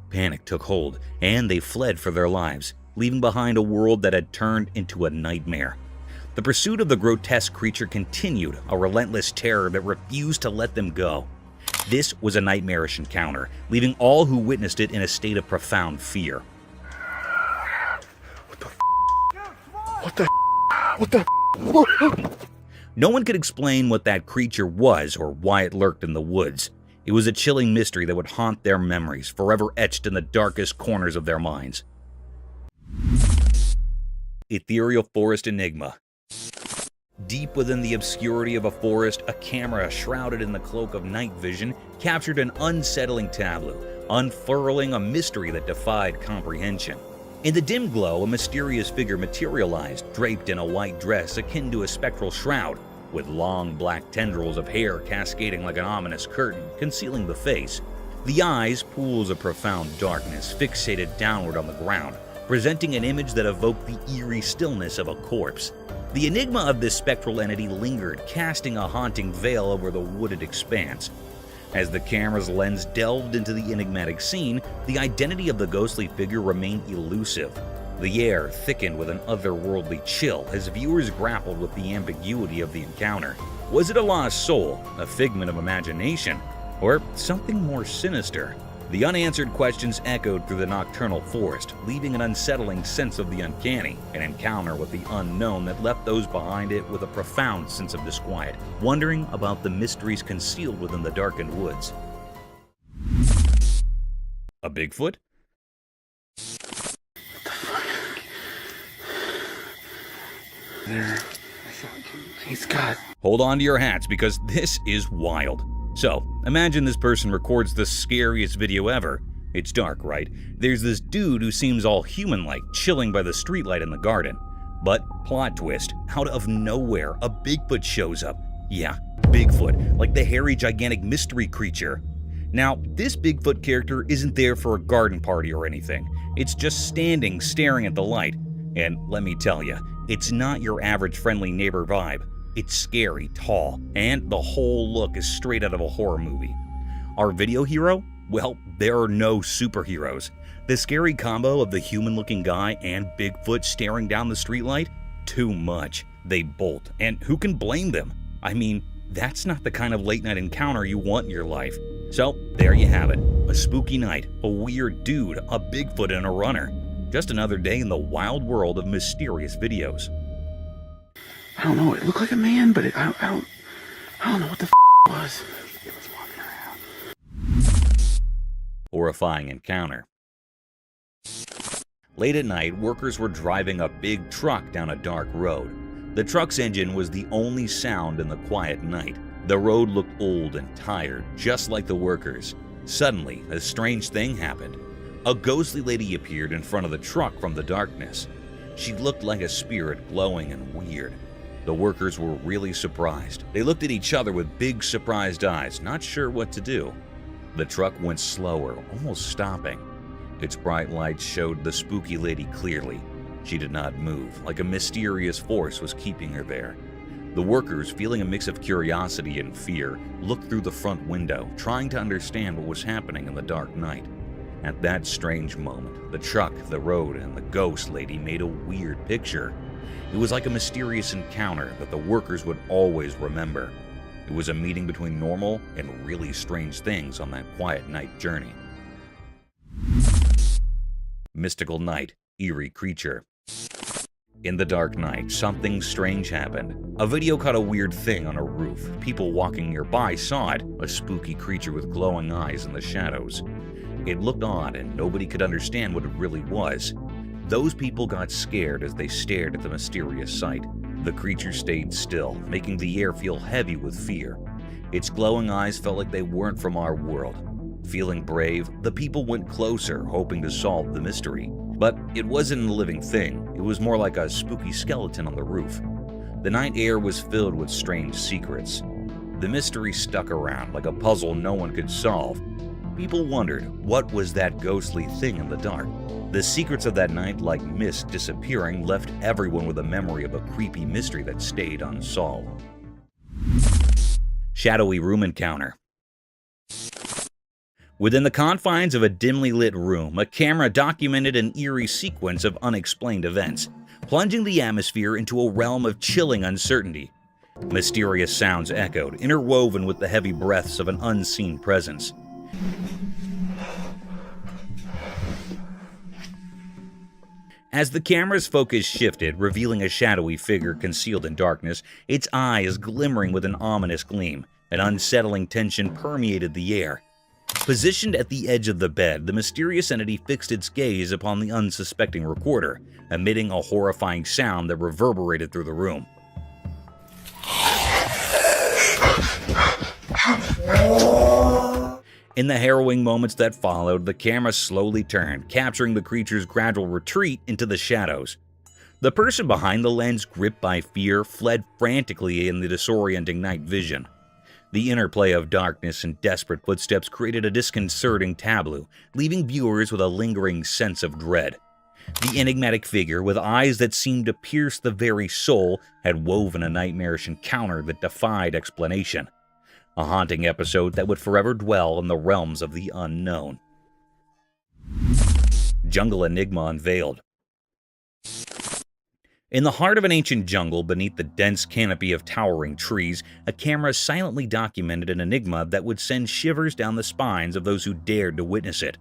[SPEAKER 1] Panic took hold, and they fled for their lives, leaving behind a world that had turned into a nightmare. The pursuit of the grotesque creature continued, a relentless terror that refused to let them go. This was a nightmarish encounter, leaving all who witnessed it in a state of profound fear.
[SPEAKER 6] What the?
[SPEAKER 1] No one could explain what that creature was or why it lurked in the woods. It was a chilling mystery that would haunt their memories, forever etched in the darkest corners of their minds. Ethereal Forest Enigma. Deep within the obscurity of a forest, a camera shrouded in the cloak of night vision captured an unsettling tableau, unfurling a mystery that defied comprehension. In the dim glow, a mysterious figure materialized, draped in a white dress akin to a spectral shroud, with long black tendrils of hair cascading like an ominous curtain, concealing the face. The eyes, pools of profound darkness, fixated downward on the ground, presenting an image that evoked the eerie stillness of a corpse. The enigma of this spectral entity lingered, casting a haunting veil over the wooded expanse. As the camera's lens delved into the enigmatic scene, the identity of the ghostly figure remained elusive. The air thickened with an otherworldly chill as viewers grappled with the ambiguity of the encounter. Was it a lost soul, a figment of imagination, or something more sinister? The unanswered questions echoed through the nocturnal forest, leaving an unsettling sense of the uncanny, an encounter with the unknown that left those behind it with a profound sense of disquiet, wondering about the mysteries concealed within the darkened woods. A Bigfoot?
[SPEAKER 6] There. He's got.
[SPEAKER 1] Hold on to your hats because this is wild. So, imagine this person records the scariest video ever. It's dark, right? There's this dude who seems all human-like, chilling by the streetlight in the garden. But, plot twist, out of nowhere, a Bigfoot shows up. Yeah, Bigfoot, like the hairy, gigantic mystery creature. Now, this Bigfoot character isn't there for a garden party or anything. It's just standing, staring at the light. And let me tell you, it's not your average friendly neighbor vibe. It's scary, tall, and the whole look is straight out of a horror movie. Our video hero? Well, there are no superheroes. The scary combo of the human-looking guy and Bigfoot staring down the streetlight? Too much. They bolt, and who can blame them? I mean, that's not the kind of late-night encounter you want in your life. So, there you have it. A spooky night, a weird dude, a Bigfoot, and a runner. Just another day in the wild world of mysterious videos.
[SPEAKER 6] I don't know. It looked like a man, but I don't know what the it was. It was walking around.
[SPEAKER 1] Horrifying encounter. Late at night, workers were driving a big truck down a dark road. The truck's engine was the only sound in the quiet night. The road looked old and tired, just like the workers. Suddenly, a strange thing happened. A ghostly lady appeared in front of the truck from the darkness. She looked like a spirit, glowing and weird. The workers were really surprised. They looked at each other with big surprised eyes, not sure what to do. The truck went slower, almost stopping. Its bright lights showed the spooky lady clearly. She did not move, like a mysterious force was keeping her there. The workers, feeling a mix of curiosity and fear, looked through the front window, trying to understand what was happening in the dark night. At that strange moment, the truck, the road, and the ghost lady made a weird picture. It was like a mysterious encounter that the workers would always remember. It was a meeting between normal and really strange things on that quiet night journey. Mystical night, eerie creature. In the dark night, something strange happened. A video caught a weird thing on a roof. People walking nearby saw it, a spooky creature with glowing eyes in the shadows. It looked odd and nobody could understand what it really was. Those people got scared as they stared at the mysterious sight. The creature stayed still, making the air feel heavy with fear. Its glowing eyes felt like they weren't from our world. Feeling brave, the people went closer, hoping to solve the mystery. But it wasn't a living thing. It was more like a spooky skeleton on the roof. The night air was filled with strange secrets. The mystery stuck around like a puzzle no one could solve. People wondered, what was that ghostly thing in the dark? The secrets of that night, like mist disappearing, left everyone with a memory of a creepy mystery that stayed unsolved. Shadowy room encounter. Within the confines of a dimly lit room, a camera documented an eerie sequence of unexplained events, plunging the atmosphere into a realm of chilling uncertainty. Mysterious sounds echoed, interwoven with the heavy breaths of an unseen presence. As the camera's focus shifted, revealing a shadowy figure concealed in darkness, its eyes glimmering with an ominous gleam, an unsettling tension permeated the air. Positioned at the edge of the bed, the mysterious entity fixed its gaze upon the unsuspecting recorder, emitting a horrifying sound that reverberated through the room. In the harrowing moments that followed, the camera slowly turned, capturing the creature's gradual retreat into the shadows. The person behind the lens, gripped by fear, fled frantically in the disorienting night vision. The interplay of darkness and desperate footsteps created a disconcerting tableau, leaving viewers with a lingering sense of dread. The enigmatic figure, with eyes that seemed to pierce the very soul, had woven a nightmarish encounter that defied explanation. A haunting episode that would forever dwell in the realms of the unknown. Jungle Enigma Unveiled. In the heart of an ancient jungle, beneath the dense canopy of towering trees, a camera silently documented an enigma that would send shivers down the spines of those who dared to witness it.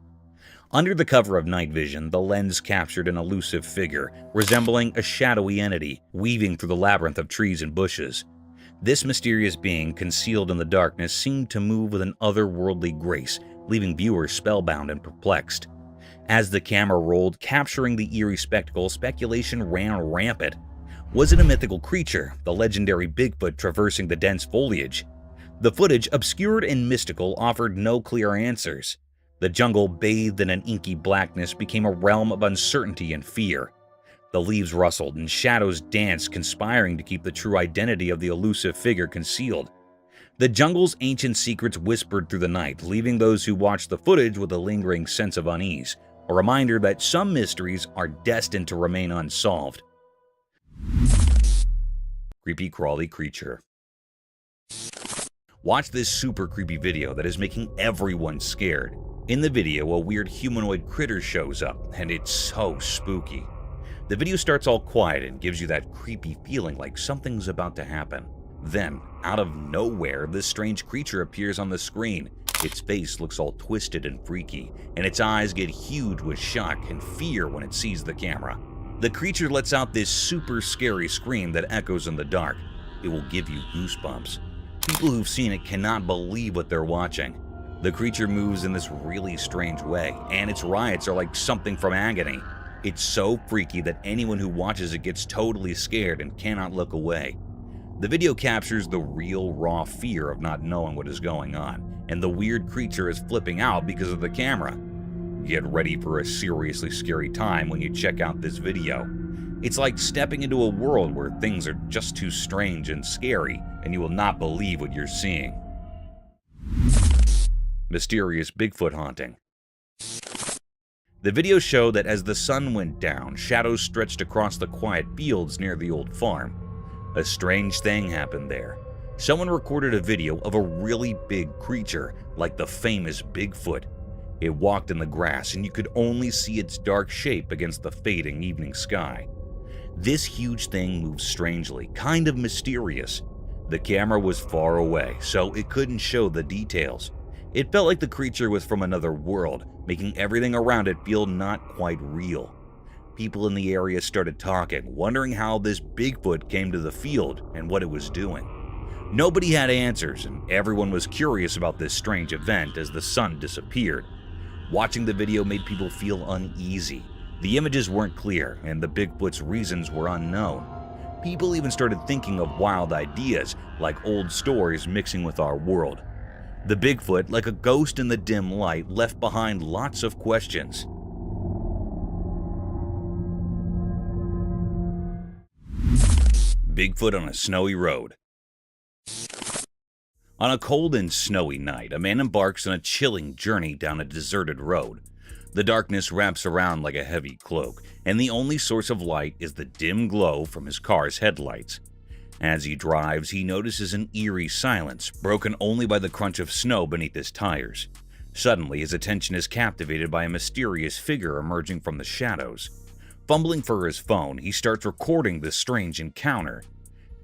[SPEAKER 1] Under the cover of night vision, the lens captured an elusive figure, resembling a shadowy entity, weaving through the labyrinth of trees and bushes. This mysterious being, concealed in the darkness, seemed to move with an otherworldly grace, leaving viewers spellbound and perplexed. As the camera rolled, capturing the eerie spectacle, speculation ran rampant. Was it a mythical creature, the legendary Bigfoot traversing the dense foliage? The footage, obscured and mystical, offered no clear answers. The jungle, bathed in an inky blackness, became a realm of uncertainty and fear. The leaves rustled and shadows danced, conspiring to keep the true identity of the elusive figure concealed. The jungle's ancient secrets whispered through the night, leaving those who watched the footage with a lingering sense of unease, a reminder that some mysteries are destined to remain unsolved. Creepy crawly creature. Watch this super creepy video that is making everyone scared. In the video, a weird humanoid critter shows up, and it's so spooky. The video starts all quiet and gives you that creepy feeling like something's about to happen. Then, out of nowhere, this strange creature appears on the screen. Its face looks all twisted and freaky, and its eyes get huge with shock and fear when it sees the camera. The creature lets out this super scary scream that echoes in the dark. It will give you goosebumps. People who've seen it cannot believe what they're watching. The creature moves in this really strange way, and its riots are like something from Agony. It's so freaky that anyone who watches it gets totally scared and cannot look away. The video captures the real, raw fear of not knowing what is going on, and the weird creature is flipping out because of the camera. Get ready for a seriously scary time when you check out this video. It's like stepping into a world where things are just too strange and scary, and you will not believe what you're seeing. Mysterious Bigfoot haunting. The video showed that as the sun went down, shadows stretched across the quiet fields near the old farm. A strange thing happened there. Someone recorded a video of a really big creature, like the famous Bigfoot. It walked in the grass, and you could only see its dark shape against the fading evening sky. This huge thing moved strangely, kind of mysterious. The camera was far away, so it couldn't show the details. It felt like the creature was from another world, making everything around it feel not quite real. People in the area started talking, wondering how this Bigfoot came to the field and what it was doing. Nobody had answers, and everyone was curious about this strange event as the sun disappeared. Watching the video made people feel uneasy. The images weren't clear, and the Bigfoot's reasons were unknown. People even started thinking of wild ideas, like old stories mixing with our world. The Bigfoot, like a ghost in the dim light, left behind lots of questions. Bigfoot on a snowy road. On a cold and snowy night, a man embarks on a chilling journey down a deserted road. The darkness wraps around like a heavy cloak, and the only source of light is the dim glow from his car's headlights. As he drives, he notices an eerie silence, broken only by the crunch of snow beneath his tires. Suddenly, his attention is captivated by a mysterious figure emerging from the shadows. Fumbling for his phone, he starts recording this strange encounter.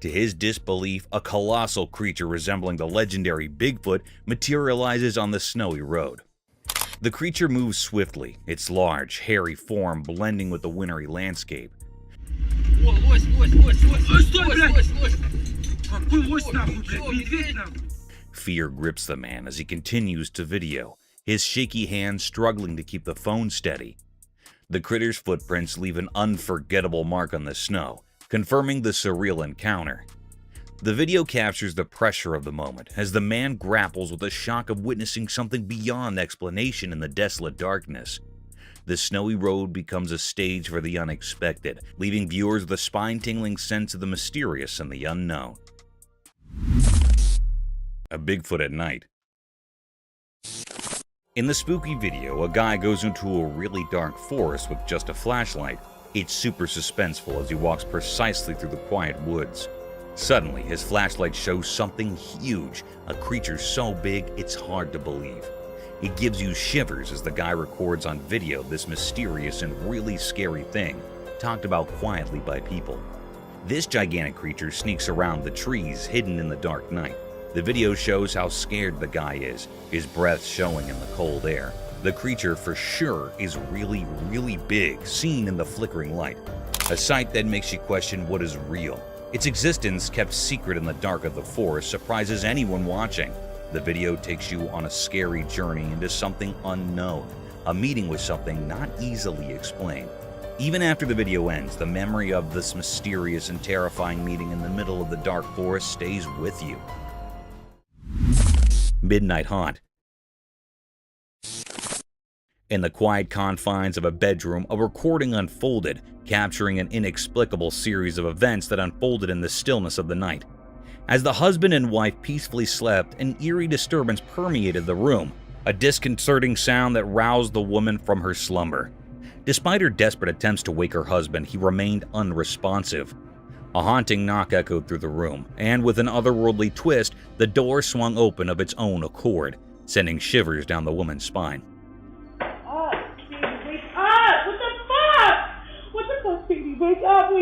[SPEAKER 1] To his disbelief, a colossal creature resembling the legendary Bigfoot materializes on the snowy road. The creature moves swiftly, its large, hairy form blending with the wintry landscape. Fear grips the man as he continues to video, his shaky hands struggling to keep the phone steady. The critter's footprints leave an unforgettable mark on the snow, confirming the surreal encounter. The video captures the pressure of the moment as the man grapples with the shock of witnessing something beyond explanation in the desolate darkness. The snowy road becomes a stage for the unexpected, leaving viewers with a spine-tingling sense of the mysterious and the unknown. A Bigfoot at night. In the spooky video, a guy goes into a really dark forest with just a flashlight. It's super suspenseful as he walks precisely through the quiet woods. Suddenly, his flashlight shows something huge, a creature so big it's hard to believe. It gives you shivers as the guy records on video this mysterious and really scary thing, talked about quietly by people. This gigantic creature sneaks around the trees hidden in the dark night. The video shows how scared the guy is, his breath showing in the cold air. The creature for sure is really, really big, seen in the flickering light. A sight that makes you question what is real. Its existence, kept secret in the dark of the forest, surprises anyone watching. The video takes you on a scary journey into something unknown, a meeting with something not easily explained. Even after the video ends, the memory of this mysterious and terrifying meeting in the middle of the dark forest stays with you. Midnight Haunt. In the quiet confines of a bedroom, a recording unfolded, capturing an inexplicable series of events that unfolded in the stillness of the night. As the husband and wife peacefully slept, an eerie disturbance permeated the room, a disconcerting sound that roused the woman from her slumber. Despite her desperate attempts to wake her husband, he remained unresponsive. A haunting knock echoed through the room, and with an otherworldly twist, the door swung open of its own accord, sending shivers down the woman's spine. Wake up.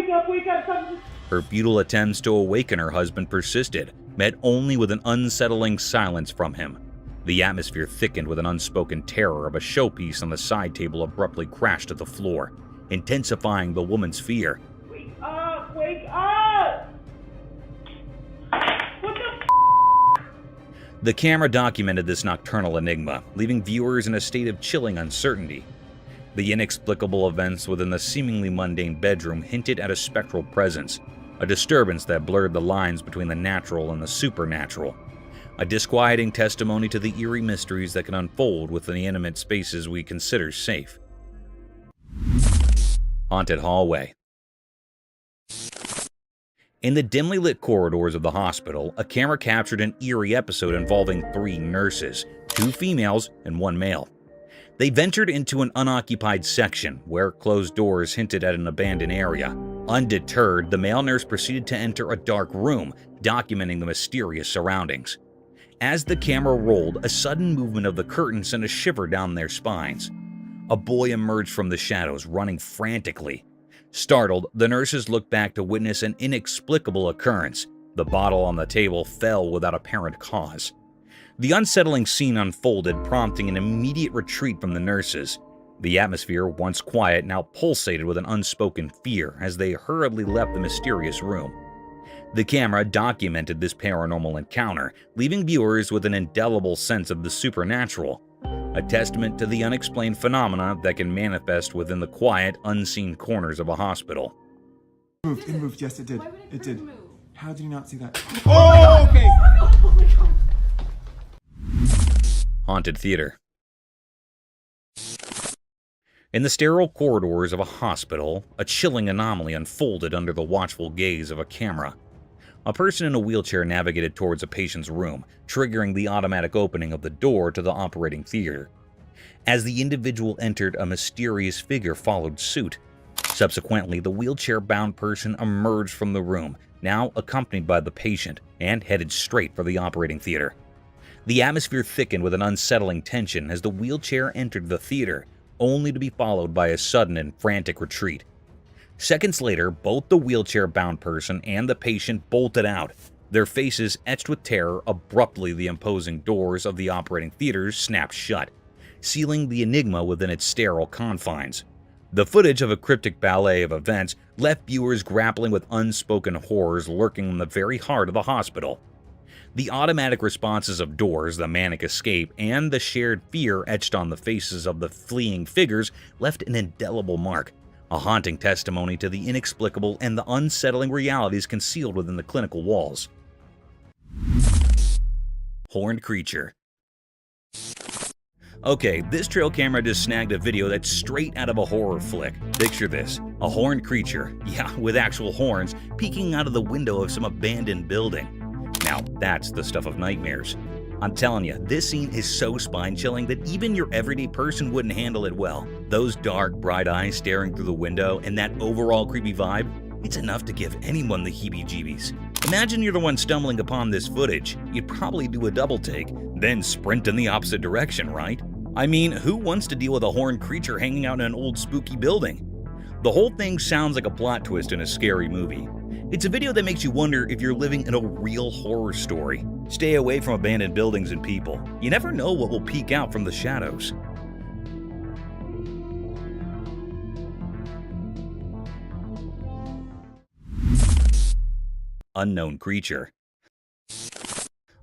[SPEAKER 1] Her futile attempts to awaken her husband persisted, met only with an unsettling silence from him. The atmosphere thickened with an unspoken terror of a showpiece on the side table abruptly crashed to the floor, intensifying the woman's fear.
[SPEAKER 5] Wake up! Wake up! What the f***?
[SPEAKER 1] The camera documented this nocturnal enigma, leaving viewers in a state of chilling uncertainty. The inexplicable events within the seemingly mundane bedroom hinted at a spectral presence, a disturbance that blurred the lines between the natural and the supernatural, a disquieting testimony to the eerie mysteries that can unfold within the intimate spaces we consider safe. Haunted Hallway. In the dimly lit corridors of the hospital, a camera captured an eerie episode involving 3 nurses, 2 females and 1 male. They ventured into an unoccupied section where closed doors hinted at an abandoned area. Undeterred, the male nurse proceeded to enter a dark room, documenting the mysterious surroundings. As the camera rolled, a sudden movement of the curtain sent a shiver down their spines. A boy emerged from the shadows, running frantically. Startled, the nurses looked back to witness an inexplicable occurrence. The bottle on the table fell without apparent cause. The unsettling scene unfolded, prompting an immediate retreat from the nurses. The atmosphere, once quiet, now pulsated with an unspoken fear as they hurriedly left the mysterious room. The camera documented this paranormal encounter, leaving viewers with an indelible sense of the supernatural, a testament to the unexplained phenomena that can manifest within the quiet, unseen corners of a hospital.
[SPEAKER 13] It moved, yes it did. It did. How did you not see that?
[SPEAKER 11] Oh, okay.
[SPEAKER 1] Haunted theater. In the sterile corridors of a hospital, a chilling anomaly unfolded under the watchful gaze of a camera. A person in a wheelchair navigated towards a patient's room, triggering the automatic opening of the door to the operating theater. As the individual entered, a mysterious figure followed suit. Subsequently, the wheelchair-bound person emerged from the room, now accompanied by the patient, and headed straight for the operating theater. The atmosphere thickened with an unsettling tension as the wheelchair entered the theater, only to be followed by a sudden and frantic retreat. Seconds later, both the wheelchair-bound person and the patient bolted out, their faces etched with terror. Abruptly, the imposing doors of the operating theater snapped shut, sealing the enigma within its sterile confines. The footage of a cryptic ballet of events left viewers grappling with unspoken horrors lurking in the very heart of the hospital. The automatic responses of doors, the manic escape, and the shared fear etched on the faces of the fleeing figures left an indelible mark, a haunting testimony to the inexplicable and the unsettling realities concealed within the clinical walls. Horned creature. Okay, this trail camera just snagged a video that's straight out of a horror flick. Picture this, a horned creature, yeah, with actual horns, peeking out of the window of some abandoned building. Now, that's the stuff of nightmares. I'm telling you, this scene is so spine-chilling that even your everyday person wouldn't handle it well. Those dark, bright eyes staring through the window and that overall creepy vibe, it's enough to give anyone the heebie-jeebies. Imagine you're the one stumbling upon this footage. You'd probably do a double take, then sprint in the opposite direction, right? I mean, who wants to deal with a horned creature hanging out in an old spooky building? The whole thing sounds like a plot twist in a scary movie. It's a video that makes you wonder if you're living in a real horror story. Stay away from abandoned buildings and people. You never know what will peek out from the shadows. Unknown creature.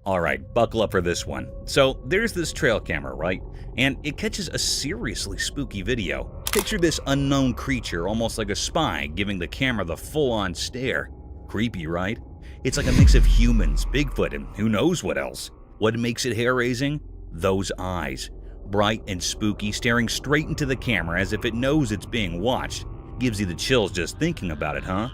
[SPEAKER 1] Alright, buckle up for this one. So, there's this trail camera, right? And it catches a seriously spooky video. Picture this unknown creature almost like a spy giving the camera the full-on stare. Creepy, right? It's like a mix of humans, Bigfoot, and who knows what else. What makes it hair-raising? Those eyes. Bright and spooky, staring straight into the camera as if it knows it's being watched. Gives you the chills just thinking about it, huh?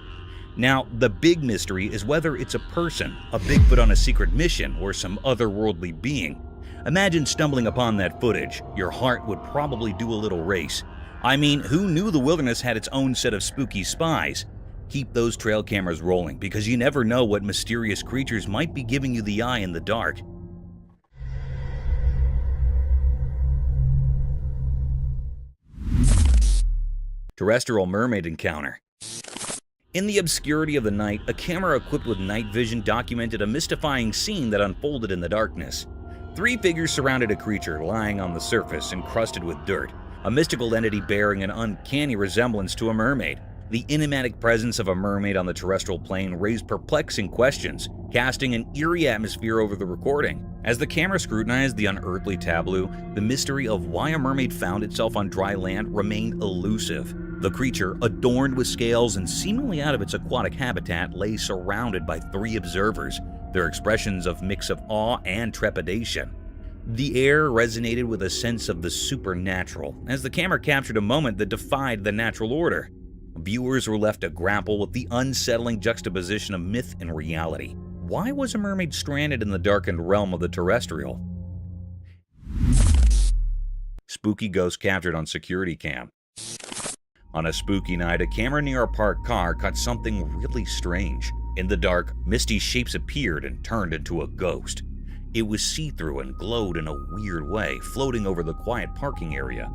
[SPEAKER 1] Now, the big mystery is whether it's a person, a Bigfoot on a secret mission, or some otherworldly being. Imagine stumbling upon that footage. Your heart would probably do a little race. I mean, who knew the wilderness had its own set of spooky spies? Keep those trail cameras rolling, because you never know what mysterious creatures might be giving you the eye in the dark. Terrestrial mermaid encounter. In the obscurity of the night, a camera equipped with night vision documented a mystifying scene that unfolded in the darkness. 3 figures surrounded a creature lying on the surface, encrusted with dirt, a mystical entity bearing an uncanny resemblance to a mermaid. The enigmatic presence of a mermaid on the terrestrial plane raised perplexing questions, casting an eerie atmosphere over the recording. As the camera scrutinized the unearthly tableau, the mystery of why a mermaid found itself on dry land remained elusive. The creature, adorned with scales and seemingly out of its aquatic habitat, lay surrounded by 3 observers, their expressions of mix of awe and trepidation. The air resonated with a sense of the supernatural, as the camera captured a moment that defied the natural order. Viewers were left to grapple with the unsettling juxtaposition of myth and reality. Why was a mermaid stranded in the darkened realm of the terrestrial? Spooky ghost captured on security cam. On a spooky night, a camera near a parked car caught something really strange. In the dark, misty shapes appeared and turned into a ghost. It was see-through and glowed in a weird way, floating over the quiet parking area.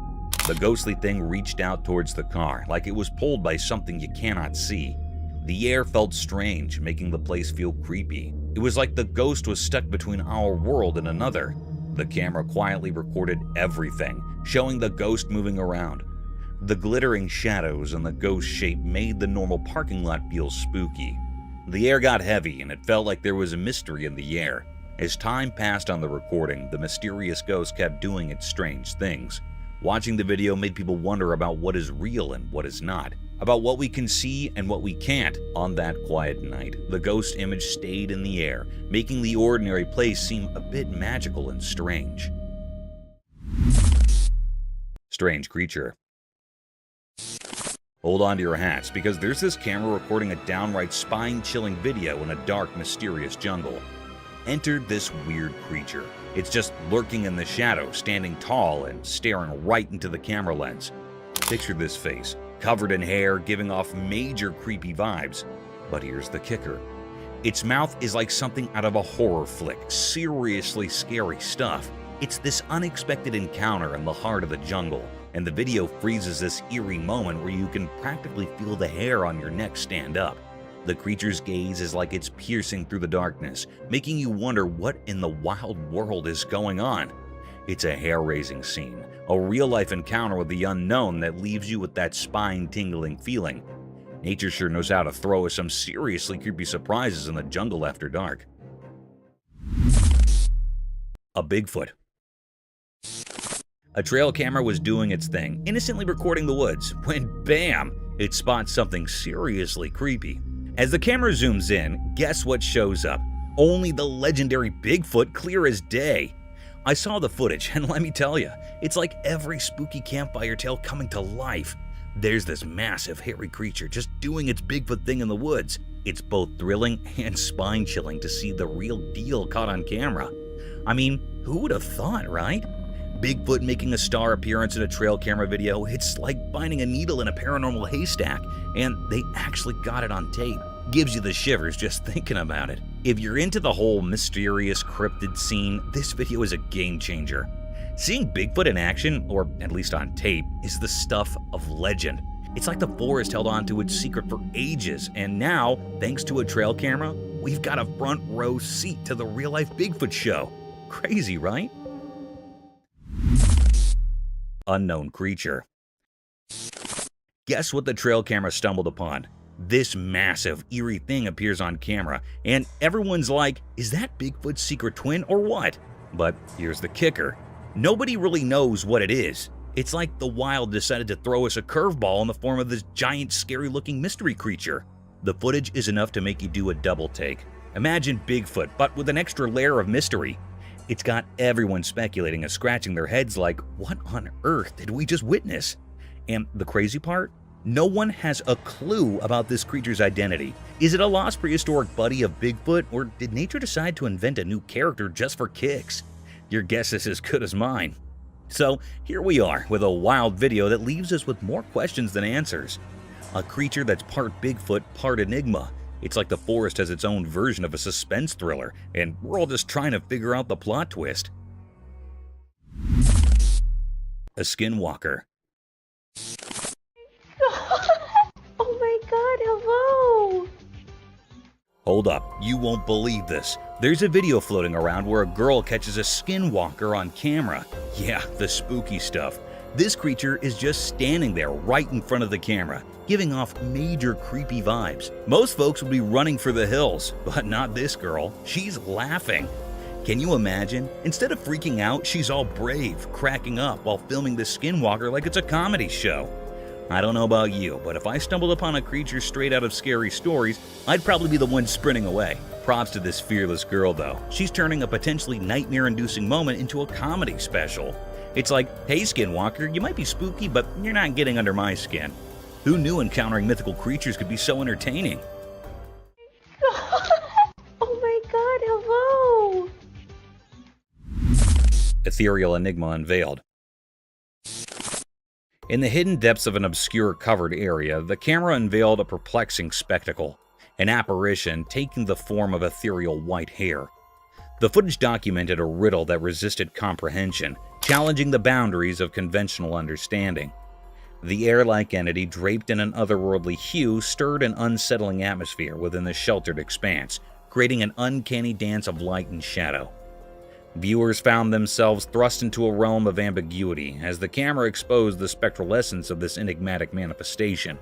[SPEAKER 1] The ghostly thing reached out towards the car, like it was pulled by something you cannot see. The air felt strange, making the place feel creepy. It was like the ghost was stuck between our world and another. The camera quietly recorded everything, showing the ghost moving around. The glittering shadows and the ghost shape made the normal parking lot feel spooky. The air got heavy and it felt like there was a mystery in the air. As time passed on the recording, the mysterious ghost kept doing its strange things. Watching the video made people wonder about what is real and what is not, about what we can see and what we can't. On that quiet night, the ghost image stayed in the air, making the ordinary place seem a bit magical and strange. Strange creature. Hold on to your hats, because there's this camera recording a downright spine-chilling video in a dark, mysterious jungle. Enter this weird creature. It's just lurking in the shadow, standing tall and staring right into the camera lens. Picture this face, covered in hair, giving off major creepy vibes. But here's the kicker. Its mouth is like something out of a horror flick, seriously scary stuff. It's this unexpected encounter in the heart of the jungle, and the video freezes this eerie moment where you can practically feel the hair on your neck stand up. The creature's gaze is like it's piercing through the darkness, making you wonder what in the wild world is going on. It's a hair-raising scene, a real-life encounter with the unknown that leaves you with that spine-tingling feeling. Nature sure knows how to throw us some seriously creepy surprises in the jungle after dark. A Bigfoot. A trail camera was doing its thing, innocently recording the woods, when bam, it spots something seriously creepy. As the camera zooms in, guess what shows up? Only the legendary Bigfoot, clear as day. I saw the footage, and let me tell you, it's like every spooky campfire tale coming to life. There's this massive, hairy creature just doing its Bigfoot thing in the woods. It's both thrilling and spine-chilling to see the real deal caught on camera. I mean, who would have thought, right? Bigfoot making a star appearance in a trail camera video, it's like finding a needle in a paranormal haystack, and they actually got it on tape. Gives you the shivers just thinking about it. If you're into the whole mysterious cryptid scene, this video is a game changer. Seeing Bigfoot in action, or at least on tape, is the stuff of legend. It's like the forest held on to its secret for ages, and now, thanks to a trail camera, we've got a front row seat to the real-life Bigfoot show. Crazy, right? Unknown creature. Guess what the trail camera stumbled upon? This massive, eerie thing appears on camera, and everyone's like, is that Bigfoot's secret twin or what? But here's the kicker. Nobody really knows what it is. It's like the wild decided to throw us a curveball in the form of this giant, scary-looking mystery creature. The footage is enough to make you do a double take. Imagine Bigfoot, but with an extra layer of mystery. It's got everyone speculating and scratching their heads like, what on earth did we just witness? And the crazy part? No one has a clue about this creature's identity. Is it a lost prehistoric buddy of Bigfoot, or did nature decide to invent a new character just for kicks? Your guess is as good as mine. So here we are with a wild video that leaves us with more questions than answers. A creature that's part Bigfoot, part Enigma. It's like the forest has its own version of a suspense thriller, and we're all just trying to figure out the plot twist. A skinwalker.
[SPEAKER 12] Oh my god, hello!
[SPEAKER 1] Hold up, you won't believe this. There's a video floating around where a girl catches a skinwalker on camera. Yeah, the spooky stuff. This creature is just standing there right in front of the camera, giving off major creepy vibes. Most folks would be running for the hills, but not this girl. She's laughing. Can you imagine? Instead of freaking out, she's all brave, cracking up while filming this skinwalker like it's a comedy show. I don't know about you, but if I stumbled upon a creature straight out of scary stories, I'd probably be the one sprinting away. Props to this fearless girl though. She's turning a potentially nightmare-inducing moment into a comedy special. It's like, hey Skinwalker, you might be spooky, but you're not getting under my skin. Who knew encountering mythical creatures could be so entertaining?
[SPEAKER 12] Oh my god, hello!
[SPEAKER 1] Ethereal enigma unveiled. In the hidden depths of an obscure covered area, the camera unveiled a perplexing spectacle, an apparition taking the form of ethereal white hair. The footage documented a riddle that resisted comprehension, challenging the boundaries of conventional understanding. The air-like entity, draped in an otherworldly hue, stirred an unsettling atmosphere within the sheltered expanse, creating an uncanny dance of light and shadow. Viewers found themselves thrust into a realm of ambiguity as the camera exposed the spectral essence of this enigmatic manifestation.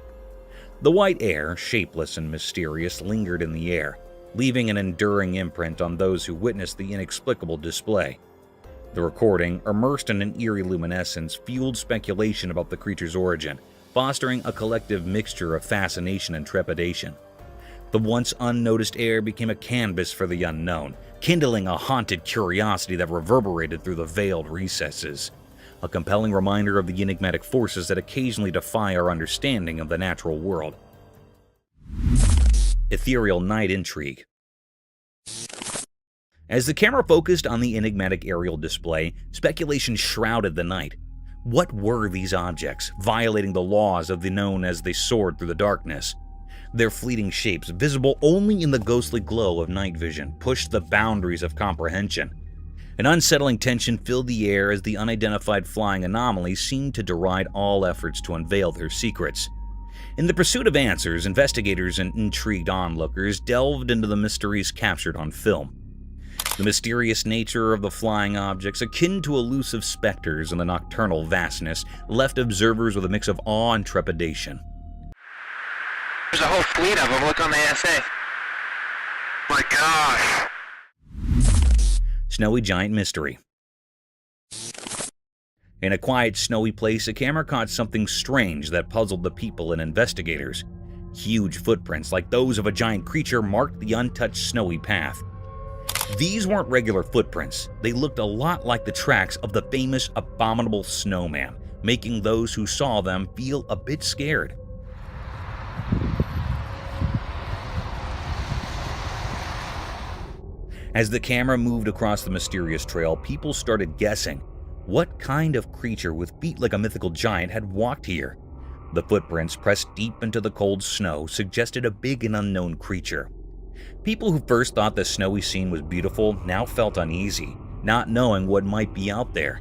[SPEAKER 1] The white air, shapeless and mysterious, lingered in the air, leaving an enduring imprint on those who witnessed the inexplicable display. The recording, immersed in an eerie luminescence, fueled speculation about the creature's origin, fostering a collective mixture of fascination and trepidation. The once unnoticed air became a canvas for the unknown, kindling a haunted curiosity that reverberated through the veiled recesses, a compelling reminder of the enigmatic forces that occasionally defy our understanding of the natural world. Ethereal night intrigue. As the camera focused on the enigmatic aerial display, speculation shrouded the night. What were these objects, violating the laws of the known as they soared through the darkness? Their fleeting shapes, visible only in the ghostly glow of night vision, pushed the boundaries of comprehension. An unsettling tension filled the air as the unidentified flying anomalies seemed to deride all efforts to unveil their secrets. In the pursuit of answers, investigators and intrigued onlookers delved into the mysteries captured on film. The mysterious nature of the flying objects, akin to elusive specters in the nocturnal vastness, left observers with a mix of awe and trepidation.
[SPEAKER 7] There's a whole fleet of them. Look on the ASA. My gosh.
[SPEAKER 1] Snowy giant mystery. In a quiet, snowy place, a camera caught something strange that puzzled the people and investigators. Huge footprints, like those of a giant creature, marked the untouched snowy path. These weren't regular footprints. They looked a lot like the tracks of the famous abominable snowman, making those who saw them feel a bit scared. As the camera moved across the mysterious trail, people started guessing. What kind of creature with feet like a mythical giant had walked here? The footprints, pressed deep into the cold snow, suggested a big and unknown creature. People who first thought the snowy scene was beautiful now felt uneasy, not knowing what might be out there.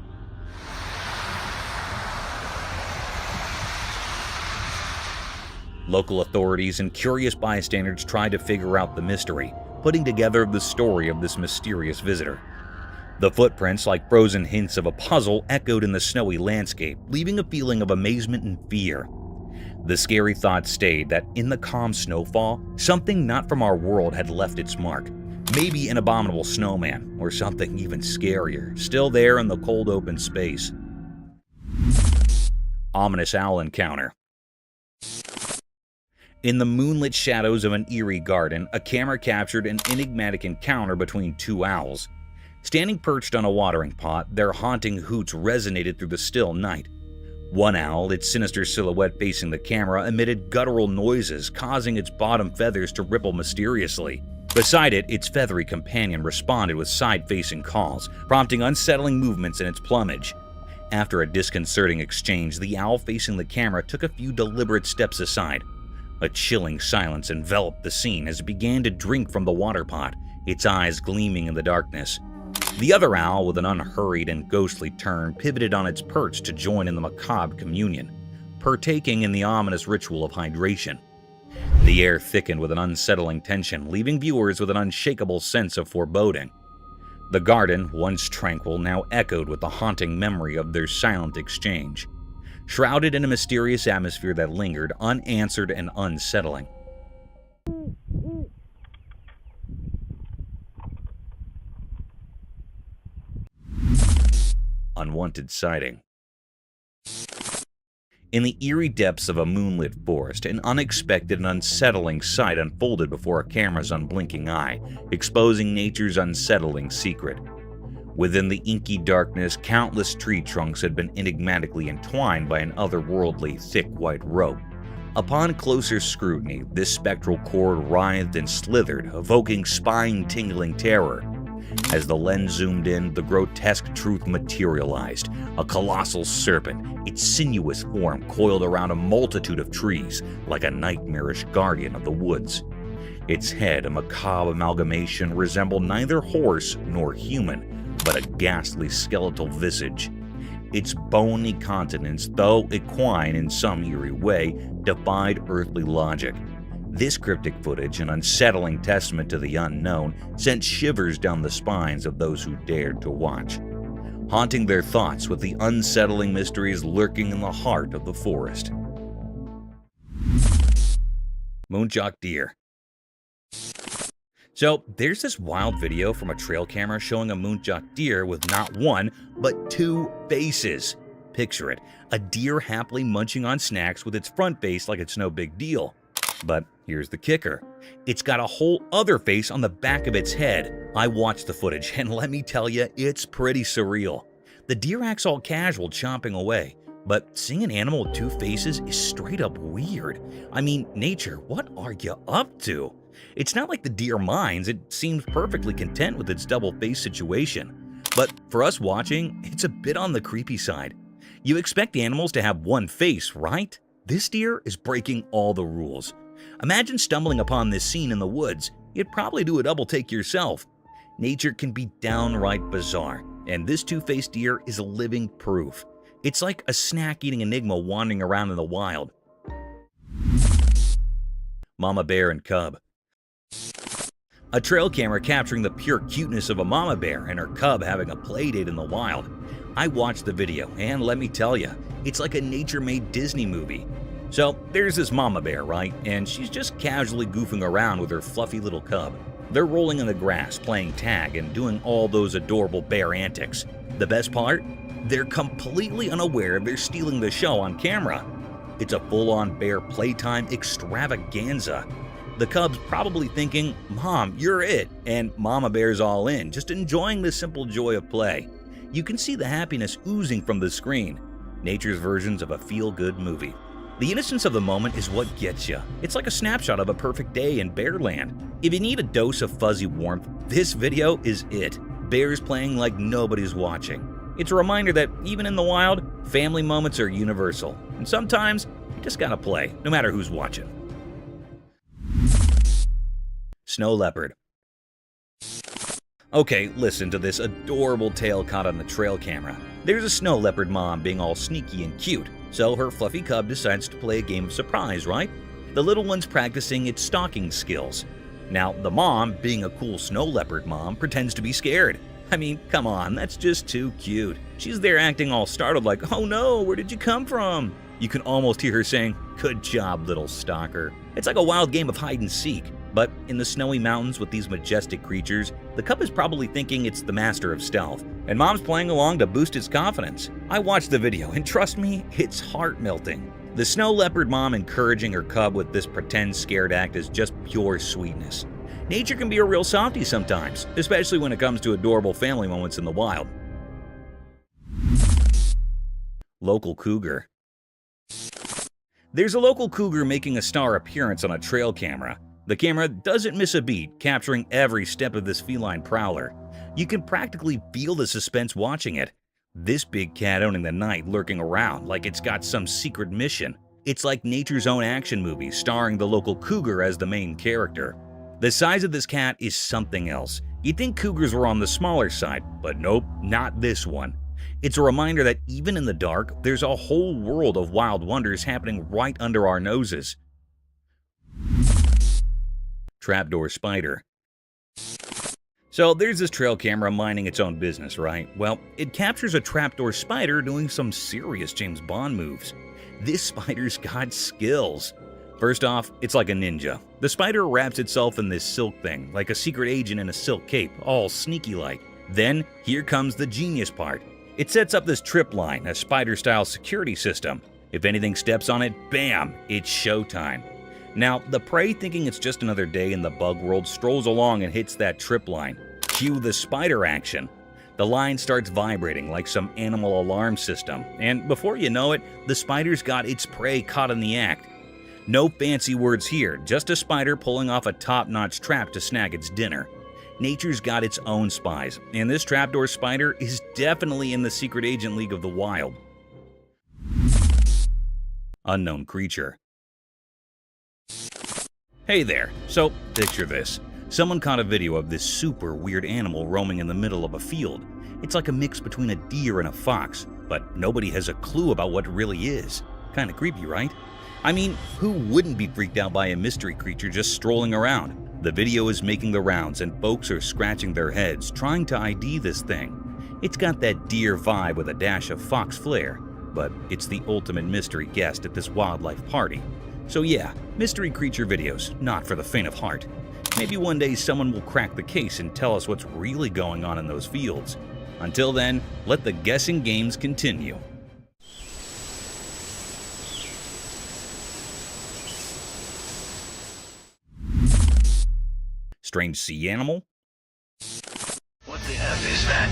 [SPEAKER 1] Local authorities and curious bystanders tried to figure out the mystery, putting together the story of this mysterious visitor. The footprints, like frozen hints of a puzzle, echoed in the snowy landscape, leaving a feeling of amazement and fear. The scary thought stayed that in the calm snowfall, something not from our world had left its mark. Maybe an abominable snowman, or something even scarier, still there in the cold open space. Ominous owl encounter. In the moonlit shadows of an eerie garden, a camera captured an enigmatic encounter between two owls. Standing perched on a watering pot, their haunting hoots resonated through the still night. One owl, its sinister silhouette facing the camera, emitted guttural noises, causing its bottom feathers to ripple mysteriously. Beside it, its feathery companion responded with side-facing calls, prompting unsettling movements in its plumage. After a disconcerting exchange, the owl facing the camera took a few deliberate steps aside. A chilling silence enveloped the scene as it began to drink from the water pot, its eyes gleaming in the darkness. The other owl, with an unhurried and ghostly turn, pivoted on its perch to join in the macabre communion, partaking in the ominous ritual of hydration. The air thickened with an unsettling tension, leaving viewers with an unshakable sense of foreboding. The garden, once tranquil, now echoed with the haunting memory of their silent exchange, shrouded in a mysterious atmosphere that lingered, unanswered and unsettling. Unwanted sighting. In the eerie depths of a moonlit forest, an unexpected and unsettling sight unfolded before a camera's unblinking eye, exposing nature's unsettling secret. Within the inky darkness, countless tree trunks had been enigmatically entwined by an otherworldly, thick white rope. Upon closer scrutiny, this spectral cord writhed and slithered, evoking spine-tingling terror. As the lens zoomed in, the grotesque truth materialized, a colossal serpent, its sinuous form coiled around a multitude of trees, like a nightmarish guardian of the woods. Its head, a macabre amalgamation, resembled neither horse nor human, but a ghastly skeletal visage. Its bony countenance, though equine in some eerie way, defied earthly logic. This cryptic footage, an unsettling testament to the unknown, sent shivers down the spines of those who dared to watch, haunting their thoughts with the unsettling mysteries lurking in the heart of the forest. Muntjac deer. So there's this wild video from a trail camera showing a muntjac deer with not one, but two faces. Picture it, a deer happily munching on snacks with its front face like it's no big deal. But here's the kicker. It's got a whole other face on the back of its head. I watched the footage, and let me tell you, it's pretty surreal. The deer acts all casual, chomping away. But seeing an animal with two faces is straight up weird. I mean, nature, what are you up to? It's not like the deer minds. It seems perfectly content with its double-face situation. But for us watching, it's a bit on the creepy side. You expect animals to have one face, right? This deer is breaking all the rules. Imagine stumbling upon this scene in the woods. You'd probably do a double take yourself. Nature can be downright bizarre, and this two-faced deer is living proof. It's like a snack-eating enigma wandering around in the wild. Mama bear and cub. A trail camera capturing the pure cuteness of a mama bear and her cub having a play date in the wild. I watched the video, and let me tell you, it's like a nature-made Disney movie. So there's this mama bear, right? And she's just casually goofing around with her fluffy little cub. They're rolling in the grass, playing tag, and doing all those adorable bear antics. The best part? They're completely unaware they're stealing the show on camera. It's a full-on bear playtime extravaganza. The cub's probably thinking, "Mom, you're it," and Mama Bear's all in, just enjoying the simple joy of play. You can see the happiness oozing from the screen. Nature's versions of a feel-good movie. The innocence of the moment is what gets you. It's like a snapshot of a perfect day in Bearland. If you need a dose of fuzzy warmth, this video is it. Bears playing like nobody's watching. It's a reminder that even in the wild, family moments are universal. And sometimes, you just gotta play, no matter who's watching. Snow leopard. Okay, listen to this adorable tale caught on the trail camera. There's a snow leopard mom being all sneaky and cute, so her fluffy cub decides to play a game of surprise, right? The little one's practicing its stalking skills. Now, the mom, being a cool snow leopard mom, pretends to be scared. I mean, come on, that's just too cute. She's there acting all startled like, "Oh no, where did you come from?" You can almost hear her saying, "Good job, little stalker." It's like a wild game of hide and seek. But in the snowy mountains with these majestic creatures, the cub is probably thinking it's the master of stealth, and mom's playing along to boost its confidence. I watched the video, and trust me, it's heart-melting. The snow leopard mom encouraging her cub with this pretend scared act is just pure sweetness. Nature can be a real softie sometimes, especially when it comes to adorable family moments in the wild. Local cougar. There's a local cougar making a star appearance on a trail camera. The camera doesn't miss a beat, capturing every step of this feline prowler. You can practically feel the suspense watching it. This big cat owning the night, lurking around like it's got some secret mission. It's like nature's own action movie, starring the local cougar as the main character. The size of this cat is something else. You'd think cougars were on the smaller side, but nope, not this one. It's a reminder that even in the dark, there's a whole world of wild wonders happening right under our noses. Trapdoor spider. So there's this trail camera minding its own business, right? Well, it captures a trapdoor spider doing some serious James Bond moves. This spider's got skills. First off, it's like a ninja. The spider wraps itself in this silk thing, like a secret agent in a silk cape, all sneaky-like. Then, here comes the genius part. It sets up this trip line, a spider-style security system. If anything steps on it, bam, it's showtime. Now, the prey, thinking it's just another day in the bug world, strolls along and hits that trip line. Cue the spider action. The line starts vibrating like some animal alarm system, and before you know it, the spider's got its prey caught in the act. No fancy words here, just a spider pulling off a top-notch trap to snag its dinner. Nature's got its own spies, and this trapdoor spider is definitely in the Secret Agent League of the Wild. Unknown creature. Hey there, so picture this. Someone caught a video of this super weird animal roaming in the middle of a field. It's like a mix between a deer and a fox, but nobody has a clue about what it really is. Kinda creepy, right? I mean, who wouldn't be freaked out by a mystery creature just strolling around? The video is making the rounds and folks are scratching their heads trying to ID this thing. It's got that deer vibe with a dash of fox flair, but it's the ultimate mystery guest at this wildlife party. So yeah, mystery creature videos, not for the faint of heart. Maybe one day someone will crack the case and tell us what's really going on in those fields. Until then, let the guessing games continue. Strange sea animal?
[SPEAKER 7] What the F is that?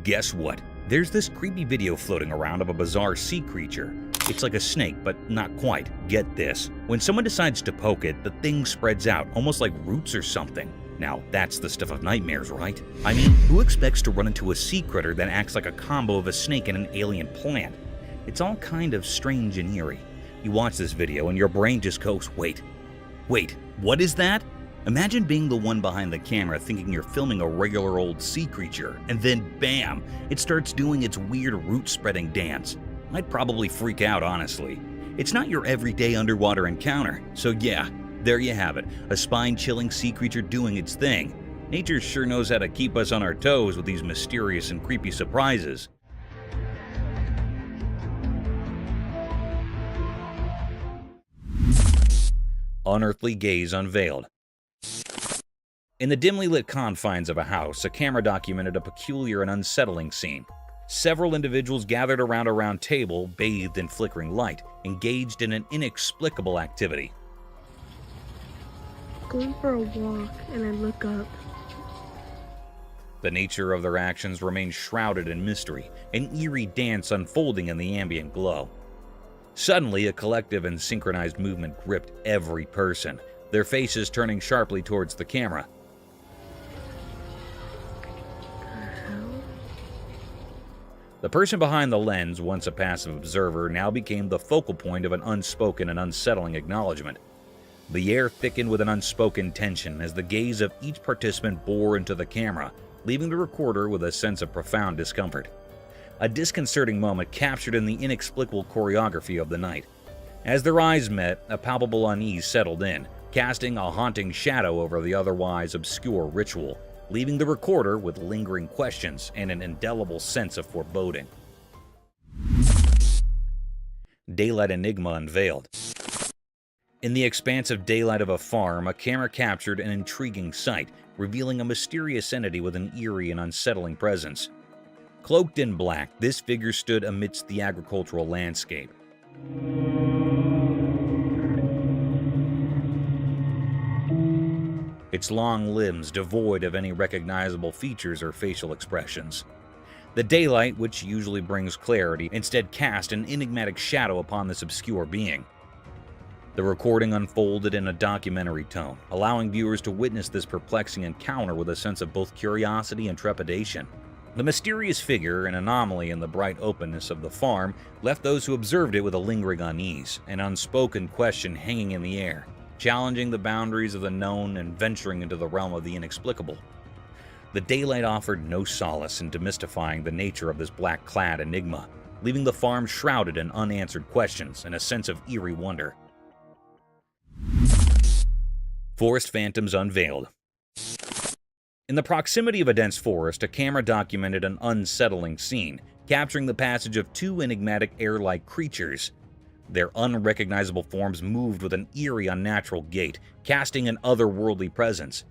[SPEAKER 1] Guess what? There's this creepy video floating around of a bizarre sea creature. It's like a snake, but not quite. Get this. When someone decides to poke it, the thing spreads out, almost like roots or something. Now, that's the stuff of nightmares, right? I mean, who expects to run into a sea critter that acts like a combo of a snake and an alien plant? It's all kind of strange and eerie. You watch this video and your brain just goes, wait, what is that? Imagine being the one behind the camera thinking you're filming a regular old sea creature, and then bam, it starts doing its weird root-spreading dance. I'd probably freak out, honestly. It's not your everyday underwater encounter, so yeah, there you have it, a spine-chilling sea creature doing its thing. Nature sure knows how to keep us on our toes with these mysterious and creepy surprises. Unearthly gaze unveiled. In the dimly lit confines of a house, a camera documented a peculiar and unsettling scene. Several individuals gathered around a round table, bathed in flickering light, engaged in an inexplicable activity.
[SPEAKER 10] Going for a walk, and I look up.
[SPEAKER 1] The nature of their actions remained shrouded in mystery, an eerie dance unfolding in the ambient glow. Suddenly, a collective and synchronized movement gripped every person, their faces turning sharply towards the camera. The person behind the lens, once a passive observer, now became the focal point of an unspoken and unsettling acknowledgement. The air thickened with an unspoken tension as the gaze of each participant bore into the camera, leaving the recorder with a sense of profound discomfort. A disconcerting moment captured in the inexplicable choreography of the night. As their eyes met, a palpable unease settled in, casting a haunting shadow over the otherwise obscure ritual, leaving the recorder with lingering questions and an indelible sense of foreboding. Daylight enigma unveiled. In the expansive daylight of a farm, a camera captured an intriguing sight, revealing a mysterious entity with an eerie and unsettling presence. Cloaked in black, this figure stood amidst the agricultural landscape. Its long limbs devoid of any recognizable features or facial expressions. The daylight, which usually brings clarity, instead cast an enigmatic shadow upon this obscure being. The recording unfolded in a documentary tone, allowing viewers to witness this perplexing encounter with a sense of both curiosity and trepidation. The mysterious figure, an anomaly in the bright openness of the farm, left those who observed it with a lingering unease, an unspoken question hanging in the air, challenging the boundaries of the known and venturing into the realm of the inexplicable. The daylight offered no solace in demystifying the nature of this black-clad enigma, leaving the farm shrouded in unanswered questions and a sense of eerie wonder. Forest phantoms unveiled. In the proximity of a dense forest, a camera documented an unsettling scene, capturing the passage of two enigmatic air-like creatures. Their unrecognizable forms moved with an eerie, unnatural gait, casting an otherworldly presence.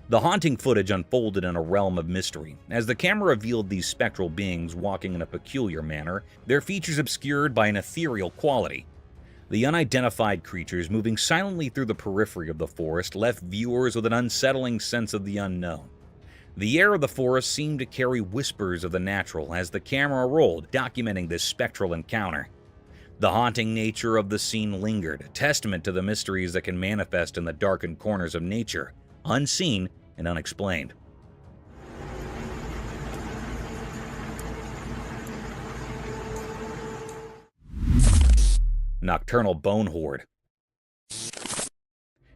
[SPEAKER 1] The haunting footage unfolded in a realm of mystery. As the camera revealed these spectral beings walking in a peculiar manner, their features obscured by an ethereal quality. The unidentified creatures moving silently through the periphery of the forest left viewers with an unsettling sense of the unknown. The air of the forest seemed to carry whispers of the natural as the camera rolled, documenting this spectral encounter. The haunting nature of the scene lingered, a testament to the mysteries that can manifest in the darkened corners of nature, unseen and unexplained. Nocturnal Bone Horde.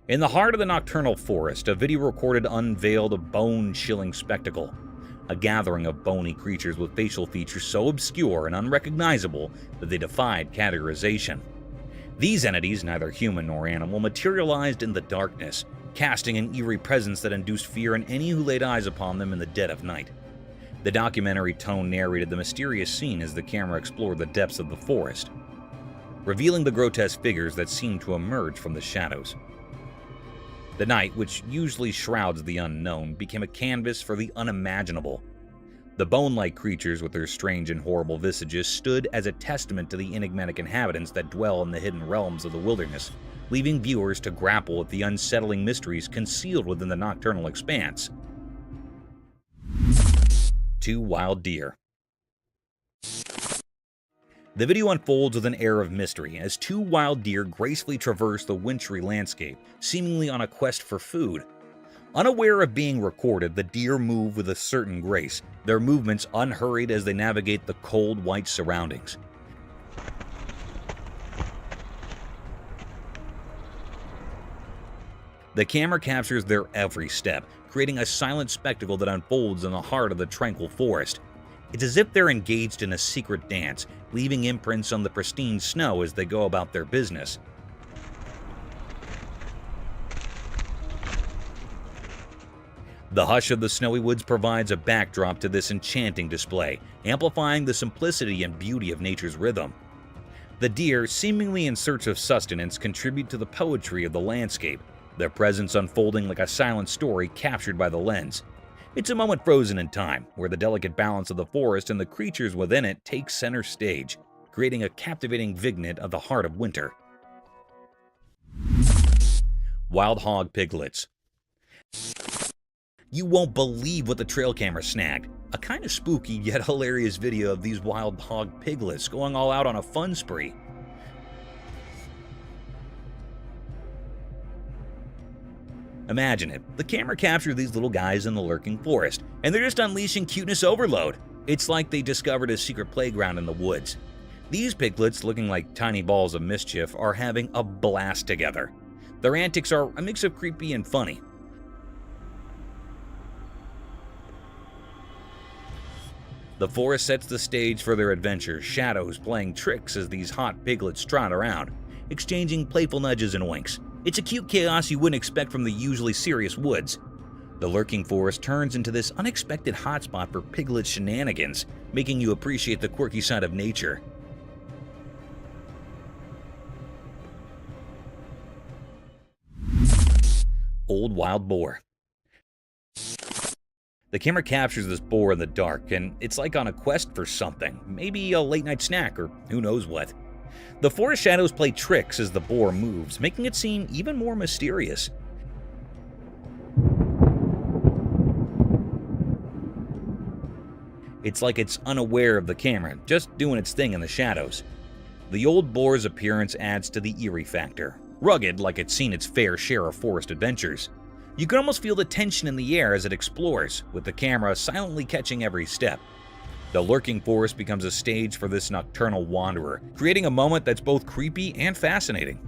[SPEAKER 1] In the heart of the nocturnal forest, a video recorded unveiled a bone-chilling spectacle. A gathering of bony creatures with facial features so obscure and unrecognizable that they defied categorization. These entities, neither human nor animal, materialized in the darkness, casting an eerie presence that induced fear in any who laid eyes upon them in the dead of night. The documentary tone narrated the mysterious scene as the camera explored the depths of the forest, revealing the grotesque figures that seemed to emerge from the shadows. The night, which usually shrouds the unknown, became a canvas for the unimaginable. The bone-like creatures with their strange and horrible visages stood as a testament to the enigmatic inhabitants that dwell in the hidden realms of the wilderness, leaving viewers to grapple with the unsettling mysteries concealed within the nocturnal expanse. 2 wild deer. The video unfolds with an air of mystery as 2 wild deer gracefully traverse the wintry landscape, seemingly on a quest for food. Unaware of being recorded, the deer move with a certain grace, their movements unhurried as they navigate the cold, white surroundings. The camera captures their every step, creating a silent spectacle that unfolds in the heart of the tranquil forest. It's as if they're engaged in a secret dance, leaving imprints on the pristine snow as they go about their business. The hush of the snowy woods provides a backdrop to this enchanting display, amplifying the simplicity and beauty of nature's rhythm. The deer, seemingly in search of sustenance, contribute to the poetry of the landscape, their presence unfolding like a silent story captured by the lens. It's a moment frozen in time, where the delicate balance of the forest and the creatures within it take center stage, creating a captivating vignette of the heart of winter. Wild hog piglets. You won't believe what the trail camera snagged. A kind of spooky yet hilarious video of these wild hog piglets going all out on a fun spree. Imagine it. The camera captured these little guys in the lurking forest, and they're just unleashing cuteness overload. It's like they discovered a secret playground in the woods. These piglets, looking like tiny balls of mischief, are having a blast together. Their antics are a mix of creepy and funny. The forest sets the stage for their adventure, shadows playing tricks as these hot piglets trot around, exchanging playful nudges and winks. It's a cute chaos you wouldn't expect from the usually serious woods. The lurking forest turns into this unexpected hotspot for piglet shenanigans, making you appreciate the quirky side of nature. Old wild boar. The camera captures this boar in the dark, and it's like on a quest for something, maybe a late-night snack or who knows what. The forest shadows play tricks as the boar moves, making it seem even more mysterious. It's like it's unaware of the camera, just doing its thing in the shadows. The old boar's appearance adds to the eerie factor, rugged like it's seen its fair share of forest adventures. You can almost feel the tension in the air as it explores, with the camera silently catching every step. The lurking forest becomes a stage for this nocturnal wanderer, creating a moment that's both creepy and fascinating.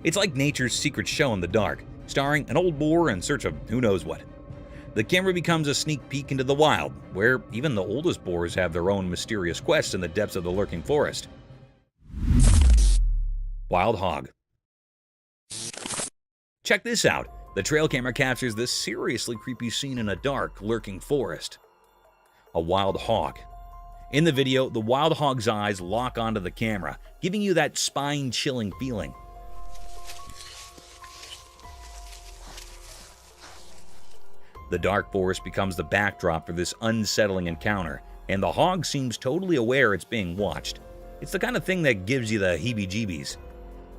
[SPEAKER 1] It's like nature's secret show in the dark, starring an old boar in search of who knows what. The camera becomes a sneak peek into the wild, where even the oldest boars have their own mysterious quests in the depths of the lurking forest. Wild hog. Check this out. The trail camera captures this seriously creepy scene in a dark, lurking forest. A wild hog. In the video, the wild hog's eyes lock onto the camera, giving you that spine-chilling feeling. The dark forest becomes the backdrop for this unsettling encounter, and the hog seems totally aware it's being watched. It's the kind of thing that gives you the heebie-jeebies.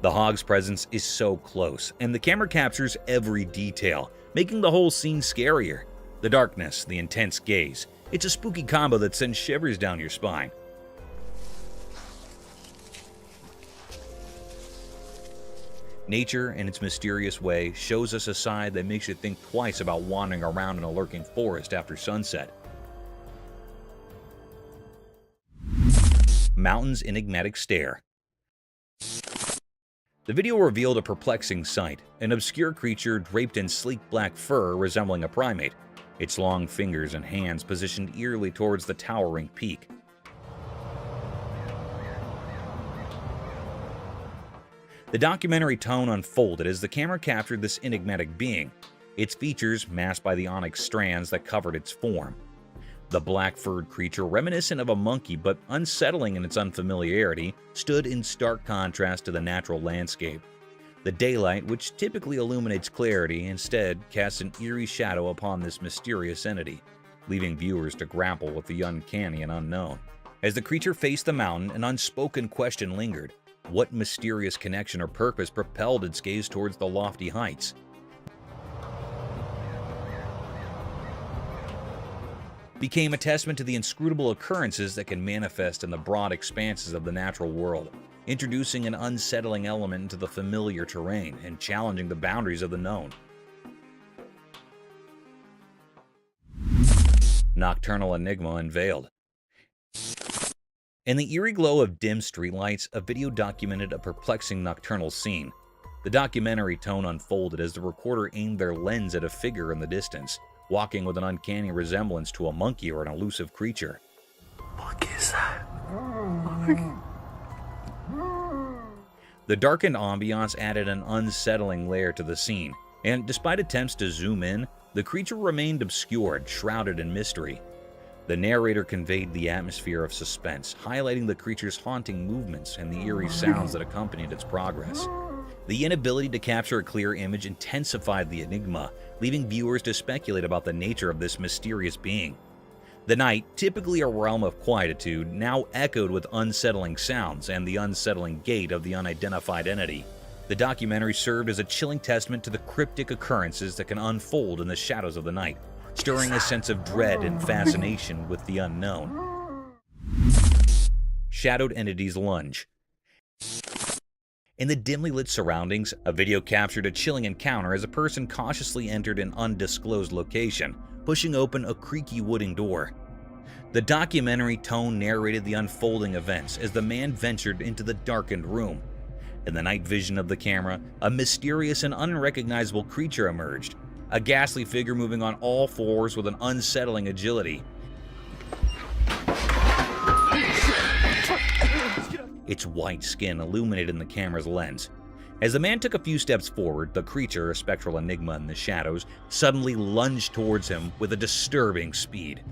[SPEAKER 1] The hog's presence is so close, and the camera captures every detail, making the whole scene scarier. The darkness, the intense gaze. It's a spooky combo that sends shivers down your spine. Nature, in its mysterious way, shows us a side that makes you think twice about wandering around in a lurking forest after sunset. Mountain's enigmatic stare. The video revealed a perplexing sight, an obscure creature draped in sleek black fur resembling a primate, its long fingers and hands positioned eerily towards the towering peak. The documentary tone unfolded as the camera captured this enigmatic being, its features masked by the onyx strands that covered its form. The black-furred creature, reminiscent of a monkey but unsettling in its unfamiliarity, stood in stark contrast to the natural landscape. The daylight, which typically illuminates clarity, instead casts an eerie shadow upon this mysterious entity, leaving viewers to grapple with the uncanny and unknown. As the creature faced the mountain, an unspoken question lingered. What mysterious connection or purpose propelled its gaze towards the lofty heights? Became a testament to the inscrutable occurrences that can manifest in the broad expanses of the natural world, introducing an unsettling element into the familiar terrain and challenging the boundaries of the known. Nocturnal enigma unveiled. In the eerie glow of dim streetlights, a video documented a perplexing nocturnal scene. The documentary tone unfolded as the recorder aimed their lens at a figure in the distance, walking with an uncanny resemblance to a monkey or an elusive creature.
[SPEAKER 6] What is that?
[SPEAKER 1] The darkened ambiance added an unsettling layer to the scene, and despite attempts to zoom in, the creature remained obscured, shrouded in mystery. The narrator conveyed the atmosphere of suspense, highlighting the creature's haunting movements and the eerie sounds that accompanied its progress. The inability to capture a clear image intensified the enigma, leaving viewers to speculate about the nature of this mysterious being. The night, typically a realm of quietude, now echoed with unsettling sounds and the unsettling gait of the unidentified entity. The documentary served as a chilling testament to the cryptic occurrences that can unfold in the shadows of the night, stirring a sense of dread and fascination with the unknown. Shadowed entities lunge. In the dimly lit surroundings, a video captured a chilling encounter as a person cautiously entered an undisclosed location, pushing open a creaky wooden door. The documentary tone narrated the unfolding events as the man ventured into the darkened room. In the night vision of the camera, a mysterious and unrecognizable creature emerged, a ghastly figure moving on all fours with an unsettling agility. Its white skin illuminated in the camera's lens. As the man took a few steps forward, the creature, a spectral enigma in the shadows, suddenly lunged towards him with a disturbing speed.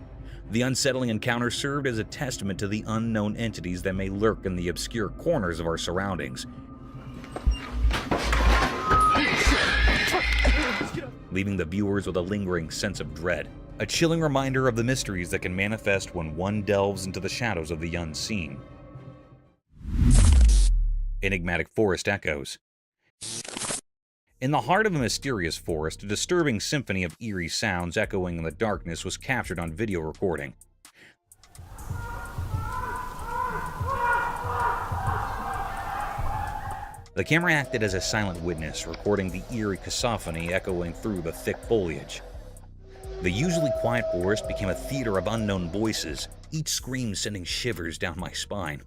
[SPEAKER 1] The unsettling encounter served as a testament to the unknown entities that may lurk in the obscure corners of our surroundings, leaving the viewers with a lingering sense of dread, a chilling reminder of the mysteries that can manifest when one delves into the shadows of the unseen. Enigmatic forest echoes. In the heart of a mysterious forest, a disturbing symphony of eerie sounds echoing in the darkness was captured on video recording. The camera acted as a silent witness, recording the eerie cacophony echoing through the thick foliage. The usually quiet forest became a theater of unknown voices, each scream sending shivers down my spine.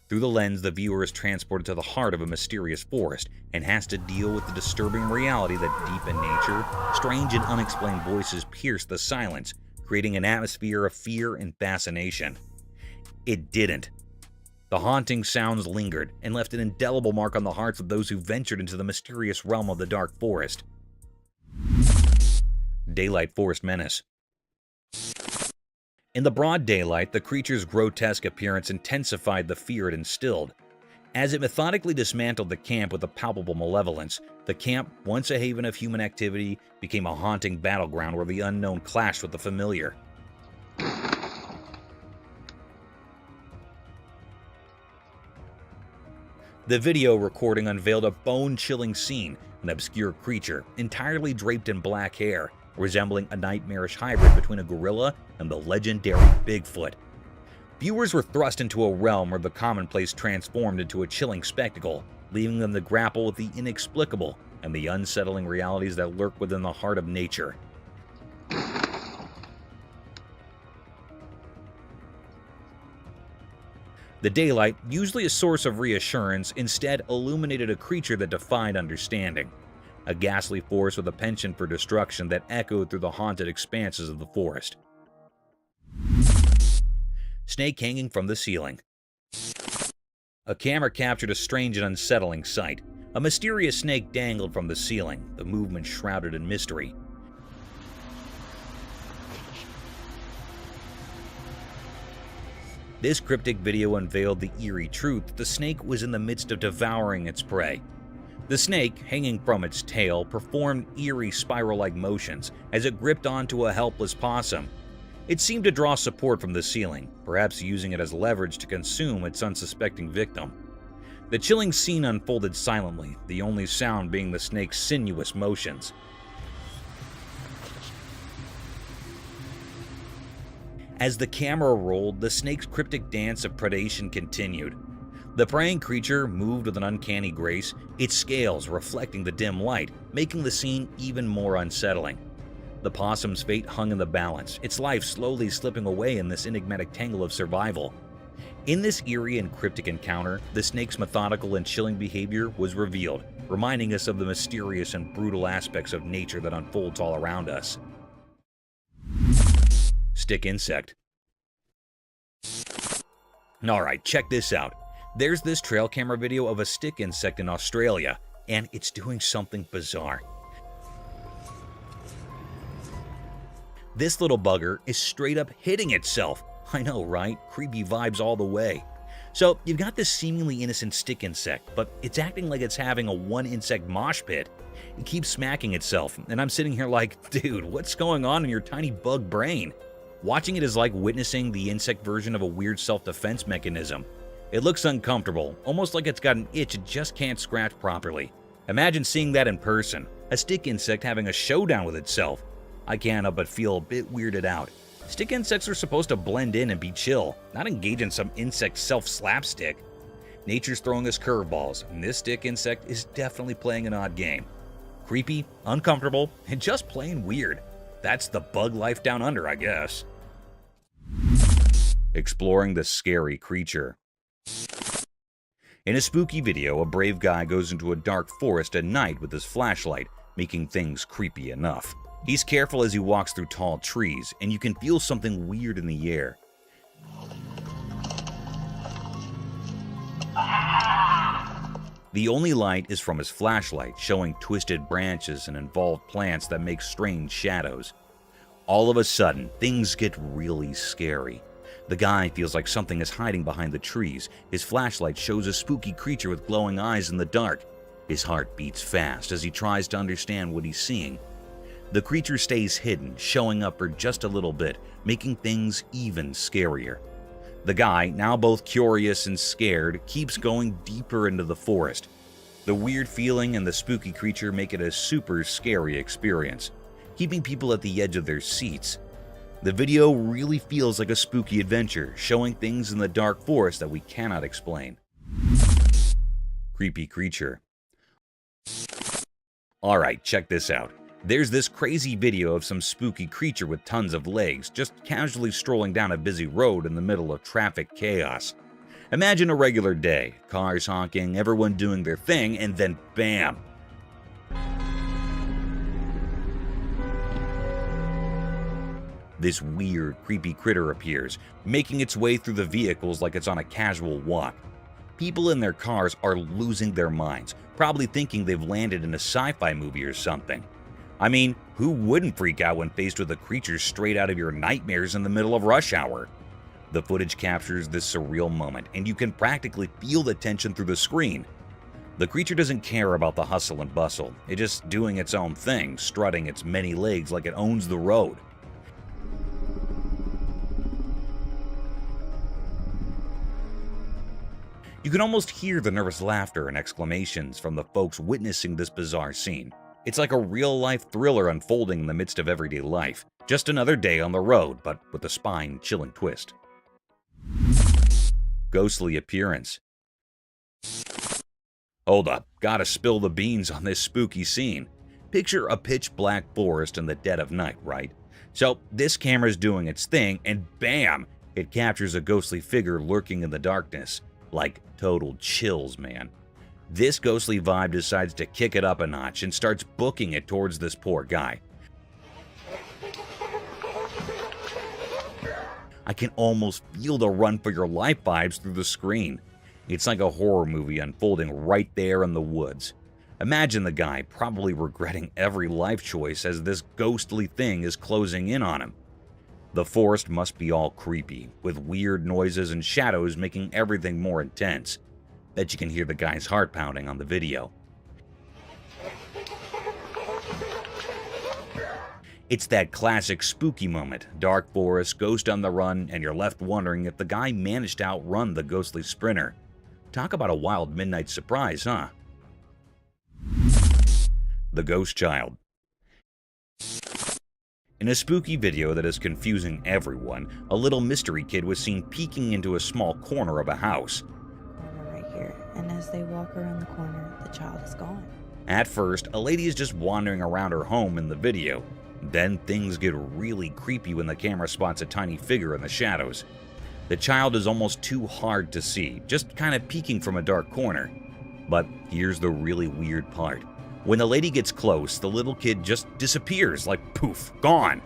[SPEAKER 1] Through the lens, the viewer is transported to the heart of a mysterious forest and has to deal with the disturbing reality that deep in nature, strange and unexplained voices pierce the silence, creating an atmosphere of fear and fascination. It didn't. The haunting sounds lingered and left an indelible mark on the hearts of those who ventured into the mysterious realm of the dark forest. Daylight forest menace. In the broad daylight, the creature's grotesque appearance intensified the fear it instilled. As it methodically dismantled the camp with a palpable malevolence, the camp, once a haven of human activity, became a haunting battleground where the unknown clashed with the familiar. The video recording unveiled a bone-chilling scene, an obscure creature, entirely draped in black hair, resembling a nightmarish hybrid between a gorilla and the legendary Bigfoot. Viewers were thrust into a realm where the commonplace transformed into a chilling spectacle, leaving them to grapple with the inexplicable and the unsettling realities that lurk within the heart of nature. The daylight, usually a source of reassurance, instead illuminated a creature that defied understanding. A ghastly force with a penchant for destruction that echoed through the haunted expanses of the forest. Snake hanging from the ceiling. A camera captured a strange and unsettling sight. A mysterious snake dangled from the ceiling, the movement shrouded in mystery. This cryptic video unveiled the eerie truth that the snake was in the midst of devouring its prey. The snake, hanging from its tail, performed eerie spiral-like motions as it gripped onto a helpless possum. It seemed to draw support from the ceiling, perhaps using it as leverage to consume its unsuspecting victim. The chilling scene unfolded silently, the only sound being the snake's sinuous motions. As the camera rolled, the snake's cryptic dance of predation continued. The preying creature moved with an uncanny grace, its scales reflecting the dim light, making the scene even more unsettling. The possum's fate hung in the balance, its life slowly slipping away in this enigmatic tangle of survival. In this eerie and cryptic encounter, the snake's methodical and chilling behavior was revealed, reminding us of the mysterious and brutal aspects of nature that unfolds all around us. Stick insect. Alright, check this out. There's this trail camera video of a stick insect in Australia, and it's doing something bizarre. This little bugger is straight up hitting itself. I know, right? Creepy vibes all the way. So, you've got this seemingly innocent stick insect, but it's acting like it's having a one-insect mosh pit. It keeps smacking itself, and I'm sitting here like, dude, what's going on in your tiny bug brain? Watching it is like witnessing the insect version of a weird self-defense mechanism. It looks uncomfortable, almost like it's got an itch it just can't scratch properly. Imagine seeing that in person, a stick insect having a showdown with itself. I can't help but feel a bit weirded out. Stick insects are supposed to blend in and be chill, not engage in some insect self-slapstick. Nature's throwing us curveballs, and this stick insect is definitely playing an odd game. Creepy, uncomfortable, and just plain weird. That's the bug life down under, I guess. Exploring the scary creature. In a spooky video, a brave guy goes into a dark forest at night with his flashlight, making things creepy enough. He's careful as he walks through tall trees, and you can feel something weird in the air. The only light is from his flashlight, showing twisted branches and involved plants that make strange shadows. All of a sudden, things get really scary. The guy feels like something is hiding behind the trees. His flashlight shows a spooky creature with glowing eyes in the dark. His heart beats fast as he tries to understand what he's seeing. The creature stays hidden, showing up for just a little bit, making things even scarier. The guy, now both curious and scared, keeps going deeper into the forest. The weird feeling and the spooky creature make it a super scary experience, keeping people at the edge of their seats. The video really feels like a spooky adventure, showing things in the dark forest that we cannot explain. Creepy creature. Alright, check this out. There's this crazy video of some spooky creature with tons of legs just casually strolling down a busy road in the middle of traffic chaos. Imagine a regular day, cars honking, everyone doing their thing, and then bam! This weird, creepy critter appears, making its way through the vehicles like it's on a casual walk. People in their cars are losing their minds, probably thinking they've landed in a sci-fi movie or something. I mean, who wouldn't freak out when faced with a creature straight out of your nightmares in the middle of rush hour? The footage captures this surreal moment, and you can practically feel the tension through the screen. The creature doesn't care about the hustle and bustle. It's just doing its own thing, strutting its many legs like it owns the road. You can almost hear the nervous laughter and exclamations from the folks witnessing this bizarre scene. It's like a real-life thriller unfolding in the midst of everyday life. Just another day on the road, but with a spine-chilling twist. Ghostly appearance. Hold up, gotta spill the beans on this spooky scene. Picture a pitch-black forest in the dead of night, right? So this camera's doing its thing, and bam! It captures a ghostly figure lurking in the darkness. Like total chills, man. This ghostly vibe decides to kick it up a notch and starts booking it towards this poor guy. I can almost feel the run for your life vibes through the screen. It's like a horror movie unfolding right there in the woods. Imagine the guy probably regretting every life choice as this ghostly thing is closing in on him. The forest must be all creepy, with weird noises and shadows making everything more intense. Bet you can hear the guy's heart pounding on the video. It's that classic spooky moment, dark forest, ghost on the run, and you're left wondering if the guy managed to outrun the ghostly sprinter. Talk about a wild midnight surprise, huh? The Ghost Child. In a spooky video that is confusing everyone, a little mystery kid was seen peeking into a small corner of a house.
[SPEAKER 14] Right here, and as they walk around the corner, the child is gone.
[SPEAKER 1] At first, a lady is just wandering around her home in the video. Then things get really creepy when the camera spots a tiny figure in the shadows. The child is almost too hard to see, just kind of peeking from a dark corner. But here's the really weird part. When the lady gets close, the little kid just disappears, like poof, gone.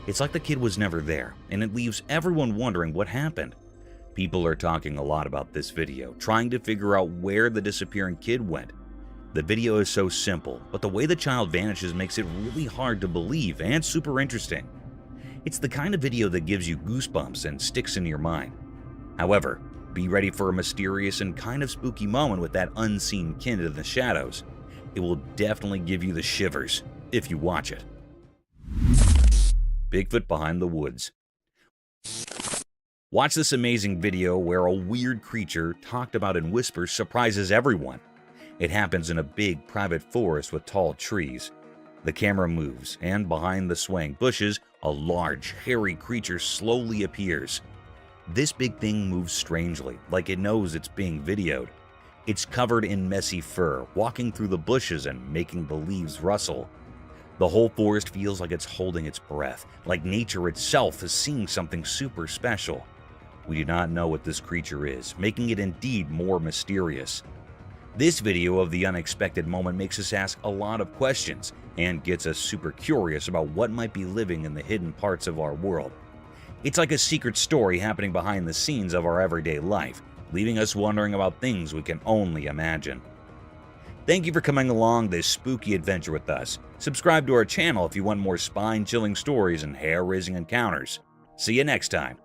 [SPEAKER 1] It's like the kid was never there, and it leaves everyone wondering what happened. People are talking a lot about this video, trying to figure out where the disappearing kid went. The video is so simple, but the way the child vanishes makes it really hard to believe and super interesting. It's the kind of video that gives you goosebumps and sticks in your mind. However, be ready for a mysterious and kind of spooky moment with that unseen kid in the shadows. It will definitely give you the shivers if you watch it. Bigfoot behind the woods. Watch this amazing video where a weird creature talked about in whispers surprises everyone. It happens in a big private forest with tall trees. The camera moves, and behind the swaying bushes, a large, hairy creature slowly appears. This big thing moves strangely, like it knows it's being videoed. It's covered in messy fur, walking through the bushes and making the leaves rustle. The whole forest feels like it's holding its breath, like nature itself is seeing something super special. We do not know what this creature is, making it indeed more mysterious. This video of the unexpected moment makes us ask a lot of questions and gets us super curious about what might be living in the hidden parts of our world. It's like a secret story happening behind the scenes of our everyday life, leaving us wondering about things we can only imagine. Thank you for coming along this spooky adventure with us. Subscribe to our channel if you want more spine-chilling stories and hair-raising encounters. See you next time.